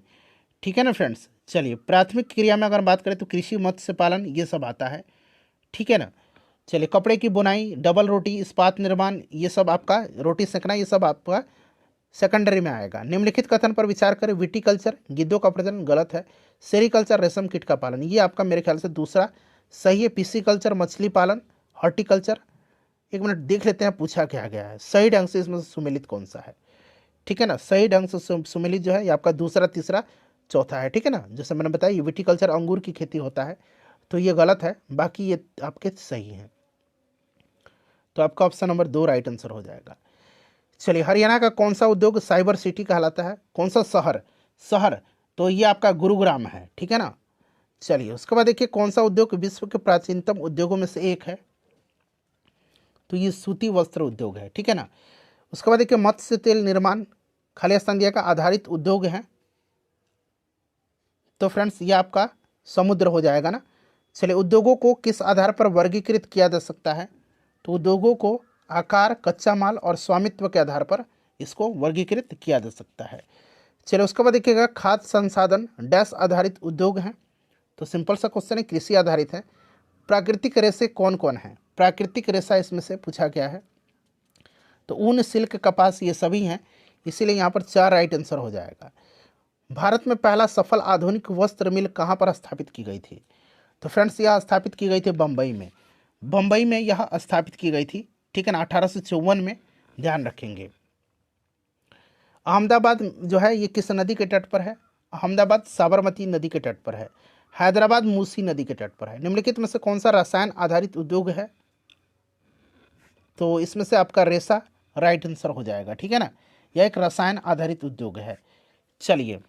ठीक है ना फ्रेंड्स। चलिए प्राथमिक क्रिया में अगर बात करें तो कृषि, मत्स्य पालन ये सब आता है, ठीक है ना। चलिए कपड़े की बुनाई, डबल रोटी, इस्पात निर्माण ये सब आपका, रोटी सेकना ये सब आपका सेकेंडरी में आएगा। निम्नलिखित कथन पर विचार करें। विटीकल्चर गिद्धों का प्रजनन गलत है। सेरीकल्चर रेशम कीट का पालन ये आपका मेरे ख्याल से दूसरा सही है। पिसीकल्चर मछली पालन। हॉर्टिकल्चर एक मिनट देख लेते हैं पूछा क्या गया है। सही ढंग से इसमें सुमेलित कौन सा है, ठीक है ना, सही ढंग से सुमेलित जो है ये आपका दूसरा, तीसरा, चौथा है, ठीक है ना। जैसे मैंने बताया विटीकल्चर अंगूर की खेती होता है तो ये गलत है, बाकी ये आपके सही हैं। तो आपका ऑप्शन नंबर 2 राइट आंसर हो जाएगा। चलिए हरियाणा का कौन सा उद्योग साइबर सिटी कहलाता है। कौन सा शहर तो ये आपका गुरुग्राम है, ठीक है ना। चलिए उसके बाद देखिए कौन सा उद्योग विश्व के प्राचीनतम उद्योगों में से एक है। तो ये सूती वस्त्र उद्योग है, ठीक है ना। उसके बाद देखिए मत्स्य तेल निर्माण खाली स्थान दिया का आधारित उद्योग है। तो फ्रेंड्स ये आपका समुद्र हो जाएगा ना। चलिए उद्योगों को किस आधार पर वर्गीकृत किया जा सकता है। तो उद्योगों को आकार, कच्चा माल और स्वामित्व के आधार पर इसको वर्गीकृत किया जा सकता है। चलिए उसके बाद देखिएगा खाद्य संसाधन डैश आधारित उद्योग हैं। तो सिंपल सा क्वेश्चन है, कृषि आधारित है। प्राकृतिक रेशे कौन कौन है। प्राकृतिक रेशा इसमें से पूछा गया है। तो ऊन, सिल्क, कपास ये सभी हैं, इसीलिए यहाँ पर 4 राइट आंसर हो जाएगा। भारत में पहला सफल आधुनिक वस्त्र मिल कहाँ पर स्थापित की गई थी? तो फ्रेंड्स यह स्थापित की गई थी बम्बई में। बम्बई में यह स्थापित की गई थी, ठीक है ना, 1854 में, ध्यान रखेंगे। अहमदाबाद जो है ये किस नदी के तट पर है? अहमदाबाद साबरमती नदी के तट पर है। हैदराबाद मूसी नदी के तट पर है। निम्नलिखित में से कौन सा रसायन आधारित उद्योग है? तो इसमें से आपका रेसा राइट आंसर हो जाएगा, ठीक है ना, यह एक रसायन आधारित उद्योग है। चलिए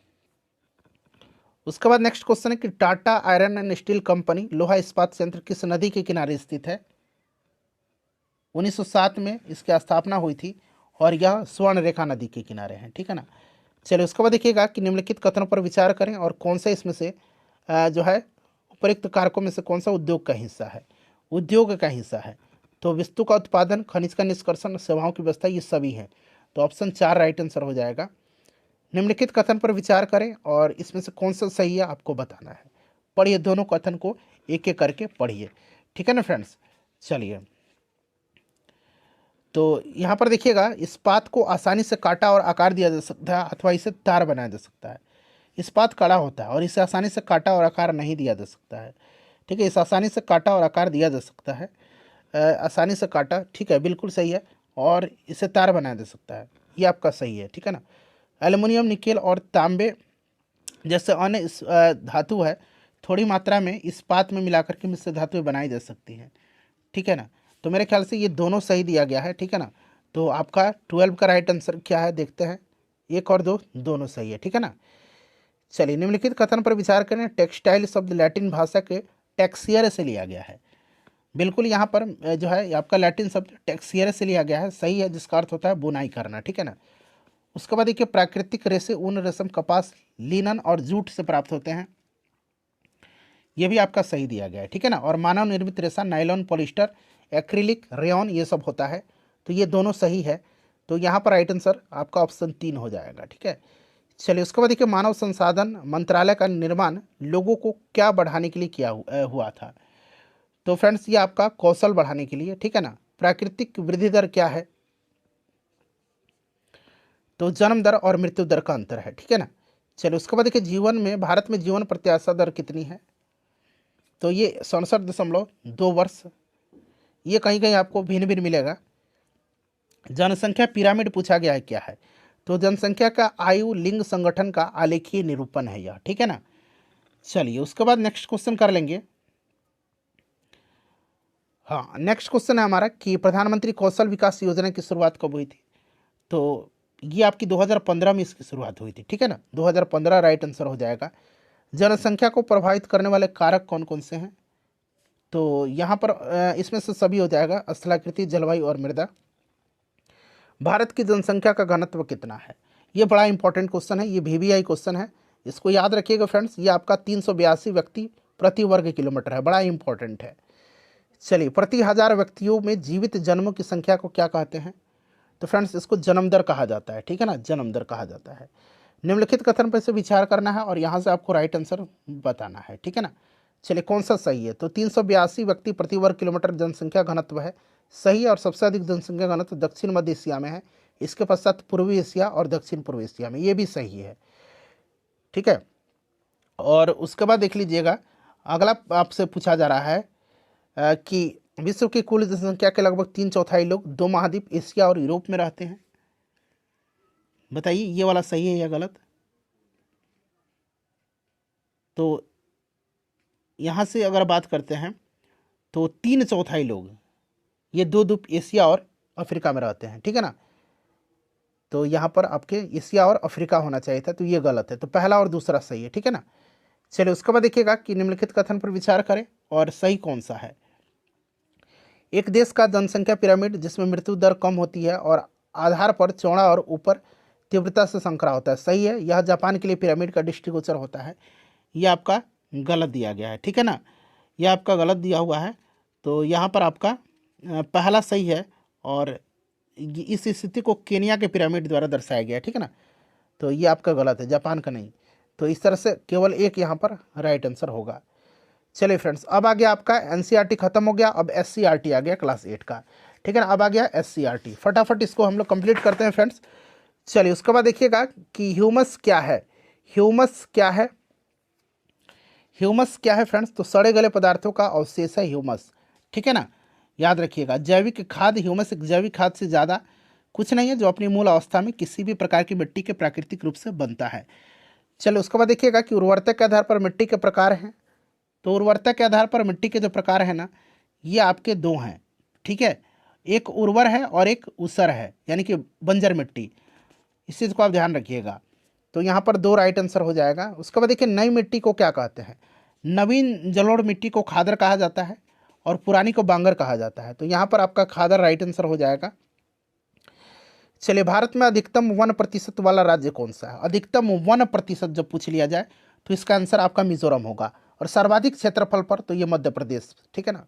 उसके बाद नेक्स्ट क्वेश्चन है कि Tata iron and steel company लोहा इस्पात संयंत्र किस नदी के किनारे स्थित है? 1907 में इसकी स्थापना हुई थी और यह स्वर्ण रेखा नदी के किनारे है, ठीक है ना। चलिए उसके बाद देखिएगा कि निम्नलिखित कथनों पर विचार करें और कौन सा इसमें से जो है उपयुक्त कारकों में से कौन सा उद्योग का हिस्सा है? उद्योग का हिस्सा है तो वस्तु का उत्पादन, खनिज का निष्कर्षण, सेवाओं की व्यवस्था, ये सभी हैं। तो ऑप्शन 4 राइट आंसर हो जाएगा। निम्नलिखित कथन पर विचार करें और इसमें से कौन सा सही है आपको बताना है। पढ़िए, दोनों कथन को एक एक करके पढ़िए, ठीक है ना फ्रेंड्स। चलिए तो यहाँ पर देखिएगा, इस्पात को आसानी से काटा और आकार दिया जा सकता है अथवा इसे तार बनाया जा सकता है। इस्पात कड़ा होता है और इसे आसानी से काटा और आकार नहीं दिया जा सकता है, ठीक है। इसे आसानी से काटा और आकार दिया जा सकता है, आसानी से काटा, ठीक है, बिल्कुल सही है, और इसे तार बनाया जा सकता है, ये आपका सही है, ठीक है ना। एल्युमिनियम, निकेल और तांबे जैसे अन्य धातु है, थोड़ी मात्रा में इस्पात में मिलाकर के मिश्र धातुएं बनाई जा सकती हैं, ठीक है ना। तो मेरे ख्याल से ये दोनों सही दिया गया है, ठीक है ना। तो आपका 12 का राइट आंसर क्या है देखते हैं। 1 और 2 दोनों सही है, ठीक है ना। चलिए निम्नलिखित कथन पर विचार करें। टेक्सटाइल शब्द लैटिन भाषा के टेक्सियर से लिया गया है। बिल्कुल यहाँ पर जो है आपका लैटिन शब्द टेक्सियर से लिया गया है, सही है, जिसका अर्थ होता है बुनाई करना, ठीक है ना। उसके बाद देखिए प्राकृतिक रेशे ऊन, रेशम, कपास, लिनन और जूट से प्राप्त होते हैं, ये भी आपका सही दिया गया है, ठीक है ना। और मानव निर्मित रेशा नायलॉन, पॉलिस्टर, एक्रिलिक, रेयॉन, ये सब होता है, तो ये दोनों सही है। तो यहाँ पर राइट आंसर आपका ऑप्शन 3 हो जाएगा, ठीक है। चलिए उसके बाद देखिए मानव संसाधन मंत्रालय का निर्माण लोगों को क्या बढ़ाने के लिए किया हुआ था? तो फ्रेंड्स ये आपका कौशल बढ़ाने के लिए, ठीक है ना। प्राकृतिक वृद्धि दर क्या है? तो जन्म दर और मृत्यु दर का अंतर है, ठीक है ना। चलिए उसके बाद देखिए जीवन में, भारत में जीवन प्रत्याशा दर कितनी है? तो ये 67.2 वर्ष, ये कहीं कहीं आपको भिन्न भिन्न मिलेगा। जनसंख्या पिरामिड पूछा गया है क्या है? तो जनसंख्या का आयु लिंग संगठन का आलेखीय निरूपण है यह, ठीक है ना। चलिए उसके बाद नेक्स्ट क्वेश्चन कर लेंगे। हाँ, नेक्स्ट क्वेश्चन है हमारा कि प्रधानमंत्री कौशल विकास योजना की शुरुआत कब हुई थी? तो ये आपकी 2015 में इसकी शुरुआत हुई थी, ठीक है ना। 2015 राइट आंसर हो जाएगा। जनसंख्या को प्रभावित करने वाले कारक कौन कौन से हैं? तो यहाँ पर इसमें से सभी हो जाएगा, स्थलाकृति, जलवायु और मृदा। भारत की जनसंख्या का घनत्व कितना है? ये बड़ा इंपॉर्टेंट क्वेश्चन है, ये VVI क्वेश्चन है, इसको याद रखिएगा फ्रेंड्स। ये आपका 382 व्यक्ति प्रति वर्ग किलोमीटर है, बड़ा इंपॉर्टेंट है। चलिए प्रति 1000 व्यक्तियों में जीवित जन्मों की संख्या को क्या कहते हैं? तो फ्रेंड्स इसको जन्म दर कहा जाता है, ठीक है ना, जन्म दर कहा जाता है। निम्नलिखित कथन पर से विचार करना है और यहाँ से आपको राइट आंसर बताना है, ठीक है ना। चलिए कौन सा सही है? तो 382 व्यक्ति प्रति वर्ग किलोमीटर जनसंख्या घनत्व है, सही है। और सबसे अधिक जनसंख्या घनत्व दक्षिण मध्य एशिया में है, इसके पश्चात पूर्वी एशिया और दक्षिण पूर्व एशिया में, ये भी सही है, ठीक है। और उसके बाद देख लीजिएगा अगला आपसे पूछा जा रहा है कि विश्व की कुल जनसंख्या के लगभग 3/4 लोग 2 महाद्वीप एशिया और यूरोप में रहते हैं। बताइए ये वाला सही है या गलत? तो यहाँ से अगर बात करते हैं तो 3/4 लोग ये 2 द्वीप एशिया और अफ्रीका में रहते हैं, ठीक है ना। तो यहाँ पर आपके एशिया और अफ्रीका होना चाहिए था, तो ये गलत है। तो पहला और दूसरा सही है, ठीक है ना। चलिए उसके बाद देखिएगा कि निम्नलिखित कथन पर विचार करें और सही कौन सा है। एक देश का जनसंख्या पिरामिड जिसमें मृत्यु दर कम होती है और आधार पर चौड़ा और ऊपर तीव्रता से संकरा होता है, सही है। यह जापान के लिए पिरामिड का दृष्टिगोचर होता है, यह आपका गलत दिया गया है, ठीक है ना, यह आपका गलत दिया हुआ है। तो यहाँ पर आपका पहला सही है और इस स्थिति को केनिया के पिरामिड द्वारा दर्शाया गया है, ठीक है ना। तो ये आपका गलत है, जापान का नहीं। तो इस तरह से केवल एक यहाँ पर राइट आंसर होगा। चलिए फ्रेंड्स अब आ गया आपका NCERT खत्म हो गया, अब SCERT आ गया क्लास 8 का, ठीक है ना। अब आ गया SCRT, फटाफट इसको हम लोग कंप्लीट करते हैं फ्रेंड्स। चलिए उसके बाद देखिएगा कि ह्यूमस क्या है। ह्यूमस क्या है? ह्यूमस क्या है फ्रेंड्स? तो सड़े गले पदार्थों का अवशेष है ह्यूमस, ठीक है ना। याद रखिएगा, जैविक खाद ह्यूमस एक जैविक खाद से ज़्यादा कुछ नहीं है, जो अपनी मूल अवस्था में किसी भी प्रकार की मिट्टी के प्राकृतिक रूप से बनता है। चलो उसके बाद देखिएगा कि उर्वरता के आधार पर मिट्टी के प्रकार हैं। तो उर्वरता के आधार पर मिट्टी के जो प्रकार हैं ना, ये आपके दो हैं, ठीक है। एक उर्वर है और एक ऊसर है, यानी कि बंजर मिट्टी। इस चीज़ को आप ध्यान रखिएगा। तो यहाँ पर दो राइट आंसर हो जाएगा। उसके बाद देखिए, नई मिट्टी को क्या कहते हैं? नवीन जलोढ़ मिट्टी को खादर कहा जाता है और पुरानी को बांगर कहा जाता है। तो यहाँ पर आपका खादर राइट आंसर हो जाएगा। चलिए, भारत में अधिकतम 1% वाला राज्य कौन सा है? अधिकतम 1% जब पूछ लिया जाए तो इसका आंसर आपका मिजोरम होगा। और सर्वाधिक क्षेत्रफल पर तो ये मध्य प्रदेश, ठीक है ना।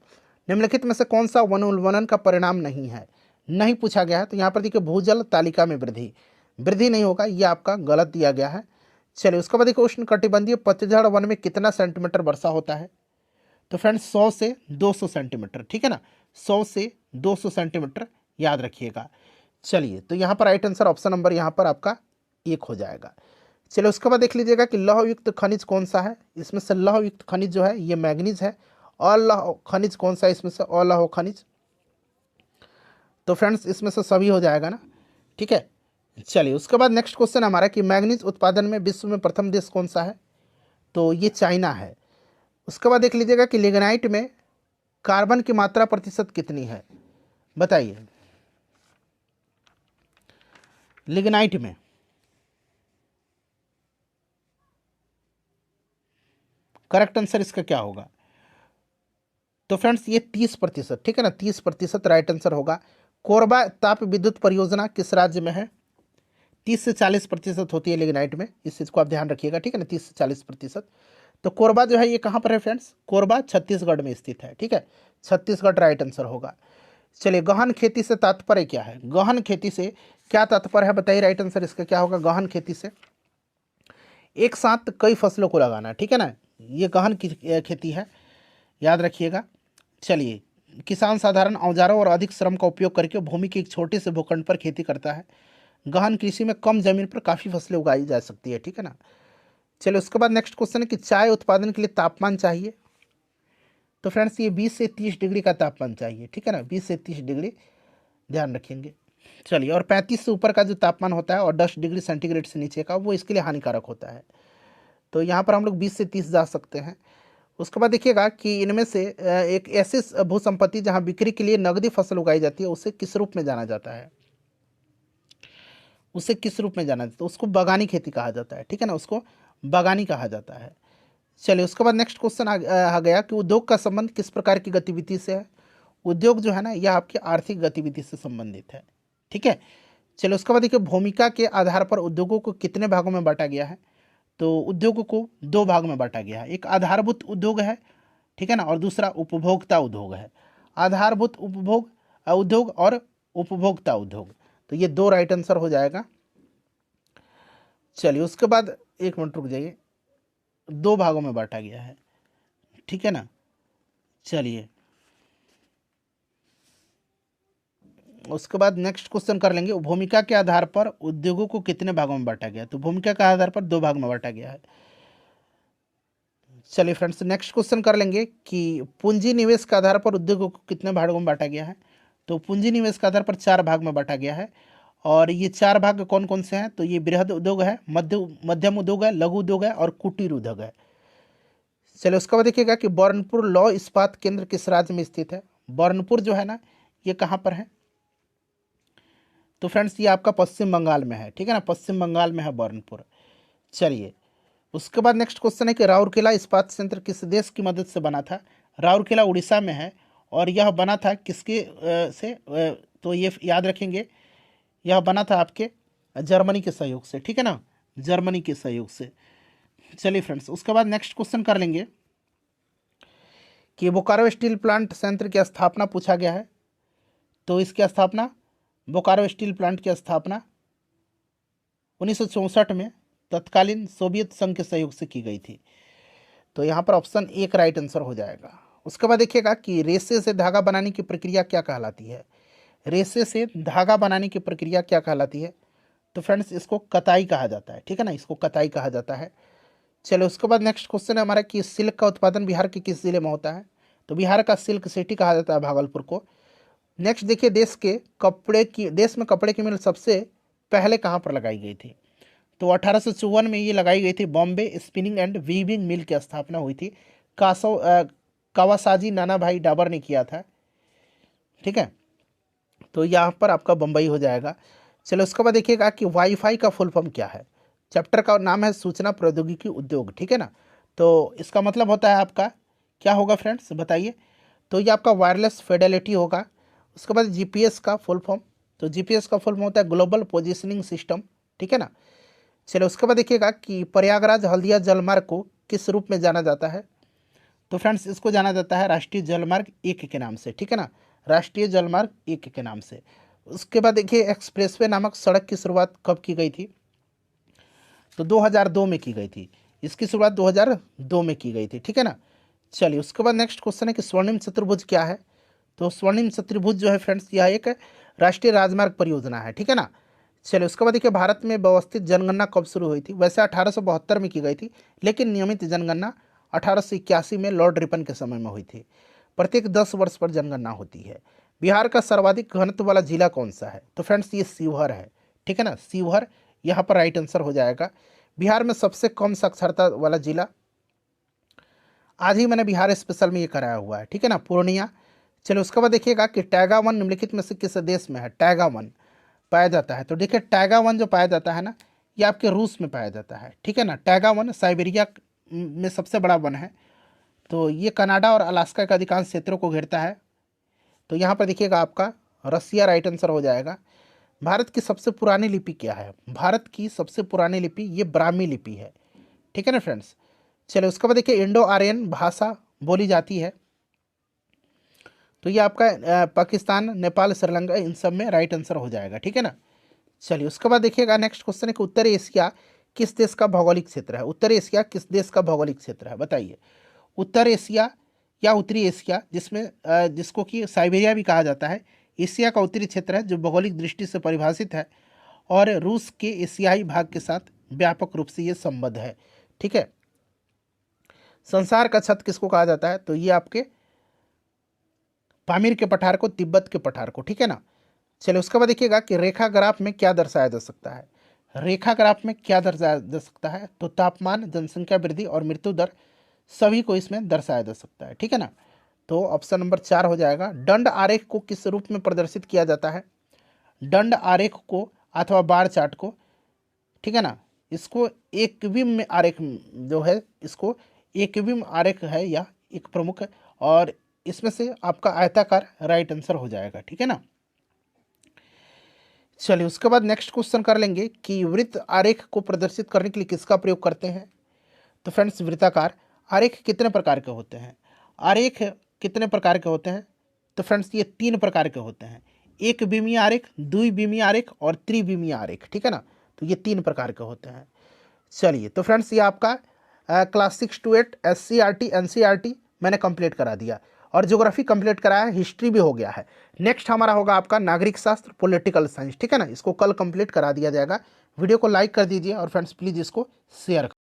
निम्नलिखित में से कौन सा वनोन्मूलन का परिणाम नहीं है? नहीं पूछा गया है। तो यहाँ पर देखिए, भूजल तालिका में वृद्धि, वृद्धि नहीं होगा, ये आपका गलत दिया गया है। चलिए उसके बाद देखिए, उष्ण कटिबंधीय पतझड़ वन में कितना सेंटीमीटर वर्षा होता है? तो फ्रेंड्स 100 से 200 सेंटीमीटर, ठीक है ना। 100 से 200 सेंटीमीटर याद रखिएगा। चलिए, तो यहाँ पर राइट आंसर ऑप्शन नंबर यहाँ पर आपका 1 हो जाएगा। चलिए उसके बाद देख लीजिएगा कि लौह युक्त खनिज कौन सा है? इसमें से लौह युक्त खनिज जो है ये मैग्नीज है। अलौह खनिज कौन सा है? इसमें से अलौह खनिज। तो फ्रेंड्स इसमें से सभी हो जाएगा ना, ठीक है। चलिए उसके बाद नेक्स्ट क्वेश्चन हमारा कि मैग्नीज उत्पादन में विश्व में प्रथम देश कौन सा है? तो ये चाइना है। उसके बाद देख लीजिएगा कि लिग्नाइट में कार्बन की मात्रा प्रतिशत कितनी है? बताइए, लिग्नाइट में करेक्ट आंसर इसका क्या होगा? तो फ्रेंड्स ये 30%, ठीक है ना, 30% राइट आंसर होगा। कोरबा ताप विद्युत परियोजना किस राज्य में है? 30 से 40% होती है लिग्नाइट में, इस चीज़ को आप ध्यान रखिएगा, ठीक है ना, 30 से 40%। तो कोरबा जो है ये कहाँ पर है फ्रेंड्स? कोरबा छत्तीसगढ़ में स्थित है, ठीक है। छत्तीसगढ़ राइट आंसर होगा। चलिए, गहन खेती से तात्पर्य क्या है? गहन खेती से क्या तात्पर्य है बताइए, राइट आंसर इसका क्या होगा? गहन खेती से एक साथ कई फसलों को लगाना, ठीक है ना, ये गहन खेती है, याद रखिएगा। चलिए, किसान साधारण औजारों और अधिक श्रम का उपयोग करके भूमि के एक छोटे से भूखंड पर खेती करता है। गहन कृषि में कम जमीन पर काफ़ी फसलें उगाई जा सकती है, ठीक है ना। चलिए उसके बाद नेक्स्ट क्वेश्चन है कि चाय उत्पादन के लिए तापमान चाहिए? तो फ्रेंड्स ये 20 से 30 डिग्री का तापमान चाहिए, ठीक है ना, 20 से 30 डिग्री ध्यान रखेंगे। चलिए, और 35 से ऊपर का जो तापमान होता है और 10 डिग्री सेंटीग्रेड से नीचे का, वो इसके लिए हानिकारक होता है। तो यहाँ पर हम लोग 20 से 30 जा सकते हैं। उसके बाद देखिएगा कि इनमें से एक ऐसी भूसंपत्ति जहाँ बिक्री के लिए नगदी फसल उगाई जाती है, उसे किस रूप में जाना जाता है? उसे किस रूप में जाना जाता है? उसको बागानी खेती कहा जाता है, ठीक है ना, उसको बागानी कहा जाता है। चलिए उसके बाद नेक्स्ट क्वेश्चन आ गया कि उद्योग का संबंध किस प्रकार की गतिविधि से है? उद्योग जो है ना, यह आपकी आर्थिक गतिविधि से संबंधित है, ठीक है। चलिए उसके बाद देखिए, भूमिका के आधार पर उद्योगों को कितने भागों में बांटा गया है? तो उद्योगों को 2 भाग में बांटा गया है। एक आधारभूत उद्योग है, ठीक है ना, और दूसरा उपभोक्ता उद्योग है। आधारभूत उपभोग उद्योग और उपभोक्ता उद्योग, तो ये 2 राइट आंसर हो जाएगा। चलिए उसके बाद एक मिनट रुक जाइए, 2 भागों में बांटा गया है, ठीक है ना। चलिए उसके बाद नेक्स्ट क्वेश्चन कर लेंगे, भूमिका के आधार पर उद्योगों को कितने भागों में बांटा गया? तो भूमिका के आधार पर 2 भाग में बांटा गया है। चलिए फ्रेंड्स, नेक्स्ट क्वेश्चन कर लेंगे कि पूंजी निवेश के आधार पर उद्योगों को कितने भागों में बांटा गया है? तो पूंजी निवेश के आधार पर 4 भाग में बांटा गया है। और ये 4 भाग कौन कौन से हैं? तो ये बृहद उद्योग है, मध्यम उद्योग है, लघु उद्योग है और कुटीर उद्योग है। चलिए उसके बाद देखिएगा कि बर्नपुर लौह इस्पात केंद्र किस राज्य में स्थित है? बर्नपुर जो है ना, ये कहाँ पर है? तो फ्रेंड्स ये आपका पश्चिम बंगाल में है, ठीक है ना, पश्चिम बंगाल में है बर्नपुर। चलिए उसके बाद नेक्स्ट क्वेश्चन है कि राउरकेला इस्पात संयंत्र किस देश की मदद से बना था? राउरकेला उड़ीसा में है और यह बना था किसके से? तो ये याद रखेंगे, यह बना था आपके जर्मनी के सहयोग से, ठीक है ना, जर्मनी के सहयोग से। चलिए फ्रेंड्स, उसके बाद नेक्स्ट क्वेश्चन कर लेंगे कि बोकारो स्टील प्लांट संयंत्र की स्थापना पूछा गया है। तो इसकी स्थापना, बोकारो स्टील प्लांट की स्थापना 1964 में तत्कालीन सोवियत संघ के सहयोग से की गई थी। तो यहाँ पर ऑप्शन 1 राइट आंसर हो जाएगा। उसके बाद देखिएगा कि रेशे से धागा बनाने की प्रक्रिया क्या कहलाती है? रेशे से धागा बनाने की प्रक्रिया क्या कहलाती है? तो फ्रेंड्स इसको कताई कहा जाता है, ठीक है ना, इसको कताई कहा जाता है। चलो उसके बाद नेक्स्ट क्वेश्चन है हमारा कि सिल्क का उत्पादन बिहार के किस जिले में होता है? तो बिहार का सिल्क सिटी कहा जाता है भागलपुर को। नेक्स्ट देखिए, देश में कपड़े की मिल सबसे पहले कहाँ पर लगाई गई थी? तो 1854 में ये लगाई गई थी। बॉम्बे स्पिनिंग एंड वीविंग मिल की स्थापना हुई थी। कावासाजी नाना भाई डाबर ने किया था, ठीक है। तो यहाँ पर आपका बम्बई हो जाएगा। चलो उसके बाद देखिएगा कि वाईफाई का फुल फॉर्म क्या है? चैप्टर का नाम है सूचना प्रौद्योगिकी उद्योग, ठीक है ना। तो इसका मतलब होता है आपका क्या होगा फ्रेंड्स, बताइए। तो ये आपका वायरलेस फिडेलिटी होगा। उसके बाद जीपीएस का फुल फॉर्म, तो जीपीएस का फुल फॉर्म होता है ग्लोबल पोजिशनिंग सिस्टम, ठीक है ना। चलो उसके बाद देखिएगा कि प्रयागराज हल्दिया जलमार्ग को किस रूप में जाना जाता है? तो फ्रेंड्स इसको जाना जाता है राष्ट्रीय जलमार्ग 1 के नाम से, ठीक है ना, राष्ट्रीय जलमार्ग 1 के नाम से। उसके बाद देखिए एक्सप्रेसवे नामक सड़क की शुरुआत कब की गई थी? तो 2002 में की गई थी। इसकी शुरुआत 2002 में की गई थी, ठीक है ना। चलिए उसके बाद नेक्स्ट क्वेश्चन है कि स्वर्णिम चतुर्भुज क्या है? तो स्वर्णिम चतुर्भुज जो है फ्रेंड्स यह एक राष्ट्रीय राजमार्ग परियोजना है, ठीक है ना। चलिए उसके बाद देखिए भारत में व्यवस्थित जनगणना कब शुरू हुई थी? वैसे 1872 में की गई थी, लेकिन नियमित जनगणना 1881 में लॉर्ड रिपन के समय में हुई थी। प्रत्येक 10 वर्ष पर जनगणना होती है। बिहार का सर्वाधिक घनत्व वाला जिला कौन सा है? तो फ्रेंड्स ये शिवहर है, ठीक है ना, शिवहर यहाँ पर राइट आंसर हो जाएगा। बिहार में सबसे कम साक्षरता वाला जिला, आज ही मैंने बिहार स्पेशल में ये कराया हुआ है, ठीक है ना, पूर्णिया। चलो उसके बाद देखिएगा कि टैगा वन निम्नलिखित में से किस देश में है टैगा वन पाया जाता है? तो देखिए टैगा वन जो पाया जाता है ना, ये आपके रूस में पाया जाता है, ठीक है ना। टैगा वन साइबेरिया में सबसे बड़ा वन है। तो ये कनाडा और अलास्का के अधिकांश क्षेत्रों को घेरता है। तो यहाँ पर देखिएगा आपका रसिया राइट आंसर हो जाएगा। भारत की सबसे पुरानी लिपि क्या है? भारत की सबसे पुरानी लिपि ये ब्राह्मी लिपि है, ठीक है ना फ्रेंड्स। चलिए उसके बाद देखिए इंडो आर्यन भाषा बोली जाती है। तो ये आपका पाकिस्तान, नेपाल, श्रीलंका इन सब में राइट आंसर हो जाएगा, ठीक है ना। चलिए उसके बाद देखिएगा नेक्स्ट क्वेश्चन है कि उत्तर एशिया किस देश का भौगोलिक क्षेत्र है? उत्तर एशिया किस देश का भौगोलिक क्षेत्र है, बताइए। उत्तर एशिया या उत्तरी एशिया, जिसको कि साइबेरिया भी कहा जाता है, एशिया का उत्तरी क्षेत्र है जो भौगोलिक दृष्टि से परिभाषित है और रूस के एशियाई भाग के साथ व्यापक रूप से ये संबद्ध है, ठीक है। संसार का छत किसको कहा जाता है? तो ये आपके पामीर के पठार को, तिब्बत के पठार को, ठीक है ना। चलिए उसके बाद देखिएगा कि रेखा ग्राफ में क्या दर्शाया जा सकता है? रेखा ग्राफ में क्या दर्शाया जा सकता है? तो तापमान, जनसंख्या वृद्धि और मृत्यु दर सभी को इसमें दर्शाया जा सकता है, ठीक है ना। तो ऑप्शन नंबर 4 हो जाएगा। दंड आरेख को किस रूप में प्रदर्शित किया जाता है? दंड आरेख को अथवा बार चार्ट को, ठीक है ना, इसको एकविम आरेख जो है, इसको एकविम आरेख है या एक प्रमुख है, और इसमें से आपका आयताकार राइट आंसर हो जाएगा, ठीक है ना। चलिए उसके बाद नेक्स्ट क्वेश्चन कर लेंगे कि वृत्त आरेख को प्रदर्शित करने के लिए किसका प्रयोग करते हैं? तो फ्रेंड्स वृत्ताकार आरेख कितने प्रकार के होते हैं? आरेख कितने प्रकार के होते हैं? तो फ्रेंड्स ये 3 प्रकार के होते हैं, एक बीमीय आरेख, द्विबीमीय आरेख और त्रिबीमीय आरेख, ठीक है ना। तो ये 3 प्रकार के होते हैं। चलिए तो फ्रेंड्स ये आपका क्लास 6 to 8 SCRT NCRT मैंने कंप्लीट करा दिया और ज्योग्राफी कंप्लीट कराया, हिस्ट्री भी हो गया है। नेक्स्ट हमारा होगा आपका नागरिक शास्त्र, पॉलिटिकल साइंस, ठीक है ना। इसको कल कंप्लीट करा दिया जाएगा। वीडियो को लाइक कर दीजिए और फ्रेंड्स प्लीज़ इसको शेयर